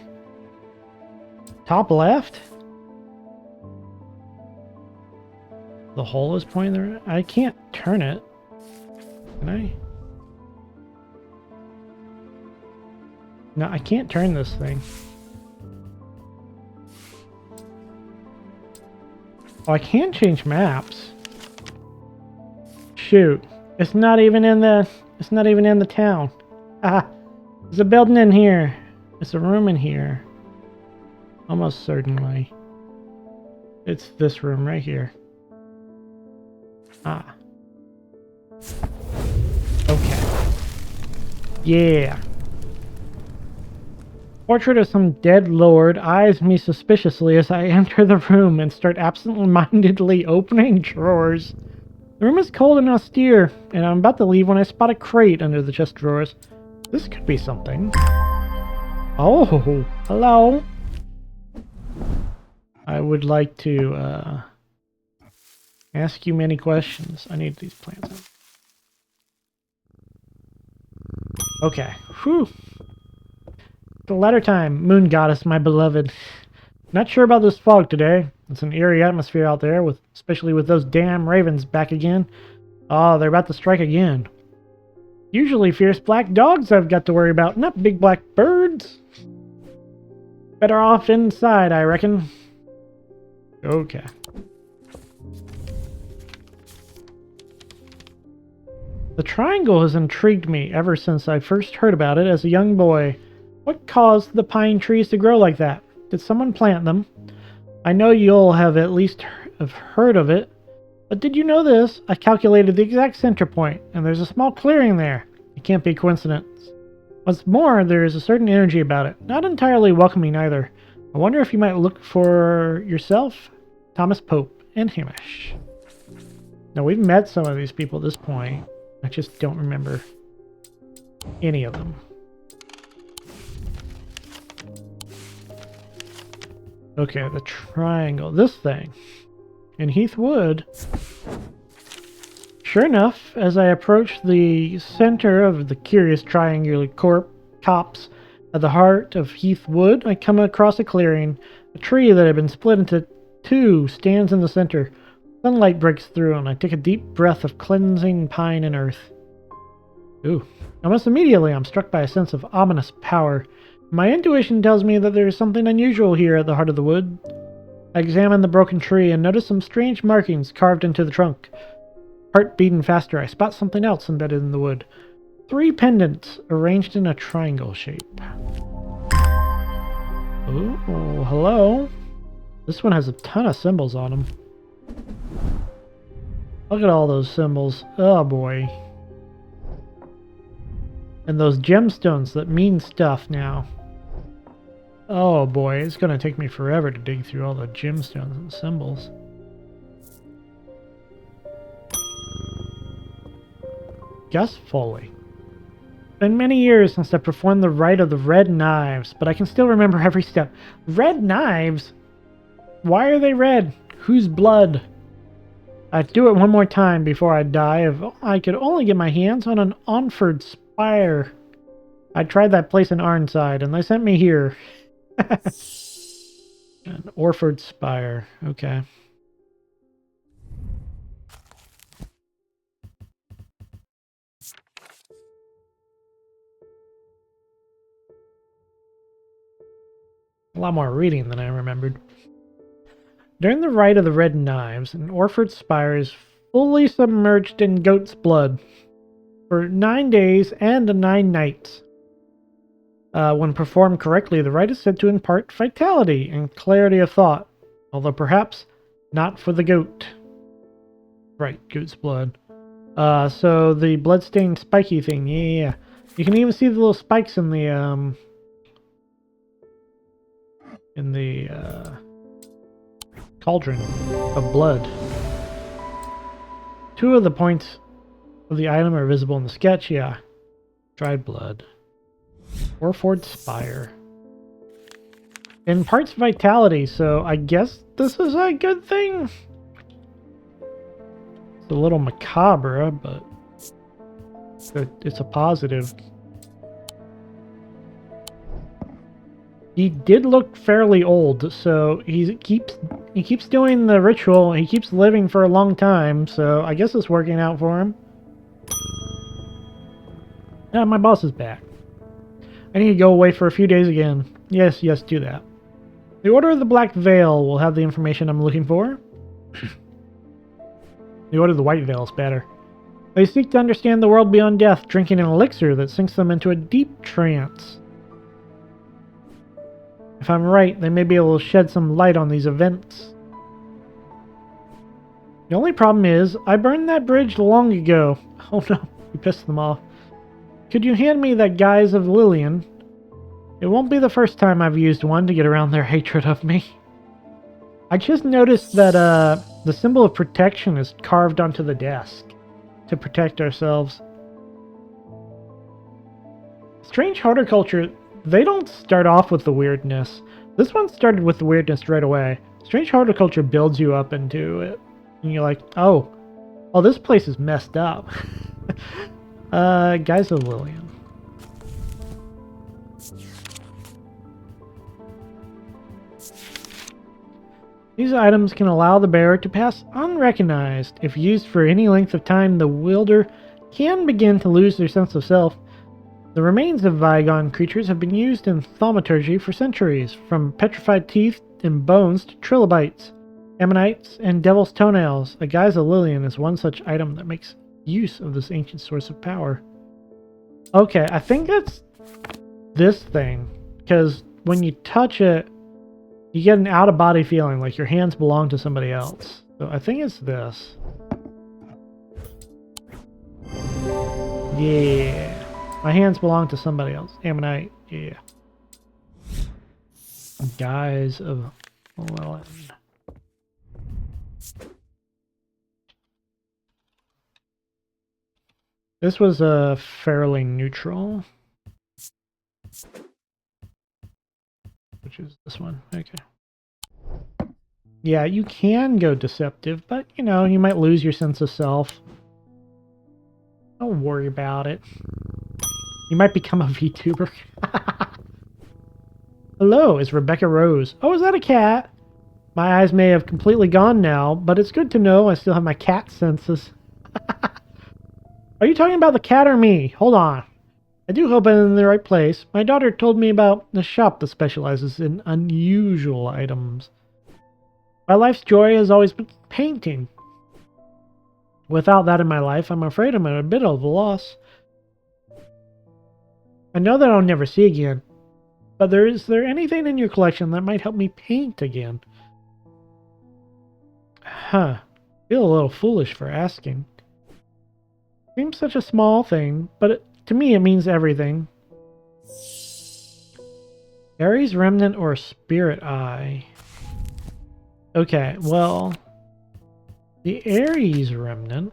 Top left? The hole is pointing there. I can't turn it. Can I? No, I can't turn this thing. Oh, I can change maps. Shoot. It's not even in the town. Ah, there's a building in here. There's a room in here. Almost certainly. It's this room right here. Ah. Okay. Yeah. Portrait of some dead lord eyes me suspiciously as I enter the room and start absent-mindedly opening drawers. The room is cold and austere, and I'm about to leave when I spot a crate under the chest drawers. This could be something. Oh, hello. I would like to ask you many questions. I need these plants out. Okay. Whew. The latter time, moon goddess, my beloved. Not sure about this fog today. It's an eerie atmosphere out there, especially with those damn ravens back again. Oh, they're about to strike again. Usually fierce black dogs I've got to worry about, not big black birds. Better off inside, I reckon. Okay. The triangle has intrigued me ever since I first heard about it as a young boy. What caused the pine trees to grow like that? Did someone plant them? I know you'll have at least have heard of it, but did you know this? I calculated the exact center point, and there's a small clearing there. It can't be a coincidence. What's more, there is a certain energy about it, not entirely welcoming either. I wonder if you might look for yourself? Thomas Pope and Hamish. Now, we've met some of these people at this point. I just don't remember any of them. Okay, the triangle. This thing. In Heathwood. Sure enough, as I approach the center of the curious triangular copse at the heart of Heathwood, I come across a clearing. A tree that had been split into two stands in the center. Sunlight breaks through, and I take a deep breath of cleansing pine and earth. Ooh. Almost immediately, I'm struck by a sense of ominous power. My intuition tells me that there is something unusual here at the heart of the wood. I examine the broken tree and notice some strange markings carved into the trunk. Heart beating faster, I spot something else embedded in the wood. 3 pendants arranged in a triangle shape. Ooh, hello. This one has a ton of symbols on them. Look at all those symbols. Oh boy. And those gemstones that mean stuff now. Oh boy, it's going to take me forever to dig through all the gemstones and symbols. Gus Foley. Been many years since I performed the rite of the red knives, but I can still remember every step. Red knives? Why are they red? Whose blood? I'd do it one more time before I die if I could only get my hands on an Onford spire. I tried that place in Arnside, and they sent me here. An Orford spire. Okay. A lot more reading than I remembered. During the rite of the red knives, an Orford spire is fully submerged in goat's blood for 9 days and 9 nights. When performed correctly, the rite is said to impart vitality and clarity of thought, although perhaps not for the goat. Right, goat's blood. So the bloodstained spiky thing, yeah. You can even see the little spikes in the cauldron of blood. 2 of the points of the item are visible in the sketch, yeah. Dried blood. Orford spire. Imparts vitality, so I guess this is a good thing. It's a little macabre, but it's a positive. He did look fairly old, so he keeps doing the ritual. He keeps living for a long time, so I guess it's working out for him. Yeah, my boss is back. I need to go away for a few days again. Yes, do that. The Order of the Black Veil will have the information I'm looking for. The Order of the White Veil is better. They seek to understand the world beyond death, drinking an elixir that sinks them into a deep trance. If I'm right, they may be able to shed some light on these events. The only problem is, I burned that bridge long ago. Oh no, we pissed them off. Could you hand me that Guise of Lillian? It won't be the first time I've used one to get around their hatred of me. I just noticed that the symbol of protection is carved onto the desk to protect ourselves. Strange Horticulture, they don't start off with the weirdness. This one started with the weirdness right away. Strange Horticulture builds you up into it. And you're like, oh, this place is messed up. Guys of Lillian. These items can allow the bearer to pass unrecognized. If used for any length of time, the wielder can begin to lose their sense of self. The remains of bygone creatures have been used in thaumaturgy for centuries, from petrified teeth and bones to trilobites, ammonites, and devil's toenails. A Guise of Lillian is one such item that makes use of this ancient source of power. Okay, I think that's this thing, because when you touch it, you get an out-of-body feeling, like your hands belong to somebody else. So I think it's this. Yeah. My hands belong to somebody else. Ammonite, yeah. Guise of Llewellyn. This was fairly neutral. Which is this one. Okay. Yeah, you can go deceptive, but, you know, you might lose your sense of self. Don't worry about it. You might become a VTuber. Hello, it's Rebecca Rose. Oh, is that a cat? My eyes may have completely gone now, but it's good to know I still have my cat senses. Are you talking about the cat or me? Hold on. I do hope I'm in the right place. My daughter told me about a shop that specializes in unusual items. My life's joy has always been painting. Without that in my life, I'm afraid I'm at a bit of a loss. I know that I'll never see again, but is there anything in your collection that might help me paint again? Huh. Feel a little foolish for asking. Seems such a small thing, but to me it means everything. Ares Remnant or Spirit Eye? Okay, well, the Ares Remnant.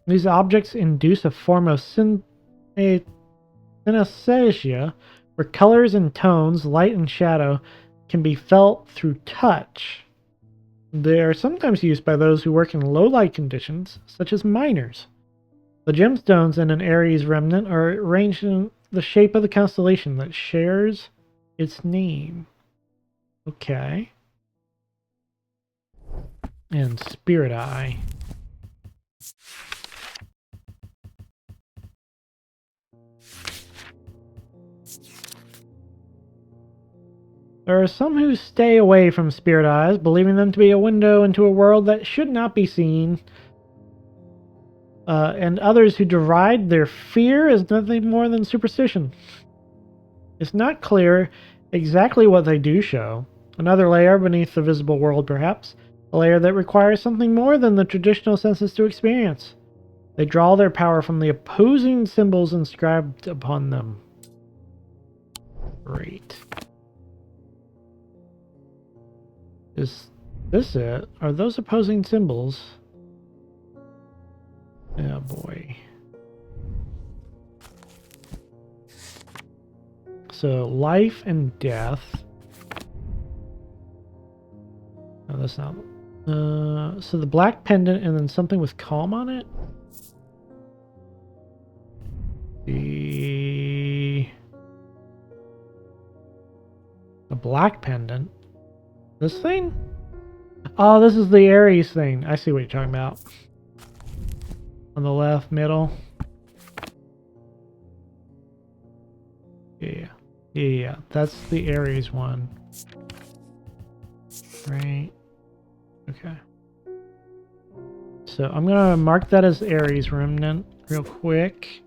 These objects induce a form of synesthesia, where colors and tones, light and shadow, can be felt through touch. They are sometimes used by those who work in low-light conditions, such as miners. The gemstones in an Ares remnant are arranged in the shape of the constellation that shares its name. Okay. And Spirit Eye. There are some who stay away from spirit eyes, believing them to be a window into a world that should not be seen. And others who deride their fear as nothing more than superstition. It's not clear exactly what they do show. Another layer beneath the visible world, perhaps. A layer that requires something more than the traditional senses to experience. They draw their power from the opposing symbols inscribed upon them. Great. Is this it? Are those opposing symbols? Oh boy. So, life and death. No, that's not. So the black pendant and then something with calm on it? The black pendant? This thing? Oh, this is the Ares thing. I see what you're talking about. On the left, middle. Yeah. Yeah, that's the Ares one. Right. Okay. So I'm gonna mark that as Ares remnant real quick.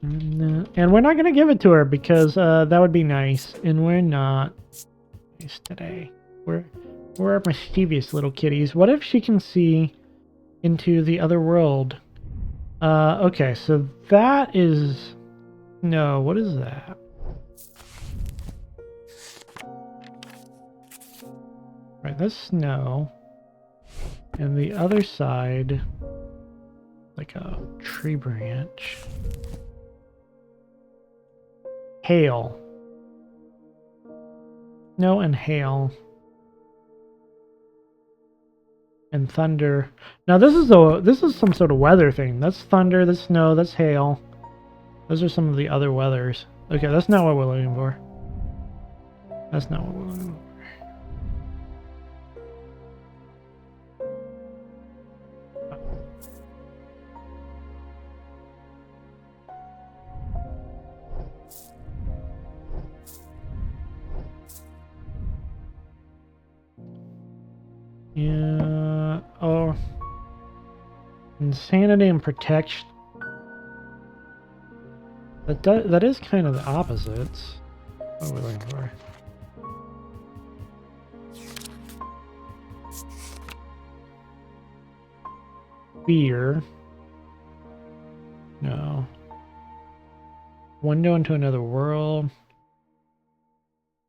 And we're not gonna give it to her because that would be nice, and we're not nice today. We're mischievous little kitties. What if she can see into the other world? Okay, so that is no. What is that? Right, that's snow. And the other side, like a tree branch. Hail. Snow and hail. And thunder. Now this is some sort of weather thing. That's thunder, that's snow, that's hail. Those are some of the other weathers. Okay, that's not what we're looking for. That's not what we're looking for. Yeah. Oh. Insanity and protection. That is kind of the opposites. What are we looking for? Fear. No. Window into another world.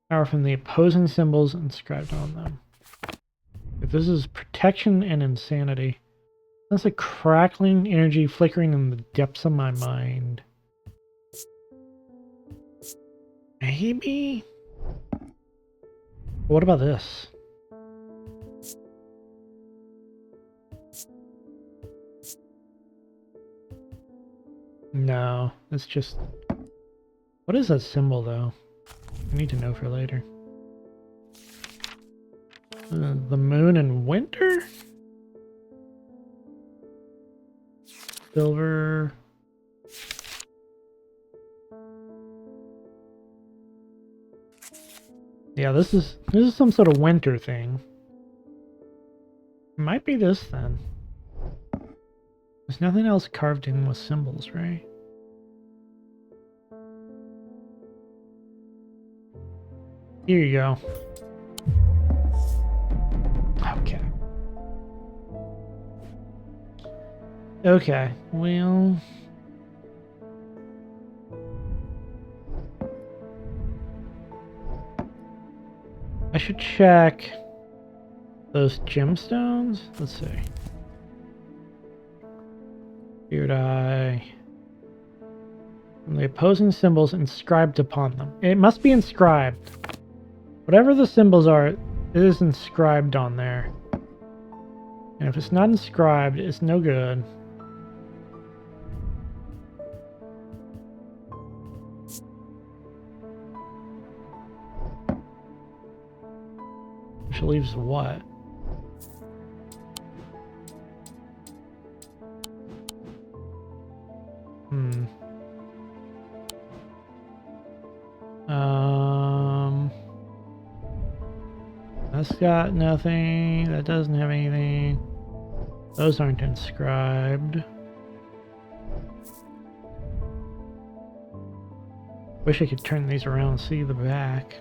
Power from the opposing symbols inscribed on them. If this is protection and insanity. That's a crackling energy flickering in the depths of my mind. Maybe? What about this? No, it's just... What is that symbol, though? I need to know for later. The moon in winter? Silver... Yeah, this is some sort of winter thing. It might be this then. There's nothing else carved in with symbols, right? Here you go. Okay. Okay, well... I should check those gemstones. Let's see. Beard eye. And the opposing symbols inscribed upon them. It must be inscribed. Whatever the symbols are, it is inscribed on there. And if it's not inscribed, it's no good. Which leaves what? That's got nothing. That doesn't have anything. Those aren't inscribed. Wish I could turn these around and see the back.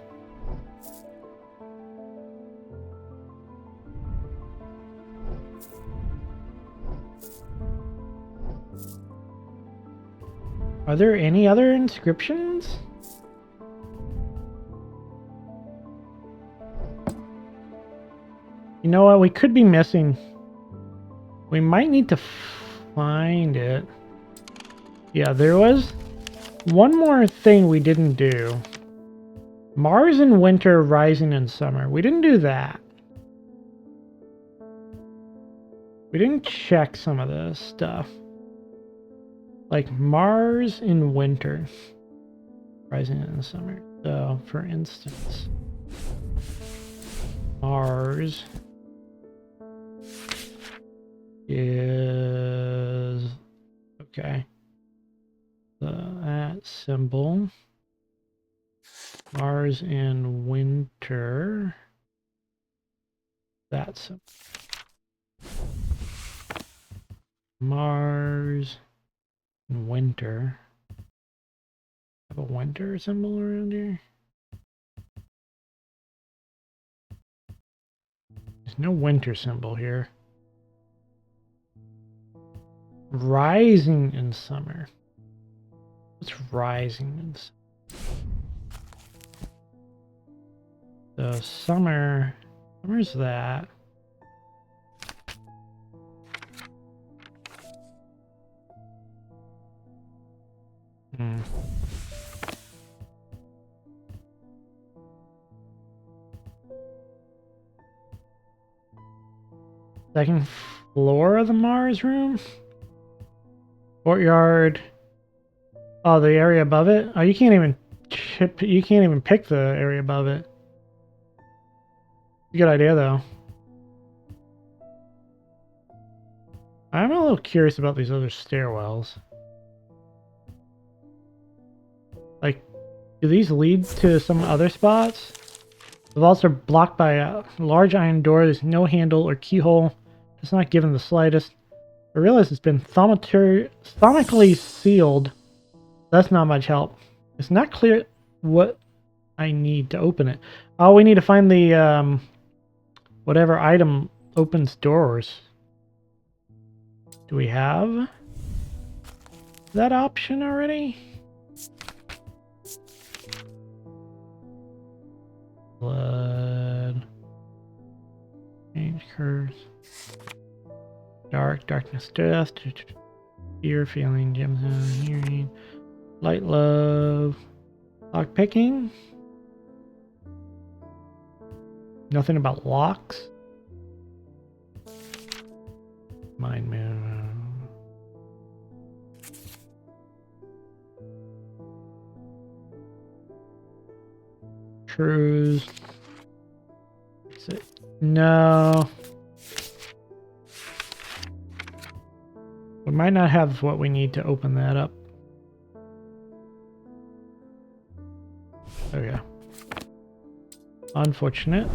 Are there any other inscriptions? You know what? We could be missing. We might need to find it. Yeah, there was one more thing we didn't do. Mars in winter, rising in summer. We didn't do that. We didn't check some of this stuff. Like Mars in winter, rising in the summer. So, for instance, Mars is okay. That symbol. Mars in winter. That symbol. Mars in winter. Have a winter symbol around here? There's no winter symbol here. Rising in summer. What's rising in summer? So summer. Summer's that. Second floor of the Mars room? Courtyard. Oh, the area above it? Oh, you can't even pick the area above it. Good idea though. I'm a little curious about these other stairwells. Like, do these lead to some other spots? The vaults are blocked by a large iron door. There's no handle or keyhole. It's not given the slightest I realize it's been sonically sealed. That's not much help. It's not clear what I need to open it. Oh, we need to find the whatever item opens doors. Do we have that option already? Blood. Change curves. Darkness, death. Fear, feeling, gemstone, hearing. Light, love. Lock picking. Nothing about locks. Mind moon. Cruise. That's it. No. We might not have what we need to open that up. Okay. Unfortunate.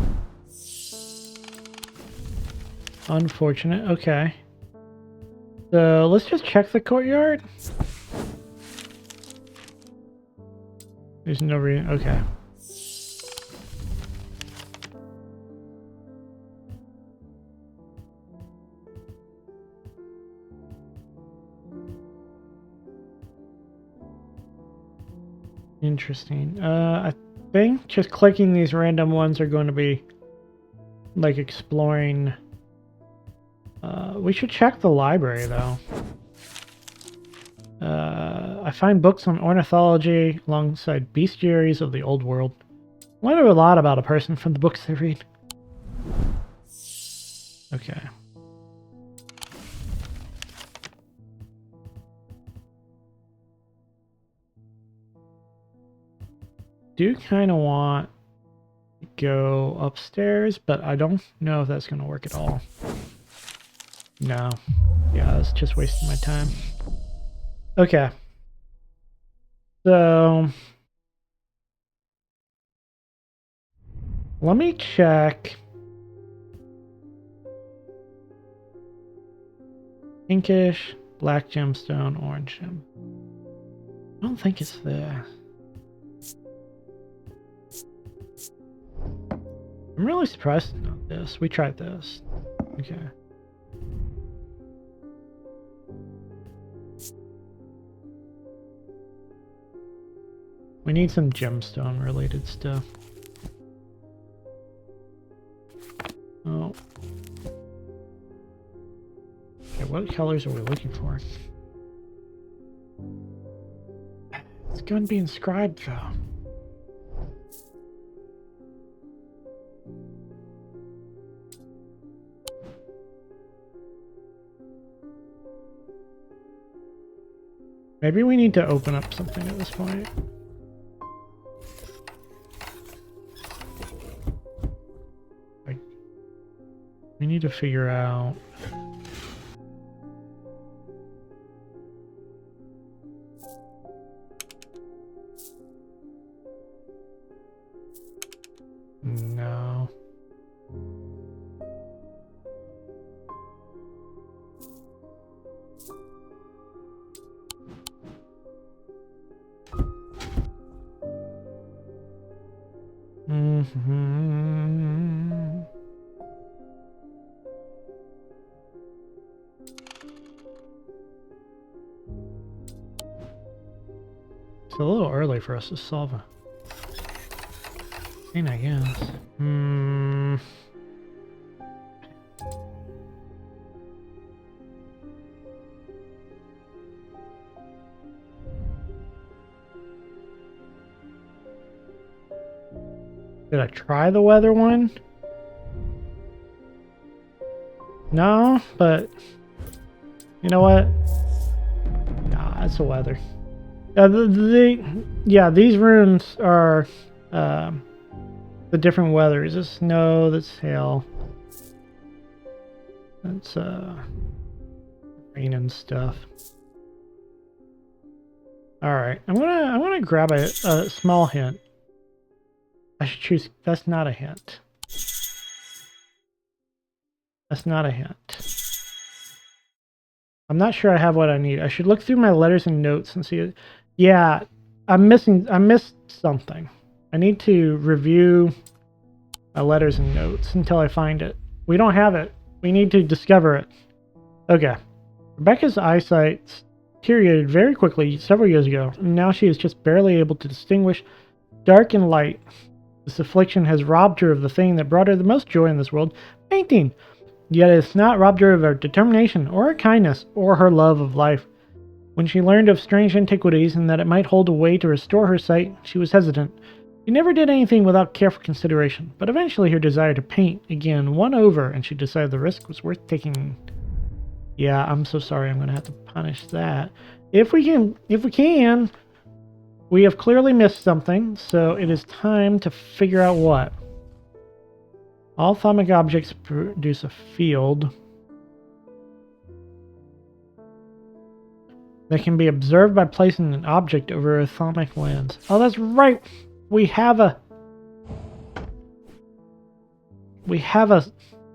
Unfortunate. Okay. So let's just check the courtyard. There's no reason. Okay. Interesting. I think just clicking these random ones are going to be like exploring. We should check the library though. I find books on ornithology alongside bestiaries of the old world. I learn a lot about a person from the books they read. Okay. Do kind of want to go upstairs, but I don't know if that's going to work at all. No. Yeah, that's just wasting my time. Okay. So let me check. Pinkish, black gemstone, orange gem. I don't think it's there. I'm really surprised about this. We tried this. Okay. We need some gemstone related stuff. Oh. Okay, what colors are we looking for? It's going to be inscribed though. Maybe we need to open up something at this point. Like, we need to figure out. No. Mm-hmm. It's a little early for us to solve a thing, I guess. Did I try the weather one? No, but you know what? Nah, it's a weather. Yeah, these runes are the different weathers. It's snow, that's hail. That's rain and stuff. Alright, I'm gonna grab a small hint. I should choose. That's not a hint. That's not a hint. I'm not sure I have what I need. I should look through my letters and notes and see it. Yeah, I missed something. I need to review my letters and notes until I find it. We don't have it. We need to discover it. Okay. Rebecca's eyesight deteriorated very quickly several years ago, and now she is just barely able to distinguish dark and light. This affliction has robbed her of the thing that brought her the most joy in this world, painting. Yet it has not robbed her of her determination, or her kindness, or her love of life. When she learned of strange antiquities and that it might hold a way to restore her sight, she was hesitant. She never did anything without careful consideration, but eventually her desire to paint again won over, and she decided the risk was worth taking. Yeah, I'm so sorry. I'm going to have to punish that. If we can, we have clearly missed something, so it is time to figure out what. All thermic objects produce a field that can be observed by placing an object over a thermic lens. Oh, that's right. We have a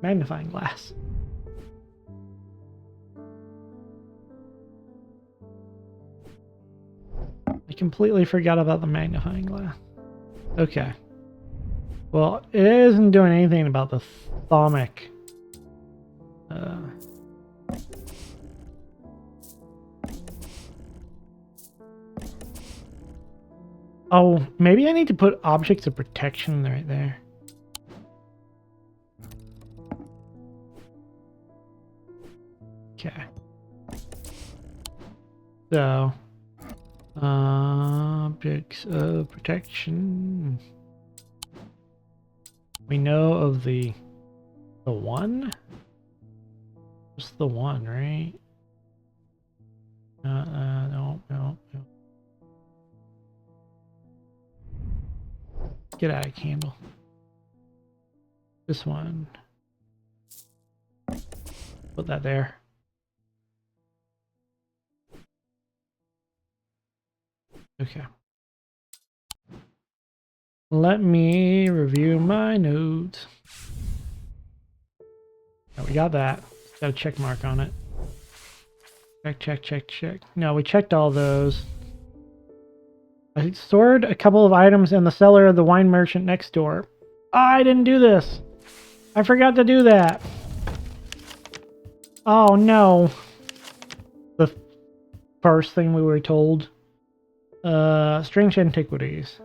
magnifying glass. I completely forgot about the magnifying glass. Okay. Well, it isn't doing anything about the thermic. Oh, maybe I need to put objects of protection right there. Okay. So, objects of protection. We know of the one? Just the one, right? No. Get out of candle. This one. Put that there. Okay. Let me review my notes. Oh, we got that. Got a check mark on it. Check. No, we checked all those. I stored a couple of items in the cellar of the wine merchant next door. Oh, I didn't do this. I forgot to do that. Oh no. The first thing we were told. Strange antiquities.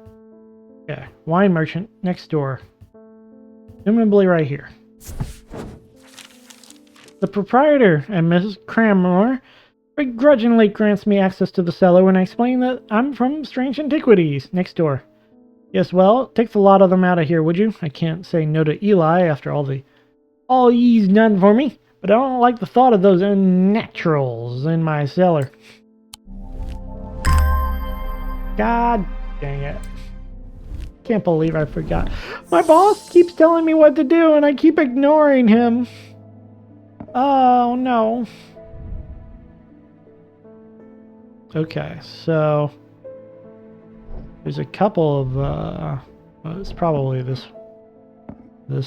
Okay, wine merchant next door. Presumably right here. The proprietor and Mrs. Crammore begrudgingly grants me access to the cellar when I explain that I'm from Strange Antiquities next door. Yes, well, take the lot of them out of here, would you? I can't say no to Eli after all he's done for me, but I don't like the thought of those unnaturals in my cellar. God dang it. Can't believe I forgot. My boss keeps telling me what to do and I keep ignoring him. Oh no. Okay, so there's a couple of well, it's probably this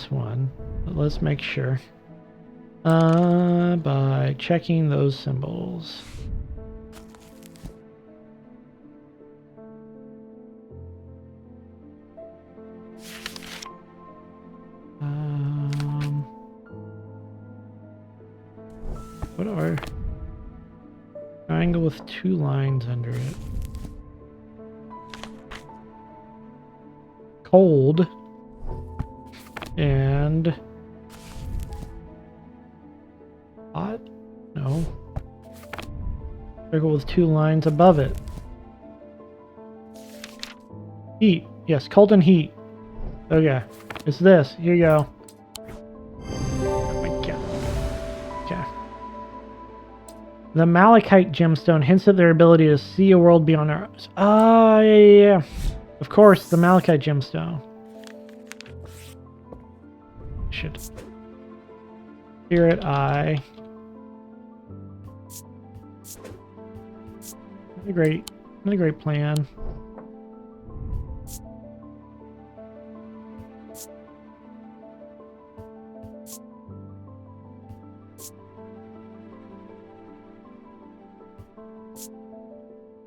one, but let's make sure by checking those symbols. What are triangle with two lines under it? Cold and hot? No. Circle with two lines above it. Heat. Yes, cold and heat. Okay. It's this. Here you go. Oh my god. Okay. The Malachite gemstone hints at their ability to see a world beyond ours. Ah, yeah. Of course, the Malachite gemstone. Shit. Spirit Eye. Not a great plan.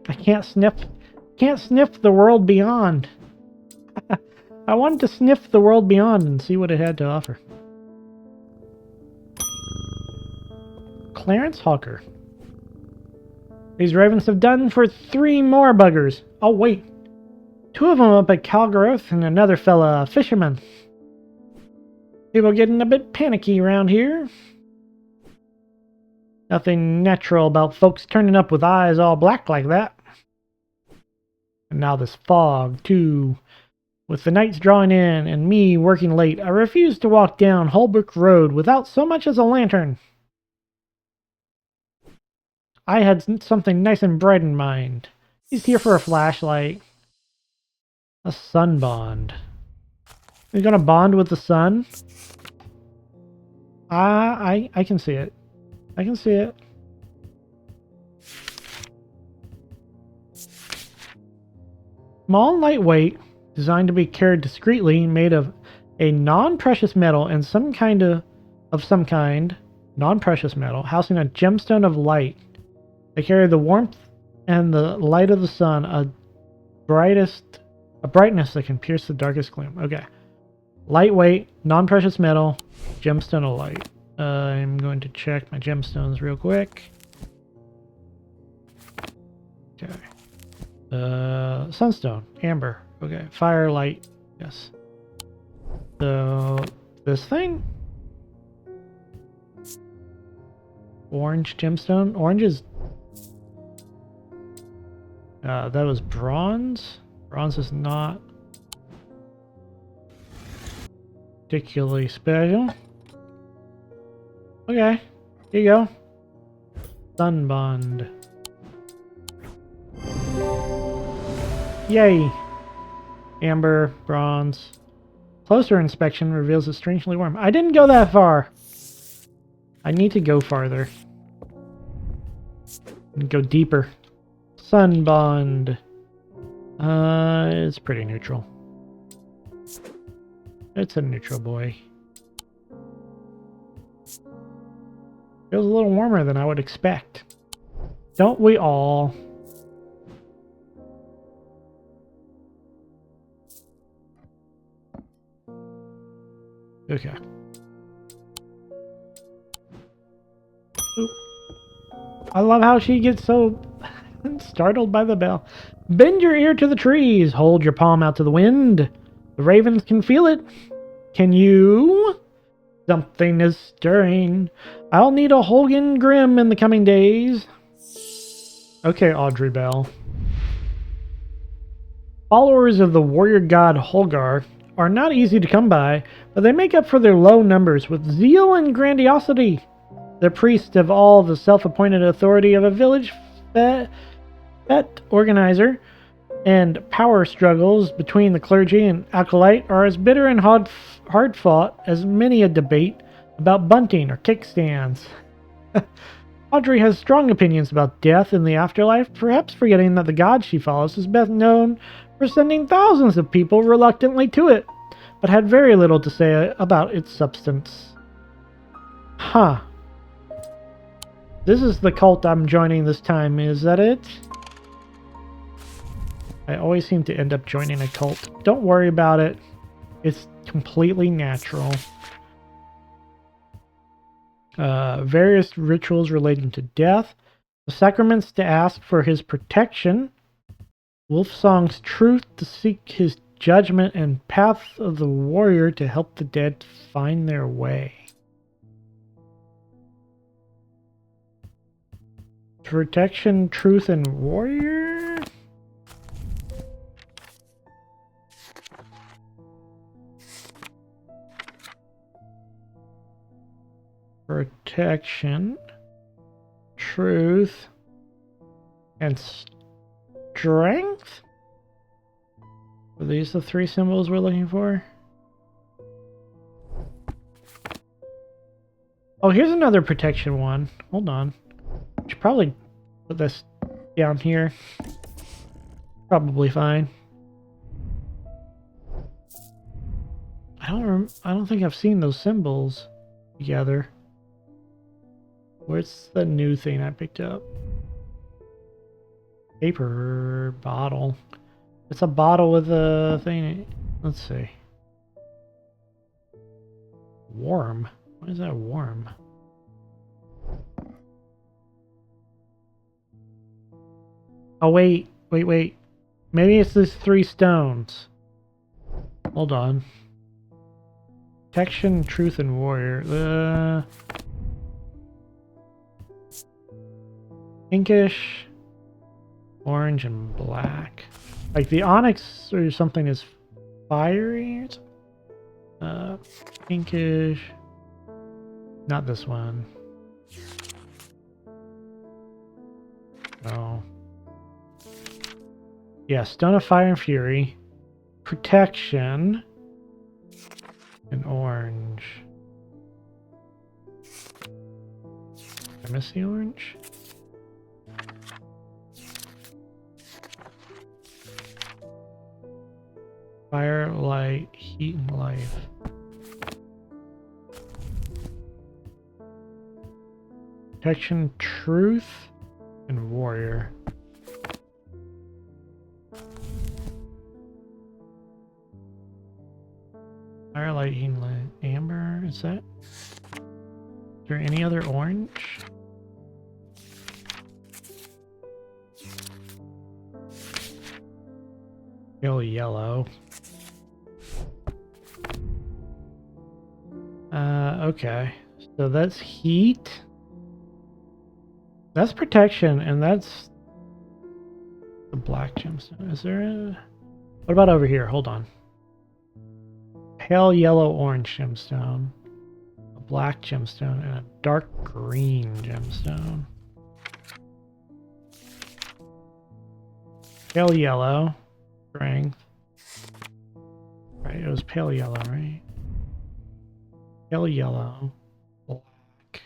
I can't sniff the world beyond. I wanted to sniff the world beyond and see what it had to offer. Clarence Hawker. These ravens have done for 3 more buggers. Oh, wait. 2 of them up at Calgrowth and another fella, a fisherman. People getting a bit panicky around here. Nothing natural about folks turning up with eyes all black like that. And now this fog, too. With the nights drawing in and me working late, I refuse to walk down Holbrook Road without so much as a lantern. I had something nice and bright in mind. He's here for a flashlight. A sun bond. You're gonna bond with the sun? I can see it. I can see it. Small and lightweight, designed to be carried discreetly, made of a non-precious metal and some kind, non-precious metal, housing a gemstone of light. They carry the warmth and the light of the sun, a brightness that can pierce the darkest gloom. Okay. Lightweight, non-precious metal, gemstone of light. I'm going to check my gemstones real quick. Okay. Sunstone, amber. Okay. Fire, light. Yes. So, this thing? Orange gemstone. Orange is... that was bronze. Bronze is not particularly special. Okay, here you go. Sun bond. Yay! Amber, bronze. Closer inspection reveals it's strangely warm. I didn't go that far. I need to go farther. And go deeper. Sun bond. It's pretty neutral. It's a neutral boy. Feels a little warmer than I would expect. Don't we all? Okay. Oop. I love how she gets so startled by the bell. Bend your ear to the trees. Hold your palm out to the wind. The ravens can feel it. Can you? Something is stirring. I'll need a Holgan Grim in the coming days. Okay, Audrey Bell. Followers of the warrior god Holgar are not easy to come by, but they make up for their low numbers with zeal and grandiosity. The priests have all the self-appointed authority of a village fete organizer, and power struggles between the clergy and acolyte are as bitter and hard-fought as many a debate about bunting or kickstands. Audrey has strong opinions about death and the afterlife, perhaps forgetting that the god she follows is best known for sending thousands of people reluctantly to it, but had very little to say about its substance. Huh. This is the cult I'm joining this time, is that it? I always seem to end up joining a cult. Don't worry about it. It's completely natural. Various rituals relating to death. The sacraments to ask for his protection. Wolfsong's truth to seek his judgment, and path of the warrior to help the dead find their way. Protection, truth, and warrior? Protection, truth, and strength? Are these the 3 symbols we're looking for? Oh, here's another protection one. Hold on. I should probably put this down here. Probably fine. I don't think I've seen those symbols together. Where's the new thing I picked up? Paper bottle. It's a bottle with a thing. Let's see. Warm. Why is that warm? Oh, wait. Wait. Maybe it's these 3 stones. Hold on. Protection, Truth, and Warrior. Pinkish, orange, and black. Like the onyx or something is fiery. Pinkish. Not this one. No. Yeah, Stone of Fire and Fury. Protection. And orange. Did I miss the orange? Fire, light, heat, and life. Protection, truth, and warrior. Fire, light, heat, and light. Amber, is that? Is there any other orange? Pale yellow. Okay. So that's heat. That's protection, and that's the black gemstone. Is there a... What about over here? Hold on. Pale yellow orange gemstone. A black gemstone, and a dark green gemstone. Pale yellow. Strength. Right, it was pale yellow, right? Pale yellow, black,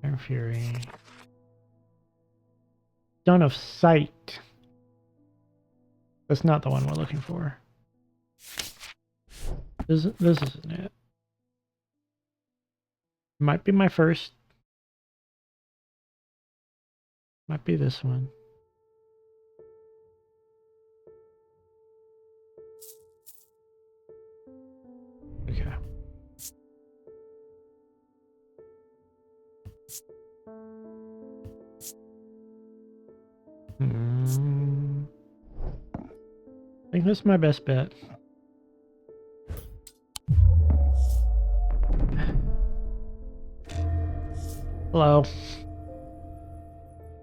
and fury. Stone of Sight. That's not the one we're looking for. This isn't it. Might be my first. Might be this one. Okay. I think this is my best bet. Hello.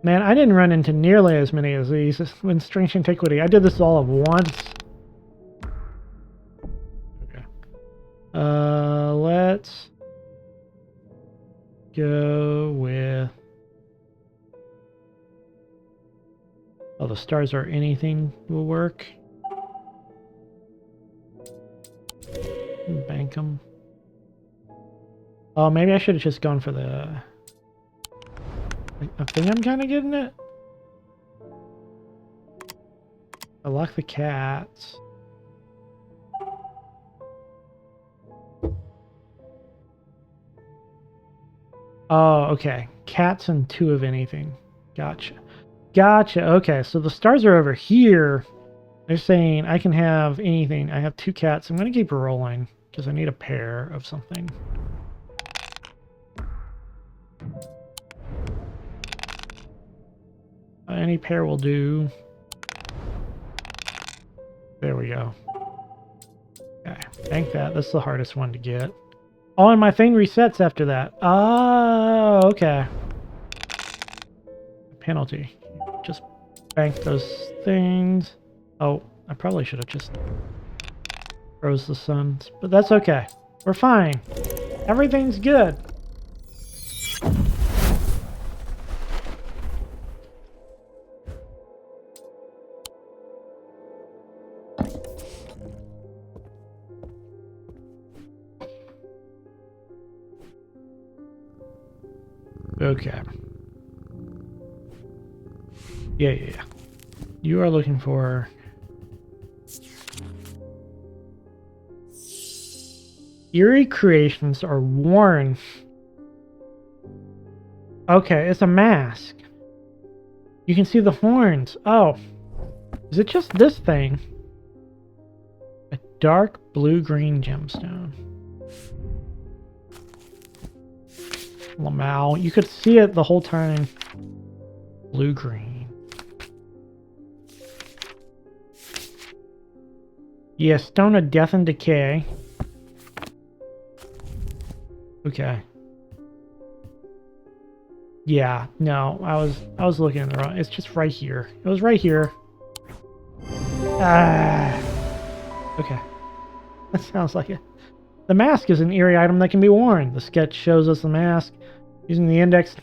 Man, I didn't run into nearly as many as these in Strange Antiquity. I did this all at once. Okay. Let's go with... Oh, the stars are anything will work. Bank them. Oh, maybe I should have just gone for the... I think I'm kind of getting it. I lock the cats. Oh, okay. Cats and 2 of anything. Gotcha. Gotcha. Okay, so the stars are over here. They're saying I can have anything. I have 2 cats. I'm going to keep rolling because I need a pair of something. Any pair will do. There we go. Okay, bank that. That's the hardest one to get. Oh, and my thing resets after that. Oh, okay. Penalty. Just bank those things. Oh, I probably should have just froze the suns, but that's okay. We're fine. Everything's good. Okay. Yeah. You are looking for... Eerie creations are worn. Okay, it's a mask. You can see the horns. Oh. Is it just this thing? A dark blue-green gemstone. Lamau. You could see it the whole time. Blue-green. Yeah, stone of death and decay. Okay. Yeah, no, I was looking at the wrong. It's just right here. It was right here. Ah. Okay. That sounds like it. The mask is an eerie item that can be worn. The sketch shows us the mask. Using the index,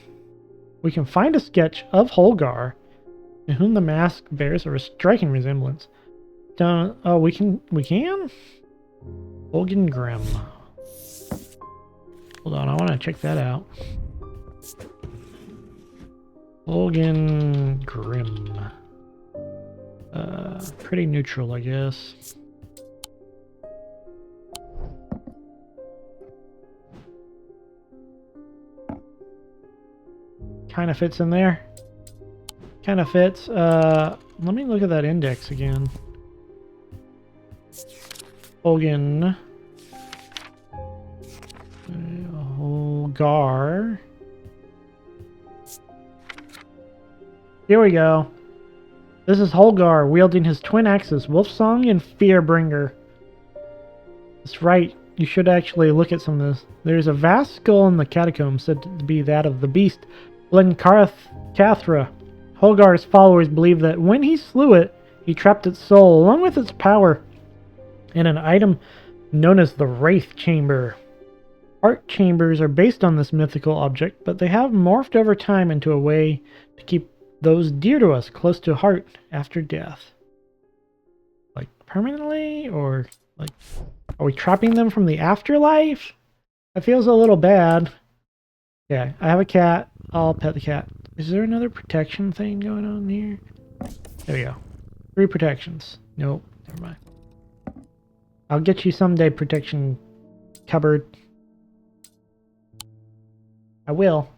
we can find a sketch of Holgar, to whom the mask bears a striking resemblance. Oh, we can? Holgen Grim. Hold on, I want to check that out. Holgen Grim. Pretty neutral, I guess. Kind of fits in there. Kind of fits. Let me look at that index again. Holgen. Holgar. Here we go. This is Holgar wielding his twin axes, Wolfsong and Fearbringer. That's right. You should actually look at some of this. There's a vast skull in the catacombs said to be that of the beast, Kathra. Holgar's followers believe that when he slew it, he trapped its soul, along with its power, in an item known as the Wraith Chamber. Art chambers are based on this mythical object, but they have morphed over time into a way to keep those dear to us close to heart after death. Like permanently? Or like, are we trapping them from the afterlife? That feels a little bad. Yeah, I have a cat. I'll pet the cat. Is there another protection thing going on here? There we go. 3 protections. Nope, never mind. I'll get you someday, protection cupboard. I will.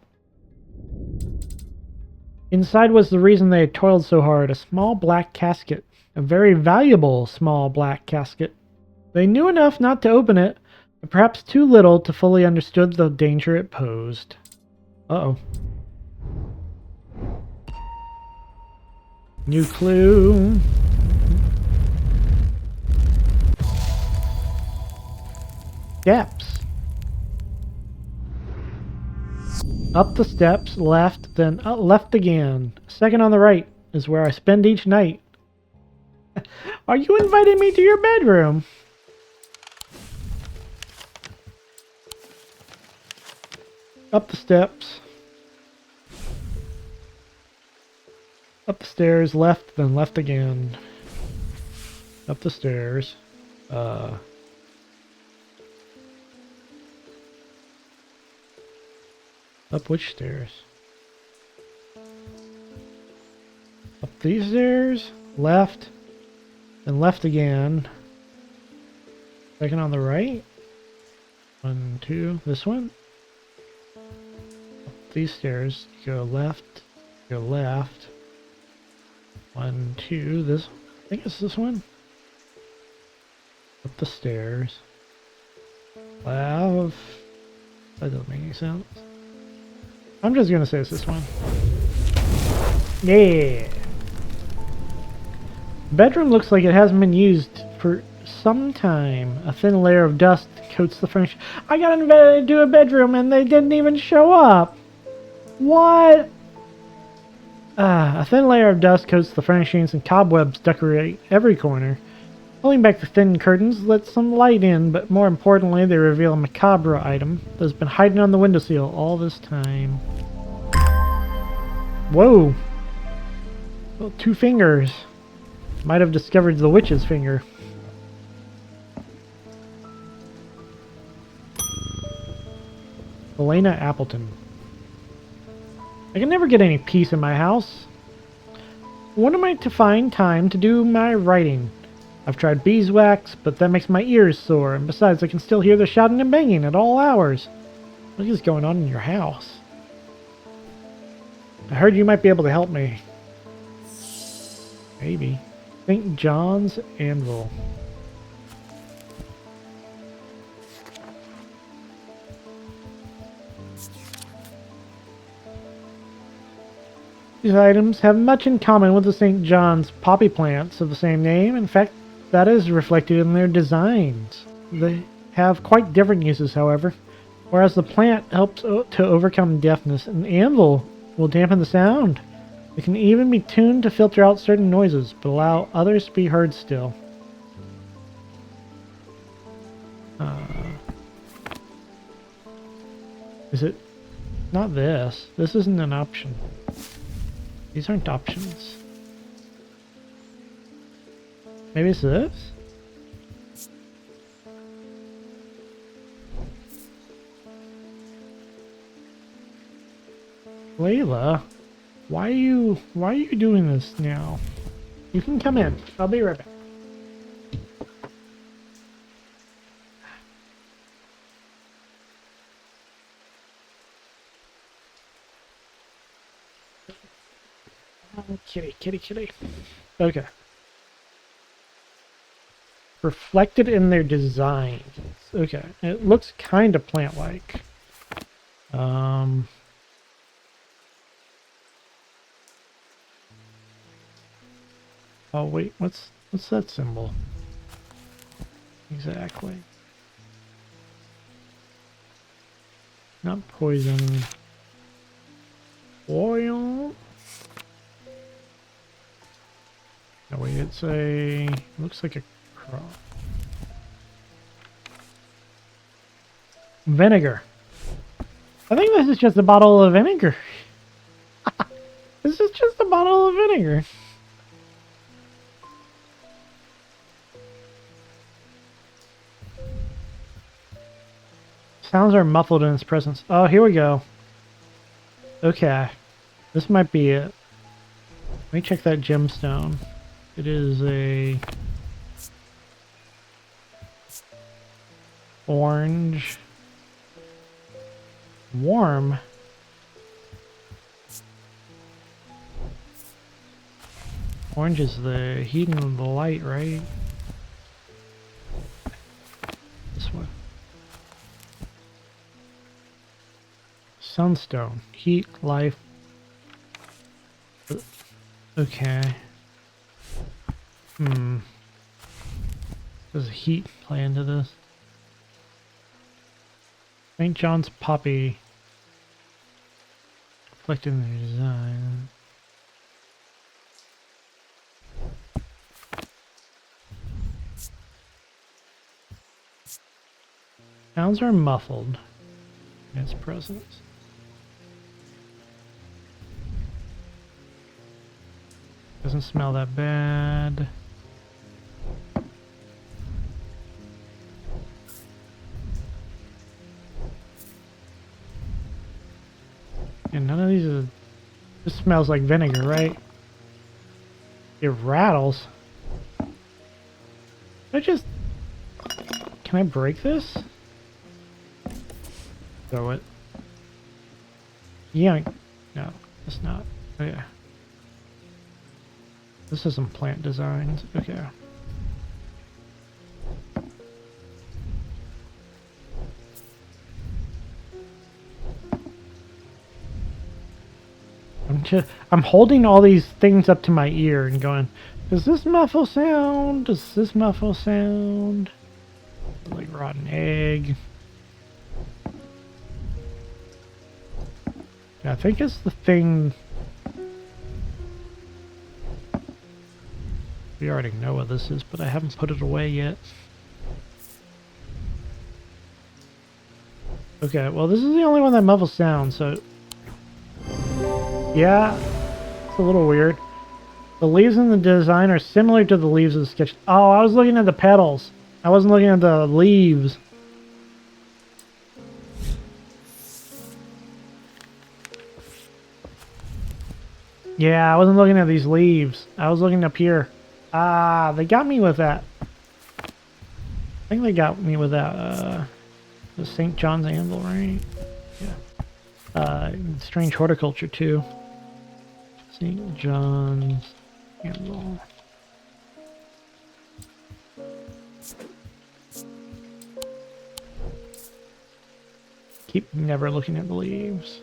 Inside was the reason they had toiled so hard, a small black casket. A very valuable small black casket. They knew enough not to open it, but perhaps too little to fully understand the danger it posed. Uh-oh. New clue. Steps. Up the steps, left, then left again. Second on the right is where I spend each night. Are you inviting me to your bedroom? Up the steps. Up the stairs, left, then left again. Up the stairs. Up which stairs? Up these stairs, left, then left again. Second on the right. 1, 2, this one. Up these stairs, go left, go left. 1, 2, this, I think it's this one. Up the stairs. Left. That doesn't make any sense. I'm just gonna say it's this one. Yeah. Bedroom looks like it hasn't been used for some time. A thin layer of dust coats the furniture. I got invited to a bedroom and they didn't even show up. What? A thin layer of dust coats the furnishings and cobwebs decorate every corner. Pulling back the thin curtains lets some light in, but more importantly, they reveal a macabre item that's been hiding on the windowsill all this time. Whoa! Well, 2 fingers. Might have discovered the witch's finger. Elena Appleton. I can never get any peace in my house. When am I to find time to do my writing? I've tried beeswax, but that makes my ears sore, and besides I can still hear the shouting and banging at all hours. What is going on in your house? I heard you might be able to help me. Maybe. St. John's Anvil. These items have much in common with the St. John's poppy plants of the same name. In fact, that is reflected in their designs. They have quite different uses, however. Whereas the plant helps to overcome deafness, an anvil will dampen the sound. It can even be tuned to filter out certain noises, but allow others to be heard still. Is it? Not this. This isn't an option. These aren't options. Maybe it's this? Layla, why are you doing this now? You can come in. I'll be right back. Kitty, kitty, kitty. Okay. Reflected in their designs. Okay. It looks kind of plant-like. Oh wait, what's that symbol? Exactly. Not poison. Oil. No wait, it's a looks like a cross. Vinegar. I think this is just a bottle of vinegar. This is just a bottle of vinegar. Sounds are muffled in its presence. Oh, here we go. Okay. This might be it. Let me check that gemstone. It is a orange. Warm. Orange is the heat and the light, right? This one. Sunstone. Heat, life. Okay. Does heat play into this? St. John's poppy. Reflected in the design. Sounds are muffled in its presence. Doesn't smell that bad. And none of these are... This smells like vinegar, right? It rattles. Can I break this? Throw it. Yeah. No, it's not. Oh yeah. This is some plant designs. Okay. I'm holding all these things up to my ear and going, does this muffle sound? Does this muffle sound? Like rotten egg. Yeah, I think it's the thing. We already know what this is, but I haven't put it away yet. Okay, well this is the only one that muffles sound, so... Yeah, it's a little weird. The leaves in the design are similar to the leaves of the sketch. Oh, I was looking at the petals. I wasn't looking at the leaves. Yeah, I wasn't looking at these leaves. I was looking up here. Ah, they got me with that. I think they got me with that, the St. John's Anvil, right? Yeah. Strange horticulture, too. St. John's candle. Keep never looking at the leaves.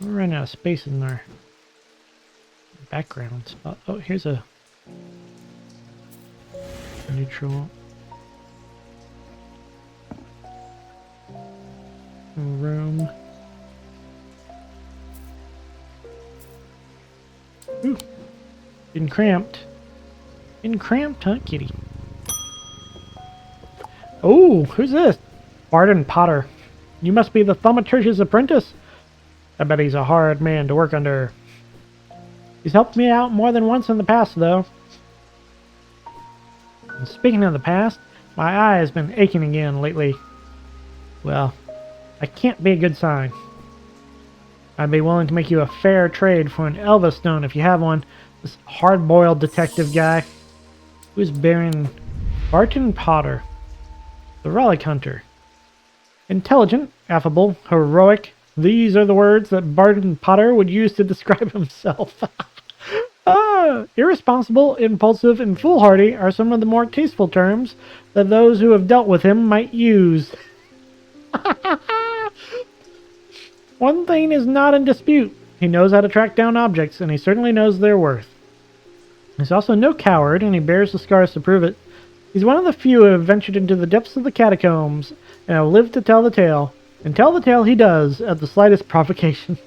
We're running out of space in our background spot. Oh, here's a neutral room. Ooh, getting cramped. Getting cramped, huh, kitty? Oh, who's this? Barden Potter. You must be the thaumaturge's apprentice. I bet he's a hard man to work under. He's helped me out more than once in the past, though. And speaking of the past, my eye has been aching again lately. Well, that can't be a good sign. I'd be willing to make you a fair trade for an Elva stone if you have one. This hard-boiled detective guy. Who's bearing Barton Potter, the relic hunter. Intelligent, affable, heroic. These are the words that Barton Potter would use to describe himself. Irresponsible, impulsive, and foolhardy are some of the more tasteful terms that those who have dealt with him might use. One thing is not in dispute. He knows how to track down objects, and he certainly knows their worth. He's also no coward, and he bears the scars to prove it. He's one of the few who have ventured into the depths of the catacombs, and have lived to tell the tale. And tell the tale he does, at the slightest provocation.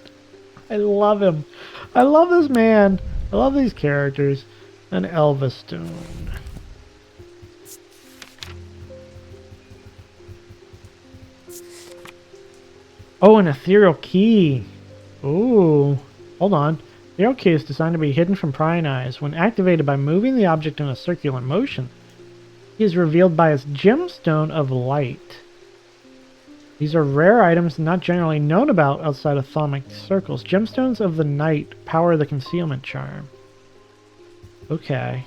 I love him. I love this man. I love these characters. An Elva stone. Oh, an ethereal key. Ooh. Hold on. The ethereal key is designed to be hidden from prying eyes. When activated by moving the object in a circular motion, he is revealed by its gemstone of light. These are rare items not generally known about outside of thaumic circles. Gemstones of the night power the concealment charm. Okay.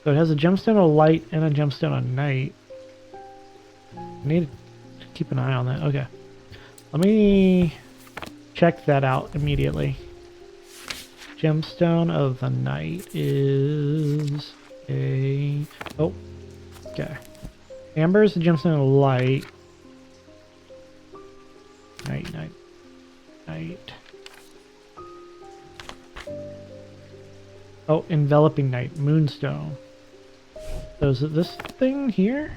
So it has a gemstone of light and a gemstone of night. I need to keep an eye on that. Okay. Let me check that out immediately. Gemstone of the night is a... Oh. Okay. Amber is the gemstone of light. Night. Oh, enveloping night. Moonstone. So is it this thing here?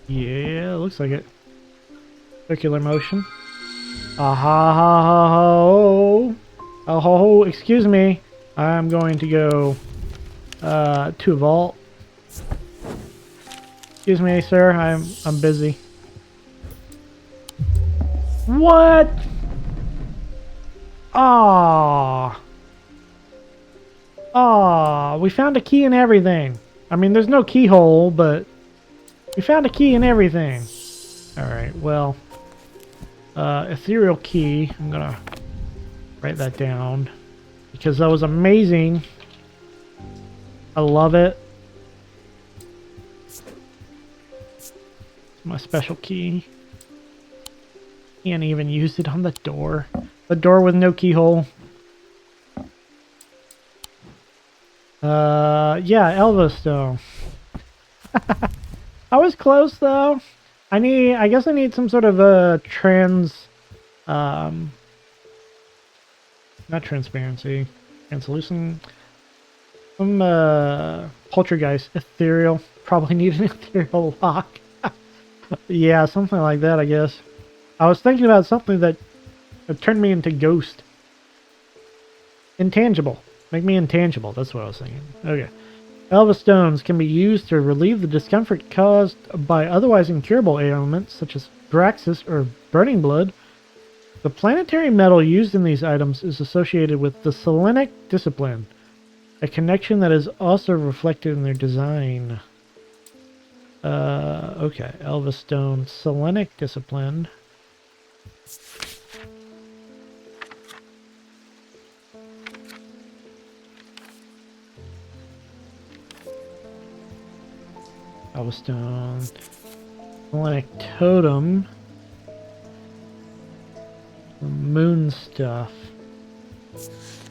Yeah, looks like it. Circular motion. Oh, excuse me. I'm going to go to a vault. Excuse me, sir. I'm busy. What? Ah, we found a key and everything. I mean, there's no keyhole, but we found a key and everything. Alright, well, ethereal key. I'm gonna write that down because that was amazing. I love it. It's my special key. Can't even use it on the door. The door with no keyhole. Yeah, Elva stone. I was close though. I guess I need some sort of a not transparency, translucent, some poltergeist, ethereal. Probably need an ethereal lock. Yeah, something like that, I guess. I was thinking about something that turned me into ghost. Intangible. Make me intangible. That's what I was thinking. Okay. Elva stones can be used to relieve the discomfort caused by otherwise incurable ailments such as Braxis or burning blood. The planetary metal used in these items is associated with the Selenic discipline, a connection that is also reflected in their design. Okay. Elva stone, Selenic discipline. Elva stone, Selenic totem. The moon stuff.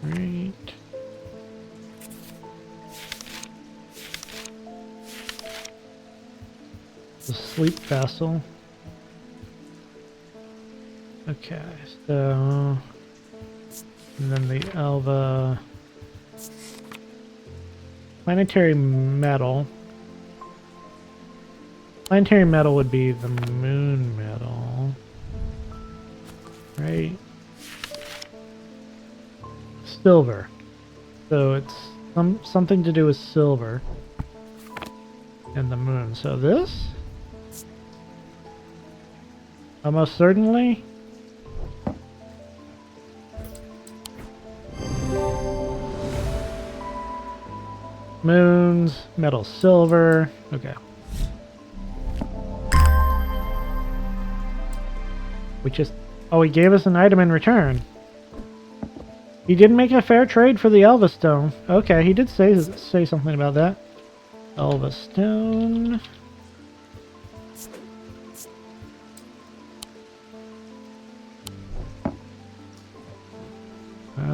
Right. The sleep vessel. Okay, so... And then the Elva... Planetary metal. Planetary metal would be the moon metal. Right? Silver. So it's something to do with silver. And the moon. So this? Almost certainly. Moons, metal silver. Okay. We just... Oh, he gave us an item in return. He did make a fair trade for the Elva Stone. Okay, he did say something about that. Elva Stone.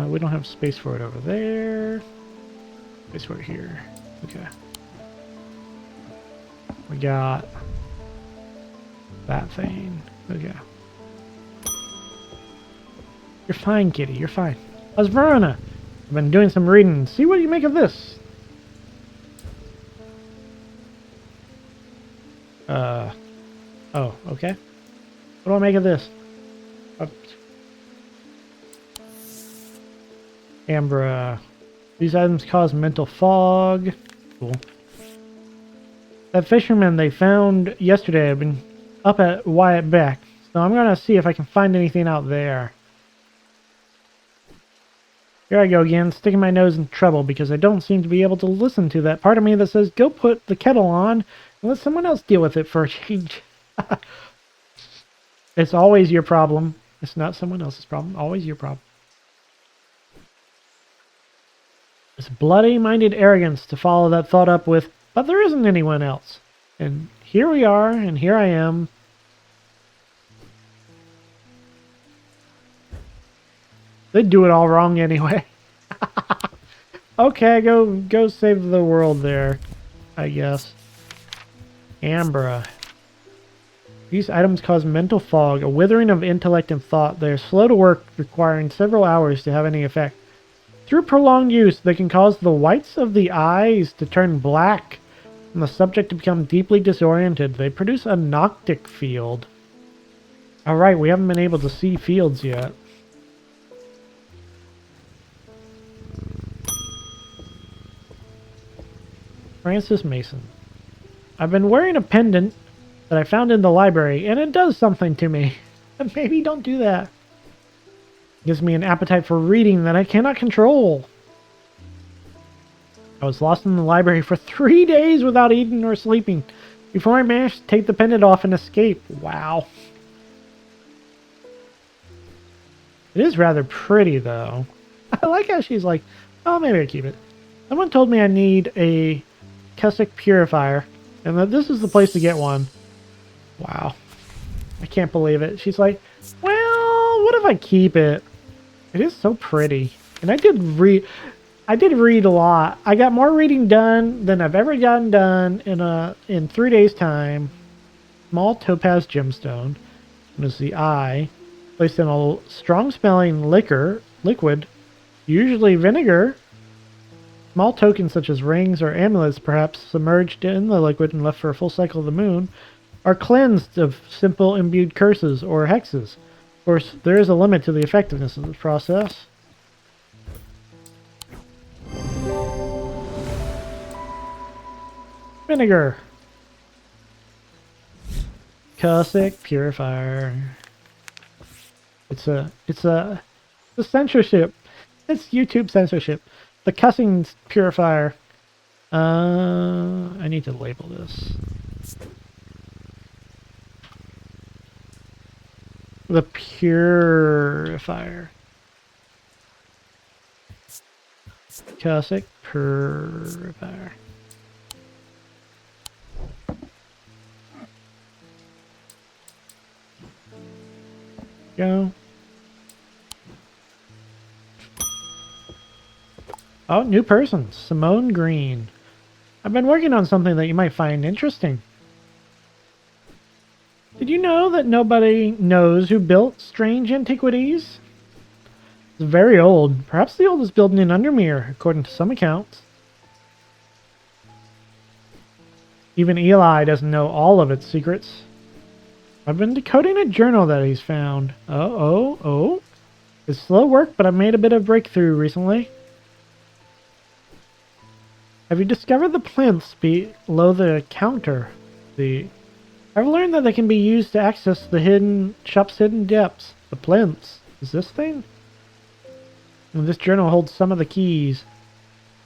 We don't have space for it over there. Space for it here. Okay. We got that thing. Okay. You're fine, kitty. You're fine. How's Verona? I've been doing some reading. See what you make of this. Oh, okay. What do I make of this? Ambra. These items cause mental fog. Cool. That fisherman they found yesterday, I've been up at Wyatt Beck. So I'm gonna see if I can find anything out there. Here I go again, sticking my nose in trouble because I don't seem to be able to listen to that part of me that says, go put the kettle on and let someone else deal with it for a change. It's always your problem. It's not someone else's problem. Always your problem. It's bloody-minded arrogance to follow that thought up with, but there isn't anyone else. And here we are, and here I am. They do it all wrong anyway. Okay, go save the world there, I guess. Ambra. These items cause mental fog, a withering of intellect and thought. They are slow to work, requiring several hours to have any effect. Through prolonged use, they can cause the whites of the eyes to turn black and the subject to become deeply disoriented. They produce a noctic field. Alright, we haven't been able to see fields yet. Francis Mason. I've been wearing a pendant that I found in the library, and it does something to me. Maybe don't do that. Gives me an appetite for reading that I cannot control. I was lost in the library for 3 days without eating or sleeping before I managed to take the pendant off and escape. Wow. It is rather pretty, though. I like how she's like, oh, maybe I keep it. Someone told me I need a Cusick purifier, and that this is the place to get one. Wow. I can't believe it. She's like, well, what if I keep it? It is so pretty. And I did read a lot. I got more reading done than I've ever gotten done in 3 days time. Small topaz gemstone. And it's the eye. Placed in a strong smelling liquid, usually vinegar. Small tokens such as rings or amulets, perhaps submerged in the liquid and left for a full cycle of the moon, are cleansed of simple imbued curses or hexes. Of course, there is a limit to the effectiveness of this process. Vinegar. Cusick purifier. It's censorship. It's YouTube censorship. The cussing purifier. I need to label this. The purifier. Cusick purifier. Go. Oh, new person. Simone Green. I've been working on something that you might find interesting. Did you know that nobody knows who built Strange Antiquities? It's very old. Perhaps the oldest building in Undermere, according to some accounts. Even Eli doesn't know all of its secrets. I've been decoding a journal that he's found. Oh. It's slow work, but I've made a bit of breakthrough recently. Have you discovered the plinths below the counter? I've learned that they can be used to access the shop's hidden depths. The plinths. Is this thing? And this journal holds some of the keys.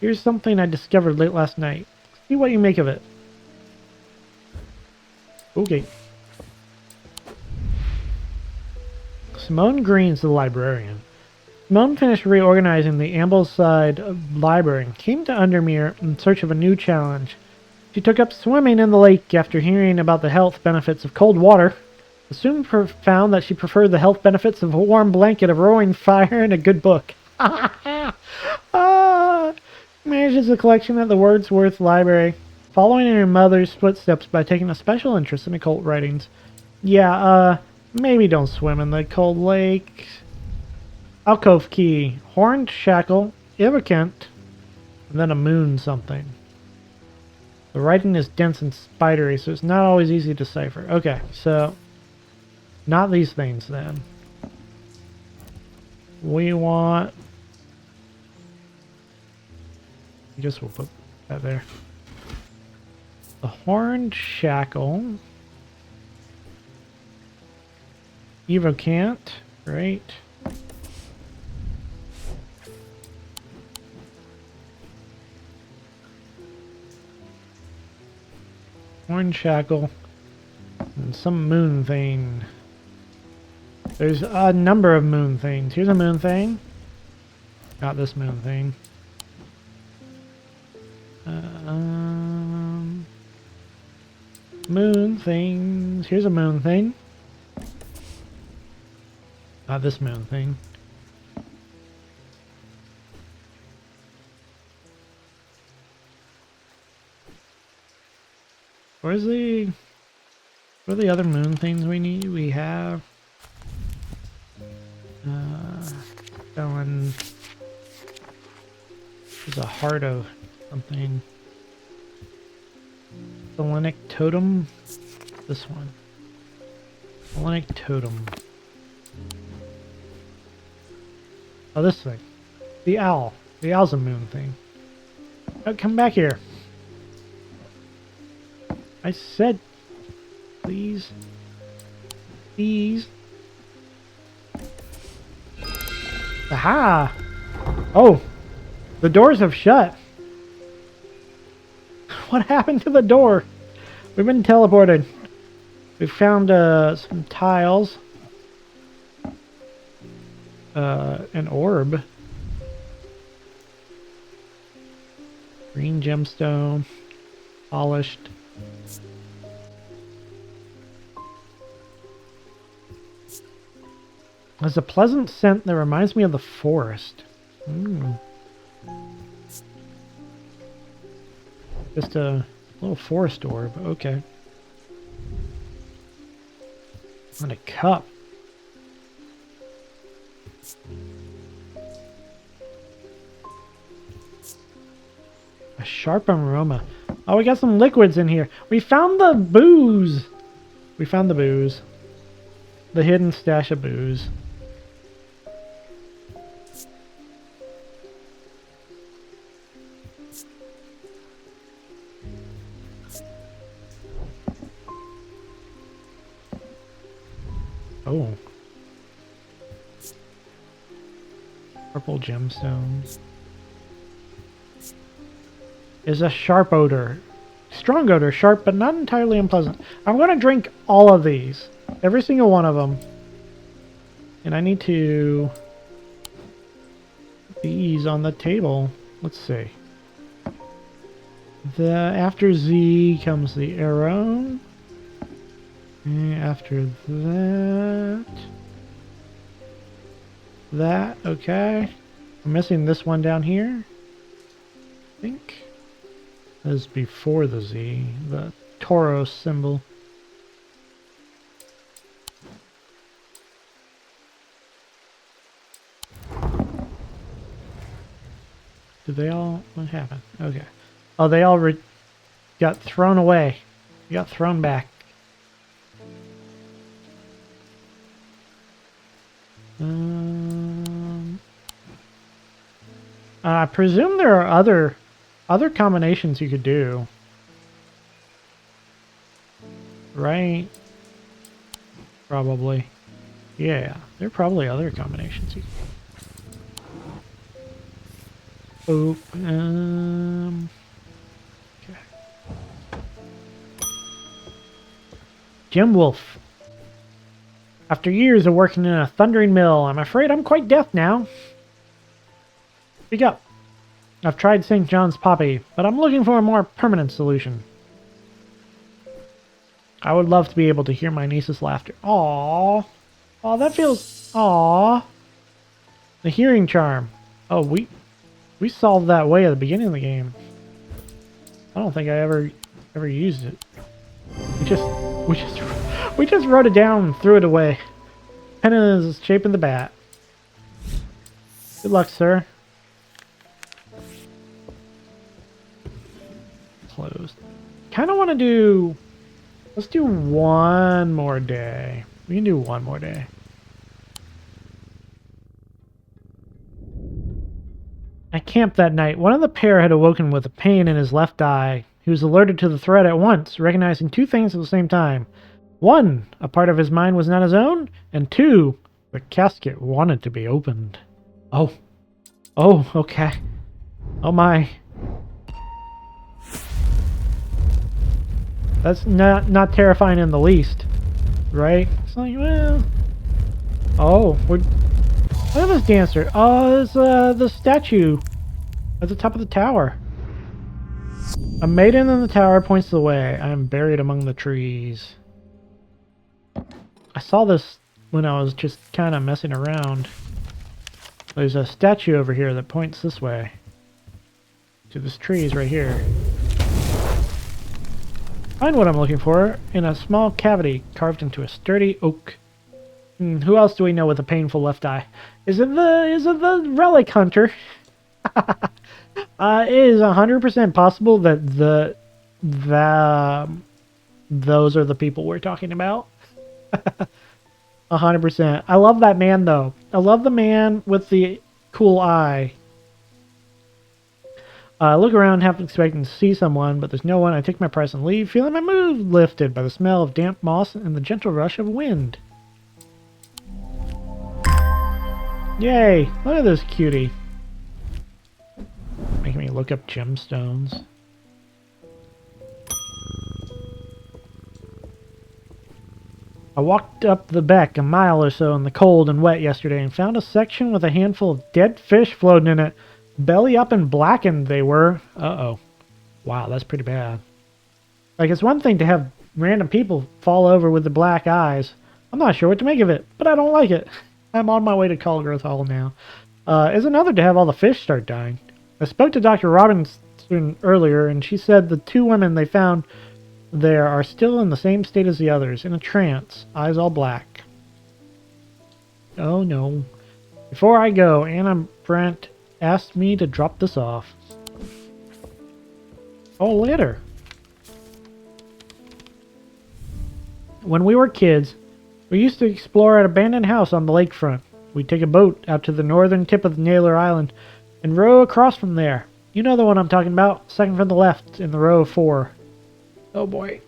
Here's something I discovered late last night. See what you make of it. Okay. Simone Green's the librarian. Simone finished reorganizing the Ambleside library and came to Undermere in search of a new challenge. She took up swimming in the lake after hearing about the health benefits of cold water. Soon found that she preferred the health benefits of a warm blanket, of roaring fire, and a good book. Manages a collection at the Wordsworth Library, following in her mother's footsteps by taking a special interest in occult writings. Yeah, maybe don't swim in the cold lake. Alcove key, horned shackle, evocant, and then a moon something. The writing is dense and spidery, so it's not always easy to decipher. Okay, so not these things then. We want... I guess we'll put that there. The horned shackle. Evocant, right? Horn shackle and some moon thing. There's a number of moon things. Here's a moon thing. Got this moon thing. Moon things. Here's a moon thing. Got this moon thing. What are the other moon things we need? We have going. There's a heart of something. Hellenic totem. This one. Hellenic totem. Oh, this thing. The owl. The owl's a moon thing. Oh, come back here. I said, please. Please. Aha! Oh, the doors have shut. What happened to the door? We've been teleported. We found some tiles. An orb. Green gemstone. Polished. There's a pleasant scent that reminds me of the forest. Just a little forest orb. Okay. And a cup. A sharp aroma. Oh, we got some liquids in here. We found the booze. We found the booze. The hidden stash of booze. Oh. Purple gemstones. Is a sharp odor. Strong odor, sharp, but not entirely unpleasant. I'm going to drink all of these. Every single one of them. And I need to put these on the table. Let's see. After Z comes the arrow. And after that, okay. I'm missing this one down here. think that is before the Z, the Toro symbol. Did they all... what happened? Okay. Oh, they all got thrown away. They got thrown back. I presume there are other combinations you could do. Right? Probably. Yeah, there are probably other combinations you could. Oh, okay. Jim Wolf. After years of working in a thundering mill, I'm afraid I'm quite deaf now. Speak up. I've tried St. John's Poppy, but I'm looking for a more permanent solution. I would love to be able to hear my niece's laughter. Aww. Aw, that feels... Aww. The hearing charm. Oh, we solved that way at the beginning of the game. I don't think I ever used it. We just wrote it down and threw it away. Pen is shaping the bat. Good luck, sir. Closed. Kind of want to do... Let's do one more day. We can do one more day. I camped that night. One of the pair had awoken with a pain in his left eye. He was alerted to the threat at once, recognizing two things at the same time. One, a part of his mind was not his own, and two, the casket wanted to be opened. Oh. Oh, okay. Oh my. That's not terrifying in the least, right? It's like, well... Oh, look at this dancer. Oh, it's the statue at the top of the tower. A maiden in the tower points the way. I am buried among the trees. I saw this when I was just kind of messing around. There's a statue over here that points this way. To this trees right here. Find what I'm looking for in a small cavity carved into a sturdy oak. Who else do we know with a painful left eye? Is it the relic hunter? It is 100% possible that those are the people we're talking about. 100%. I love that man though. I love the man with the cool eye. I look around, half expecting to see someone, but there's no one. I take my price and leave, feeling my mood lifted by the smell of damp moss and the gentle rush of wind. Yay! Look at this cutie. Making me look up gemstones. I walked up the beck a mile or so in the cold and wet yesterday and found a section with a handful of dead fish floating in it. Belly up and blackened they were. Uh-oh. Wow, that's pretty bad. Like, it's one thing to have random people fall over with the black eyes. I'm not sure what to make of it, but I don't like it. I'm on my way to Call Growth Hall now. It's another to have all the fish start dying. I spoke to Dr. Robinson earlier, and she said the two women they found there are still in the same state as the others, in a trance, eyes all black. Oh no. Before I go, Anna Brent asked me to drop this off. Oh, look at her. When we were kids, we used to explore an abandoned house on the lakefront. We'd take a boat out to the northern tip of Naylor Island and row across from there. You know the one I'm talking about, second from the left in the row of 4. Oh boy.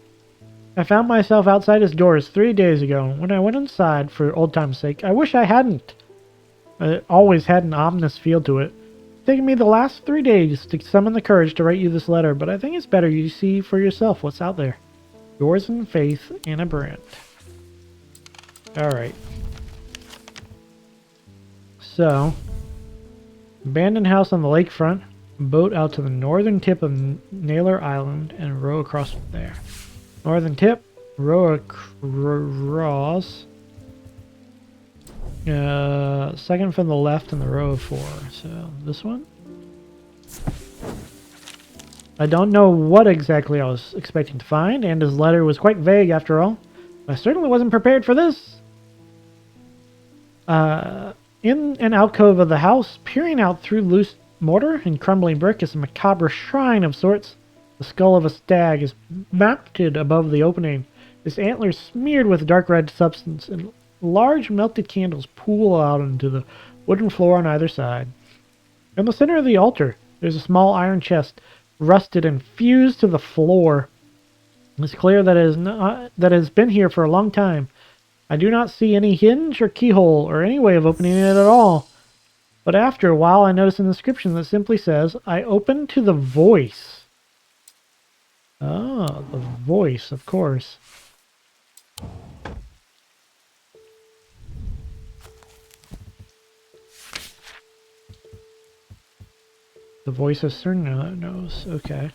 I found myself outside his doors 3 days ago, and when I went inside, for old time's sake, I wish I hadn't. It always had an ominous feel to it. It's taken me the last 3 days to summon the courage to write you this letter, but I think it's better you see for yourself what's out there. Yours in faith, Anna Brandt. Alright. So, abandoned house on the lakefront, boat out to the northern tip of Naylor Island, and row across from there. Northern tip, row across. Second from the left in the row of 4. So, this one. I don't know what exactly I was expecting to find, and his letter was quite vague after all. I certainly wasn't prepared for this. In an alcove of the house, peering out through loose mortar and crumbling brick, is a macabre shrine of sorts. The skull of a stag is mounted above the opening, its antlers smeared with dark red substance, and large melted candles pool out into the wooden floor on either side. In the center of the altar, there's a small iron chest, rusted and fused to the floor. It's clear that it has been here for a long time. I do not see any hinge or keyhole or any way of opening it at all. But after a while, I notice an inscription that simply says, "I open to the voice." Oh, the voice, of course. The voice of Cernos. Okay.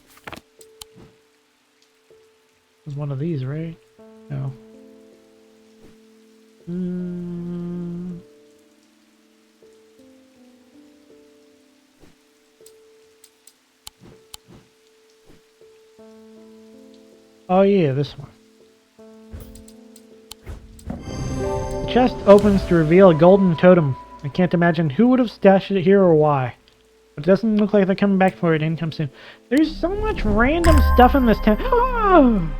There's one of these, right? No. Oh yeah, this one. The chest opens to reveal a golden totem. I can't imagine who would have stashed it here or why. But it doesn't look like they're coming back for it anytime soon. There's so much random stuff in this town. Oh!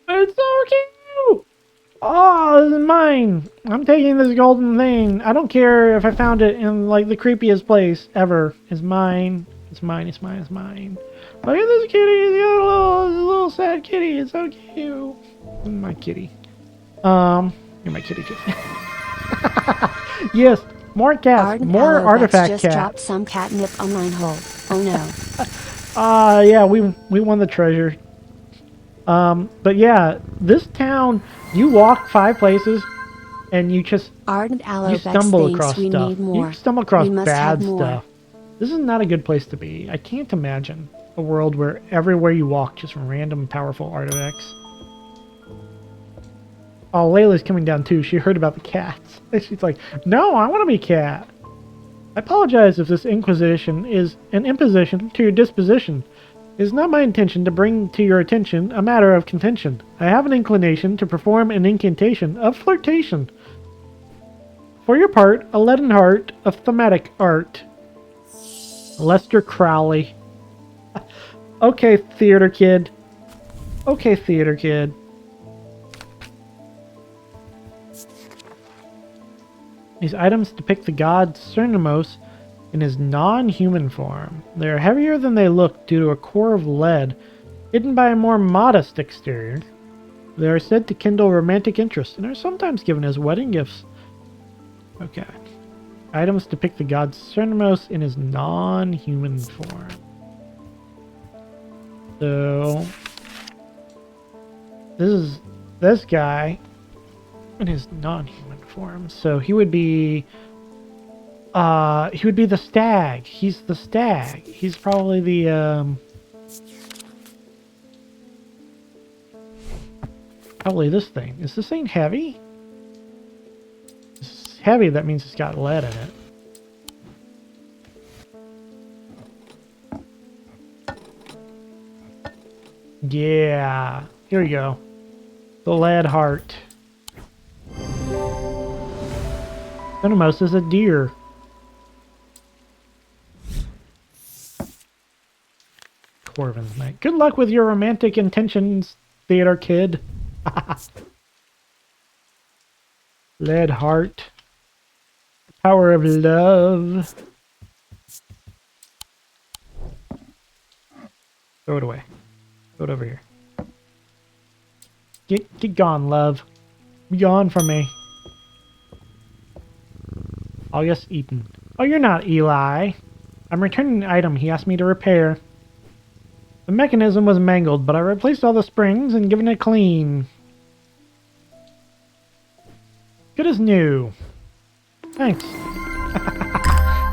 It's so cute! Oh, this is mine! I'm taking this golden thing. I don't care if I found it in, like, the creepiest place ever. It's mine. It's mine, it's mine, it's mine. Look at this kitty! The little sad kitty. It's so cute. My kitty. You're my kitty too. Yes, more cats. More artifact cats. Just dropped some catnip on mine hole. Oh Ah, no. yeah, we won the treasure. But yeah, this town, you walk 5 places, and you just you stumble across stuff. You stumble across bad stuff. This is not a good place to be. I can't imagine a world where everywhere you walk, just random powerful artifacts. Oh, Layla's coming down too. She heard about the cats. And she's like, no, I want to be a cat. I apologize if this inquisition is an imposition to your disposition. It is not my intention to bring to your attention a matter of contention. I have an inclination to perform an incantation of flirtation. For your part, a leaden heart of thematic art. Lester Crowley. Okay, theater kid. Okay, theater kid. These items depict the god Cernamos in his non-human form. They are heavier than they look due to a core of lead, hidden by a more modest exterior. They are said to kindle romantic interest and are sometimes given as wedding gifts. Okay. Items depict the god Cernamos in his non-human form. So this is this guy in his non-human form. So he would be the stag. He's the stag. He's probably the probably this thing. Is this thing heavy? It's heavy, that means it's got lead in it. Yeah. Here we go. The lead heart. Cernamos is a deer. Corvin's Knight. Good luck with your romantic intentions, theater kid. Lead heart. Power of love. Throw it away. Throw it over here. Get gone, love. Be gone from me. August Eaton. Oh, you're not Eli. I'm returning an item he asked me to repair. The mechanism was mangled, but I replaced all the springs and given it a clean. Good as new. Thanks.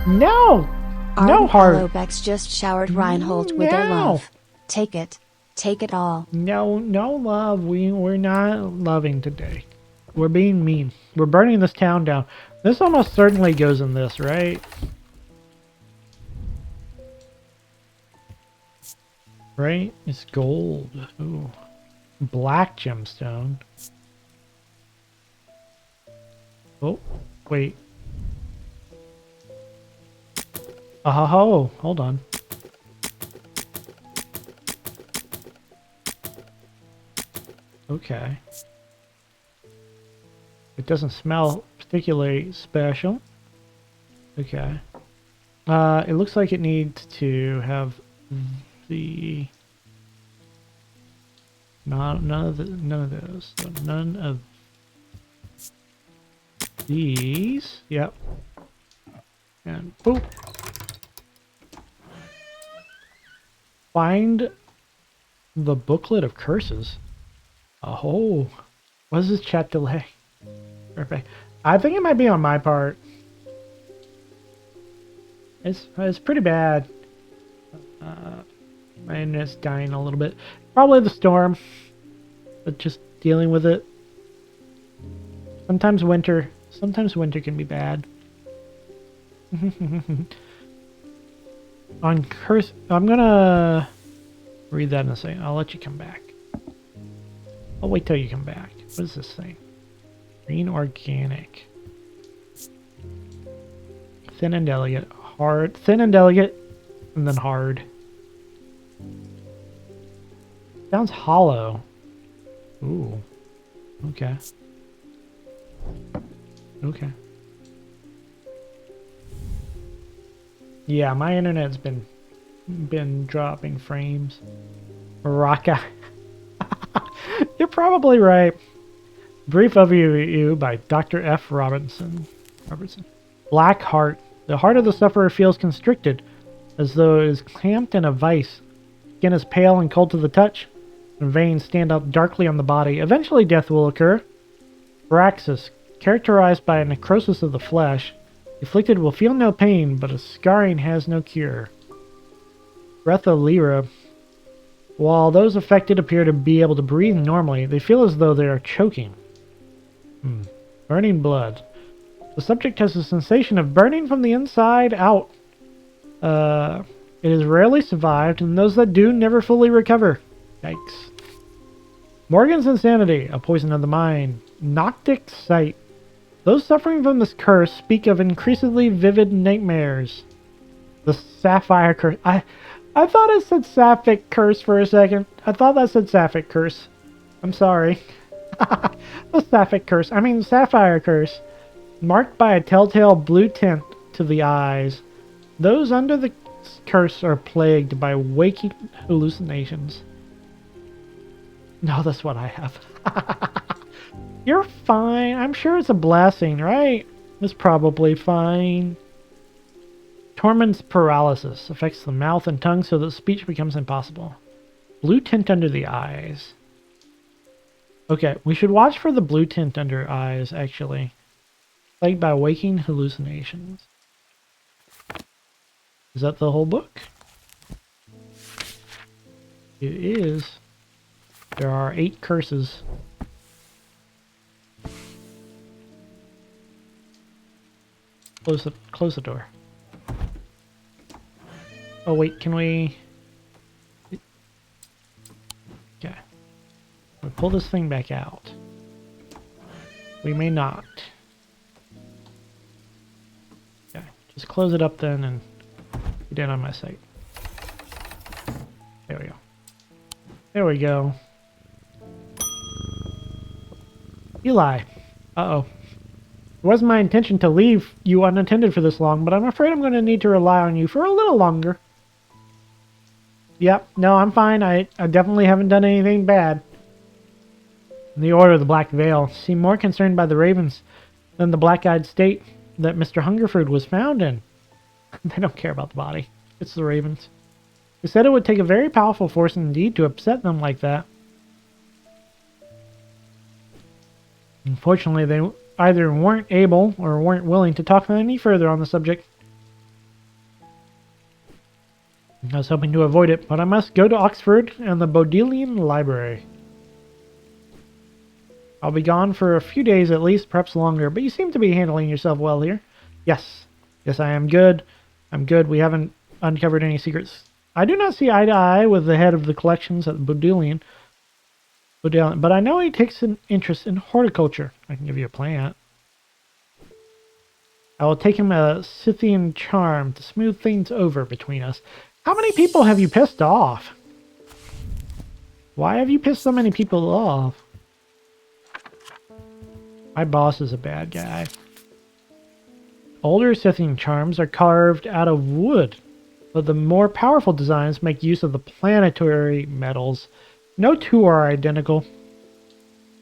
No! No heart! Bex just showered Reinhold with their love. Take it. Take it all. No love. We're not loving today. We're being mean. We're burning this town down. This almost certainly goes in this, right? Right? It's gold. Ooh. Black gemstone. Oh, wait. Oh, hold on. Okay. It doesn't smell particularly special. Okay. It looks like it needs to have the none of those. So none of these. Yep. And boop. Find the booklet of curses. Oh, what is this chat delay? Perfect. I think it might be on my part. It's pretty bad. My internet's dying a little bit. Probably the storm, but just dealing with it. Sometimes winter can be bad. On curse, I'm gonna read that in a second. I'll let you come back. I'll wait till you come back. What is this thing? Green organic. Thin and delicate. Hard. Thin and delicate. And then hard. Sounds hollow. Ooh. Okay. Okay. Yeah, my internet's been dropping frames. Raka. You're probably right. Brief overview by Dr. F. Robertson. Black heart. The heart of the sufferer feels constricted, as though it is clamped in a vice. Skin is pale and cold to the touch, and veins stand out darkly on the body. Eventually death will occur. Paraxis. Characterized by a necrosis of the flesh. The afflicted will feel no pain, but a scarring has no cure. Breath of Lyra. While those affected appear to be able to breathe normally, they feel as though they are choking. Burning blood. The subject has a sensation of burning from the inside out. It is rarely survived, and those that do never fully recover. Yikes. Morgan's insanity, a poison of the mind. Noctic sight. Those suffering from this curse speak of increasingly vivid nightmares. The sapphire curse. I thought it said sapphic curse for a second. I thought that said sapphic curse. I'm sorry. The sapphic curse. I mean sapphire curse. Marked by a telltale blue tint to the eyes. Those under the curse are plagued by waking hallucinations. No, that's what I have. You're fine. I'm sure it's a blessing, right? It's probably fine. Torment's paralysis affects the mouth and tongue so that speech becomes impossible. Blue tint under the eyes. Okay, we should watch for the blue tint under eyes, actually. Plagued by waking hallucinations. Is that the whole book? It is. There are 8 curses. Close the door. Oh wait, can we... Okay. We'll pull this thing back out. We may not. Okay, just close it up then and get in on my site. There we go. There we go. Eli. Uh-oh. It wasn't my intention to leave you unattended for this long, but I'm afraid I'm going to need to rely on you for a little longer. Yep, no, I'm fine. I definitely haven't done anything bad. The Order of the Black Veil seem more concerned by the ravens than the black-eyed state that Mr. Hungerford was found in. They don't care about the body. It's the ravens. They said it would take a very powerful force indeed to upset them like that. Unfortunately, they either weren't able or weren't willing to talk any further on the subject. I was hoping to avoid it, but I must go to Oxford and the Bodleian Library. I'll be gone for a few days at least, perhaps longer, but you seem to be handling yourself well here. Yes. Yes, I am good. I'm good. We haven't uncovered any secrets I do not see eye to eye with the head of the collections at Bodleian, but I know he takes an interest in horticulture. I can give you a plant. I will take him a Scythian charm to smooth things over between us. How many people have you pissed off? Why have you pissed so many people off? My boss is a bad guy. Older Scythian charms are carved out of wood, but the more powerful designs make use of the planetary metals. No two are identical.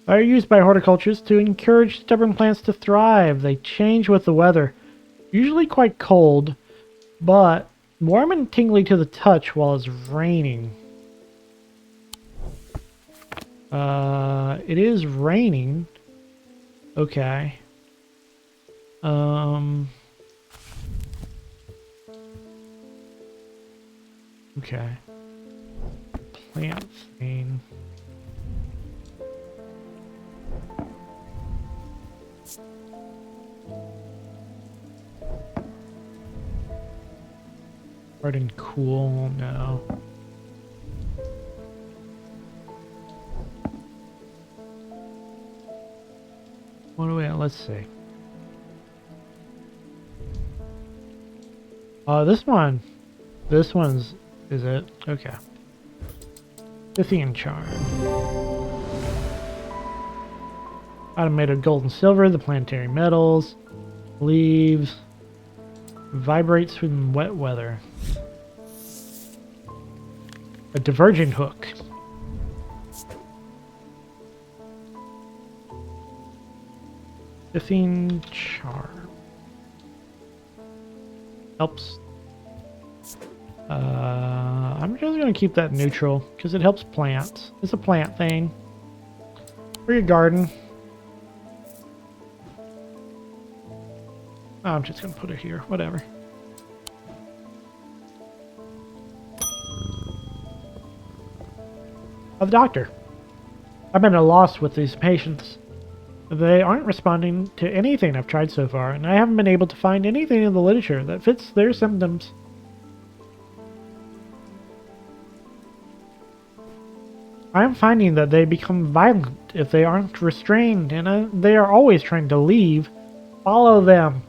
They are used by horticulturists to encourage stubborn plants to thrive. They change with the weather, usually quite cold, but warm and tingly to the touch while it's raining. It is raining. Okay. Okay. Plant thing. Hard and cool, no. What do we have? Let's see. Oh, this one. This one's, is it? Okay. Scythian charm. Item made of gold and silver, the planetary metals, leaves, vibrates in wet weather. A divergent hook. Scythian charm. Helps. I'm just going to keep that neutral because it helps plants. It's a plant thing. For your garden. Oh, I'm just going to put it here. Whatever. The doctor. I've been at a loss with these patients. They aren't responding to anything I've tried so far, and I haven't been able to find anything in the literature that fits their symptoms. I am finding that they become violent if they aren't restrained, and they are always trying to leave. Follow them.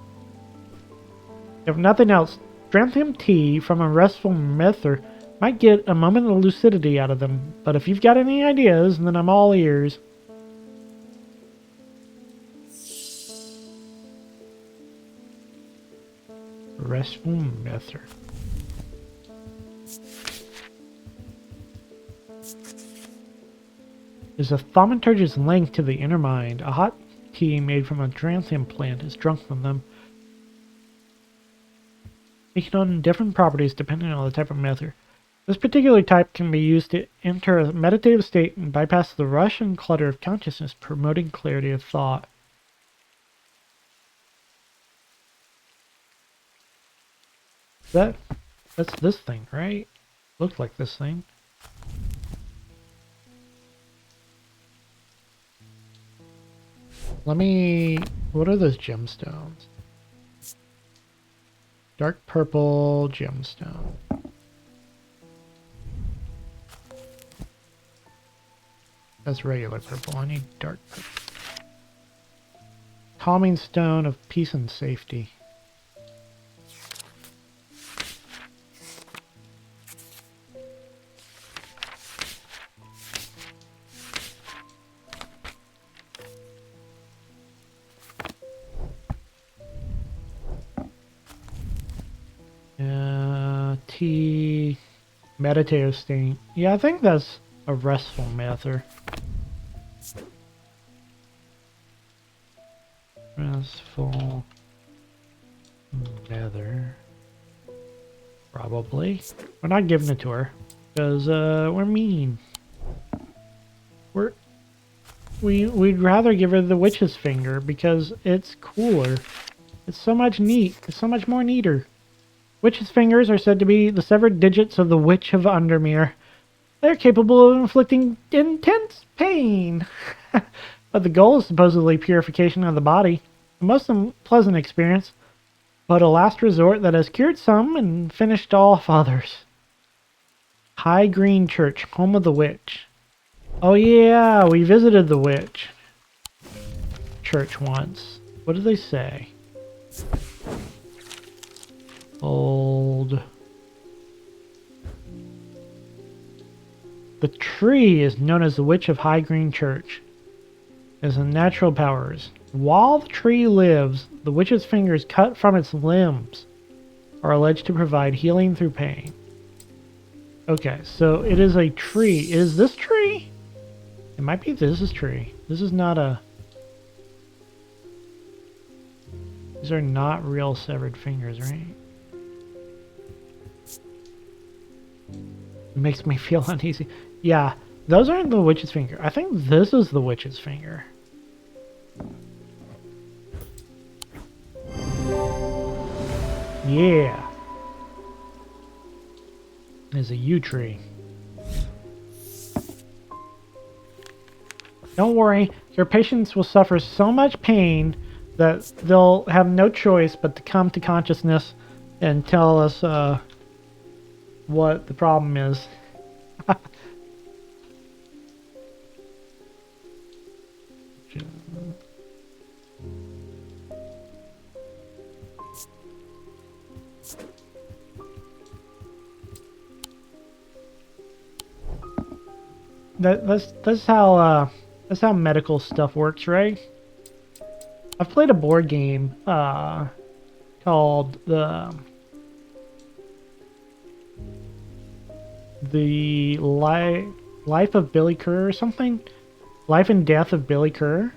If nothing else, Stranthium tea from a restful mether might get a moment of lucidity out of them, but if you've got any ideas, then I'm all ears. Restful mether. There's a thaumaturge's link to the inner mind. A hot tea made from a Stranthium plant is drunk from them, taking on different properties depending on the type of mether. This particular type can be used to enter a meditative state and bypass the rush and clutter of consciousness, promoting clarity of thought. That's this thing, right? Looks like this thing. What are those gemstones? Dark purple gemstone. That's regular purple. I need dark purple. Calming stone of peace and safety. Tea, meditative state. Yeah, I think that's a restful mether. Restful mether. Probably. We're not giving it to her because we're mean. We'd rather give her the witch's finger because it's cooler. It's so much neat. It's so much more neater. Witch's fingers are said to be the severed digits of the Witch of Undermere. They're capable of inflicting intense pain. But the goal is supposedly purification of the body. A most unpleasant experience, but a last resort that has cured some and finished off others. High Green Church, home of the witch. Oh yeah, we visited the witch church once. What did they say? Old. The tree is known as the Witch of High Green Church. It has natural powers. While the tree lives, the witch's fingers cut from its limbs are alleged to provide healing through pain. Okay, so it is a tree. Is this tree? It might be this is tree. This is not a... These are not real severed fingers, right? It makes me feel uneasy. Yeah, those aren't the witch's finger. I think this is the witch's finger. Yeah. There's a yew tree. Don't worry, your patients will suffer so much pain that they'll have no choice but to come to consciousness and tell us what the problem is. That's how medical stuff works, right? I've played a board game called the Life of Billy Kerr or something. Life and Death of Billy Kerr.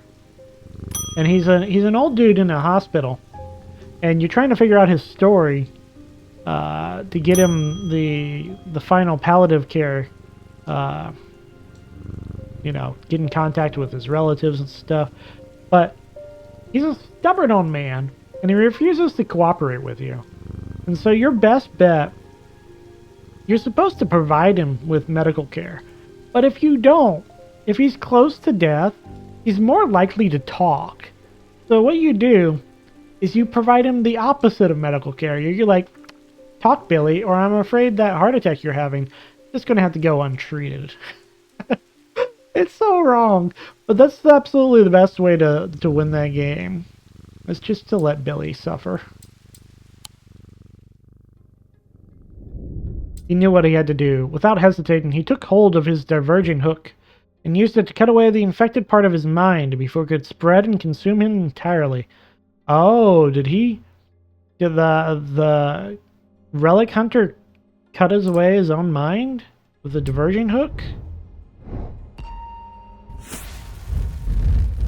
And he's an old dude in a hospital, and you're trying to figure out his story to get him the final palliative care. You know, get in contact with his relatives and stuff. But he's a stubborn old man, and he refuses to cooperate with you. And so your best bet, you're supposed to provide him with medical care. But if you don't, if he's close to death, he's more likely to talk. So what you do is you provide him the opposite of medical care. You're like, talk, Billy, or I'm afraid that heart attack you're having is just going to have to go untreated. It's so wrong, but that's absolutely the best way to win that game. It's just to let Billy suffer. He knew what he had to do. Without hesitating, he took hold of his diverging hook and used it to cut away the infected part of his mind before it could spread and consume him entirely. Oh, did the relic hunter cut away his own mind with the diverging hook?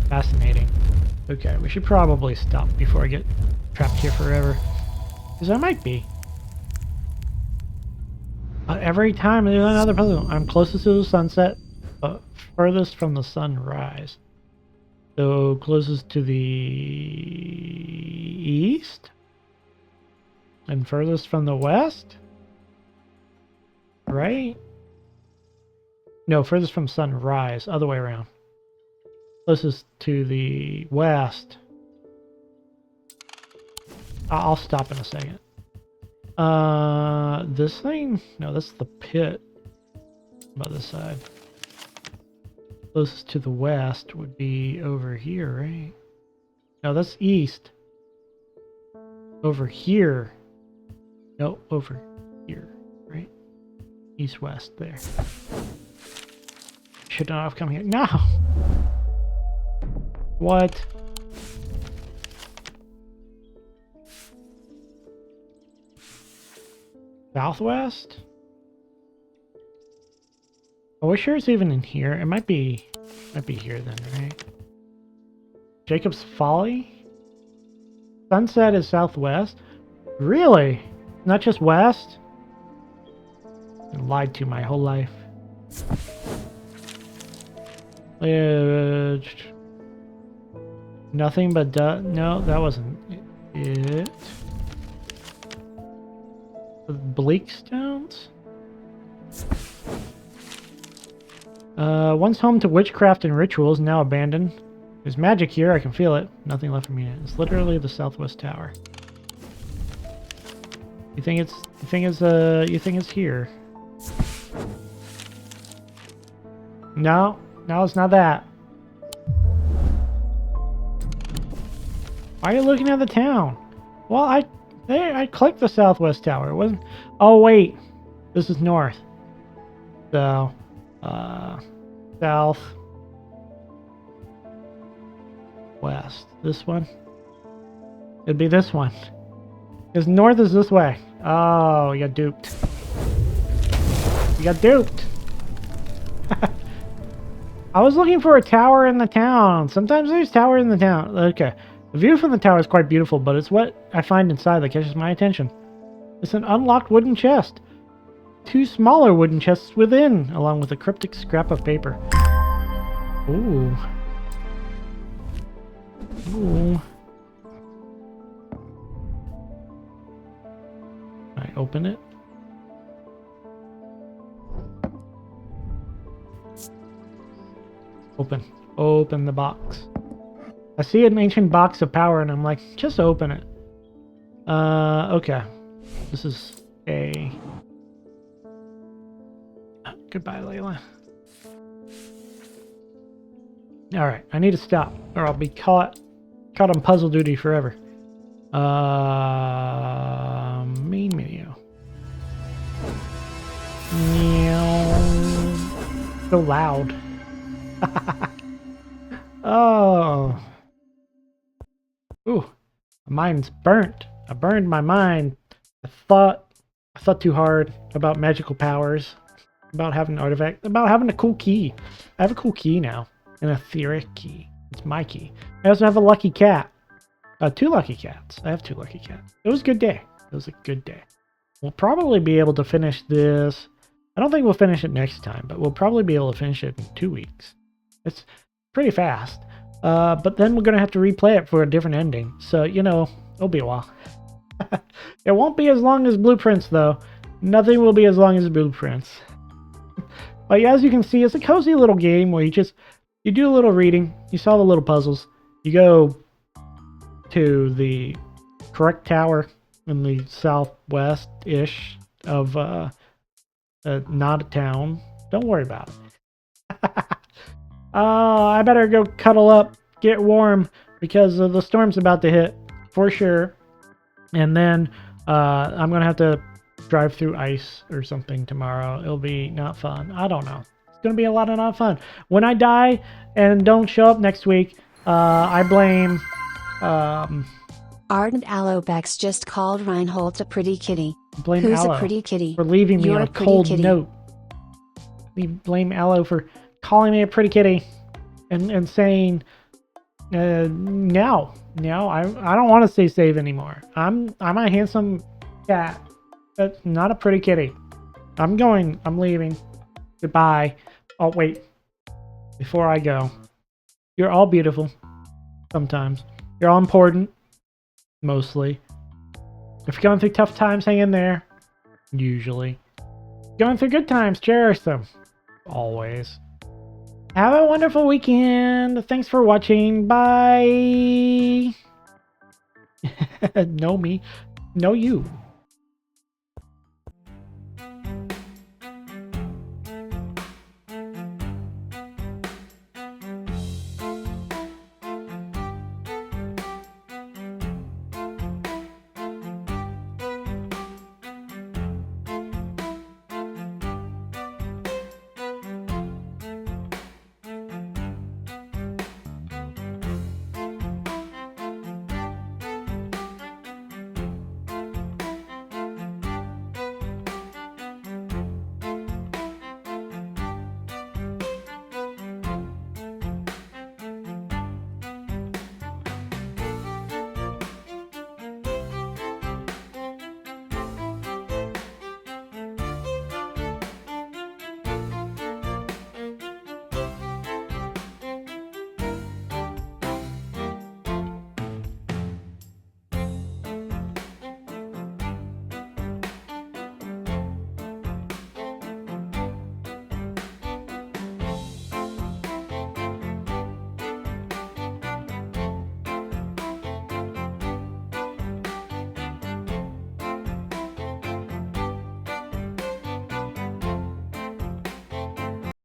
Fascinating. Okay, we should probably stop before I get trapped here forever. Because I might be. But every time there's another puzzle. I'm closest to the sunset, but furthest from the sunrise. So closest to the east? And furthest from the west? Right? No, furthest from sunrise. Other way around. Closest to the west. I'll stop in a second. This thing? No, that's the pit. About this side. Closest to the west would be over here, right? No, that's east. Over here. No, over here, right? East-west there. Should not have come here. No! What? Southwest? Are we sure it's even in here? It might be here then, right? Jacob's Folly? Sunset is southwest? Really? Not just west? I lied to my whole life. Nothing but no, that wasn't it. Bleak Stones? Once home to witchcraft and rituals, now abandoned. There's magic here, I can feel it. Nothing left for me. It's literally the southwest tower. You think it's here? No, no, it's not that. Why are you looking at the town? Well, I clicked the southwest tower. It wasn't. Oh wait, this is north. So, south, west. This one. It'd be this one. Because north is this way. Oh, you got duped. You got duped. I was looking for a tower in the town. Sometimes there's tower in the town. Okay. The view from the tower is quite beautiful, but it's what I find inside that catches my attention. It's an unlocked wooden chest. 2 smaller wooden chests within, along with a cryptic scrap of paper. Ooh. Ooh. I open it. Open the box. I see an ancient box of power and I'm like, just open it. Okay. This is a... Goodbye, Layla. Alright, I need to stop or I'll be caught on puzzle duty forever. Main menu. So loud. Oh. Ooh. My mind's burnt. I burned my mind. I thought too hard about magical powers. About having an artifact. About having a cool key. I have a cool key now. An etheric key. It's my key. I also have a lucky cat. 2 lucky cats. I have 2 lucky cats. It was a good day. It was a good day. We'll probably be able to finish this. I don't think we'll finish it next time, but we'll probably be able to finish it in 2 weeks. It's pretty fast. But then we're going to have to replay it for a different ending. So, you know, it'll be a while. It won't be as long as Blueprints, though. Nothing will be as long as Blueprints. But yeah, as you can see, it's a cozy little game where you do a little reading. You solve the little puzzles. You go to the correct tower in the southwest-ish of not a town. Don't worry about it. I better go cuddle up, get warm, because the storm's about to hit, for sure. And then I'm going to have to drive through ice or something tomorrow. It'll be not fun. I don't know. It's going to be a lot of not fun. When I die and don't show up next week, I blame... Ardent Alobex just called Reinhold a pretty kitty. Blame Who's Aloe a pretty kitty? for leaving me on a cold note. We blame Aloe for calling me a pretty kitty and saying, no, I don't want to stay safe anymore. I'm a handsome cat, but not a pretty kitty. I'm leaving. Goodbye. Oh, wait. Before I go, you're all beautiful. Sometimes. You're all important. Mostly. If you're going through tough times, hang in there. Usually. Going through good times, cherish them. Always. Have a wonderful weekend. Thanks for watching. Bye. Know me. Know you.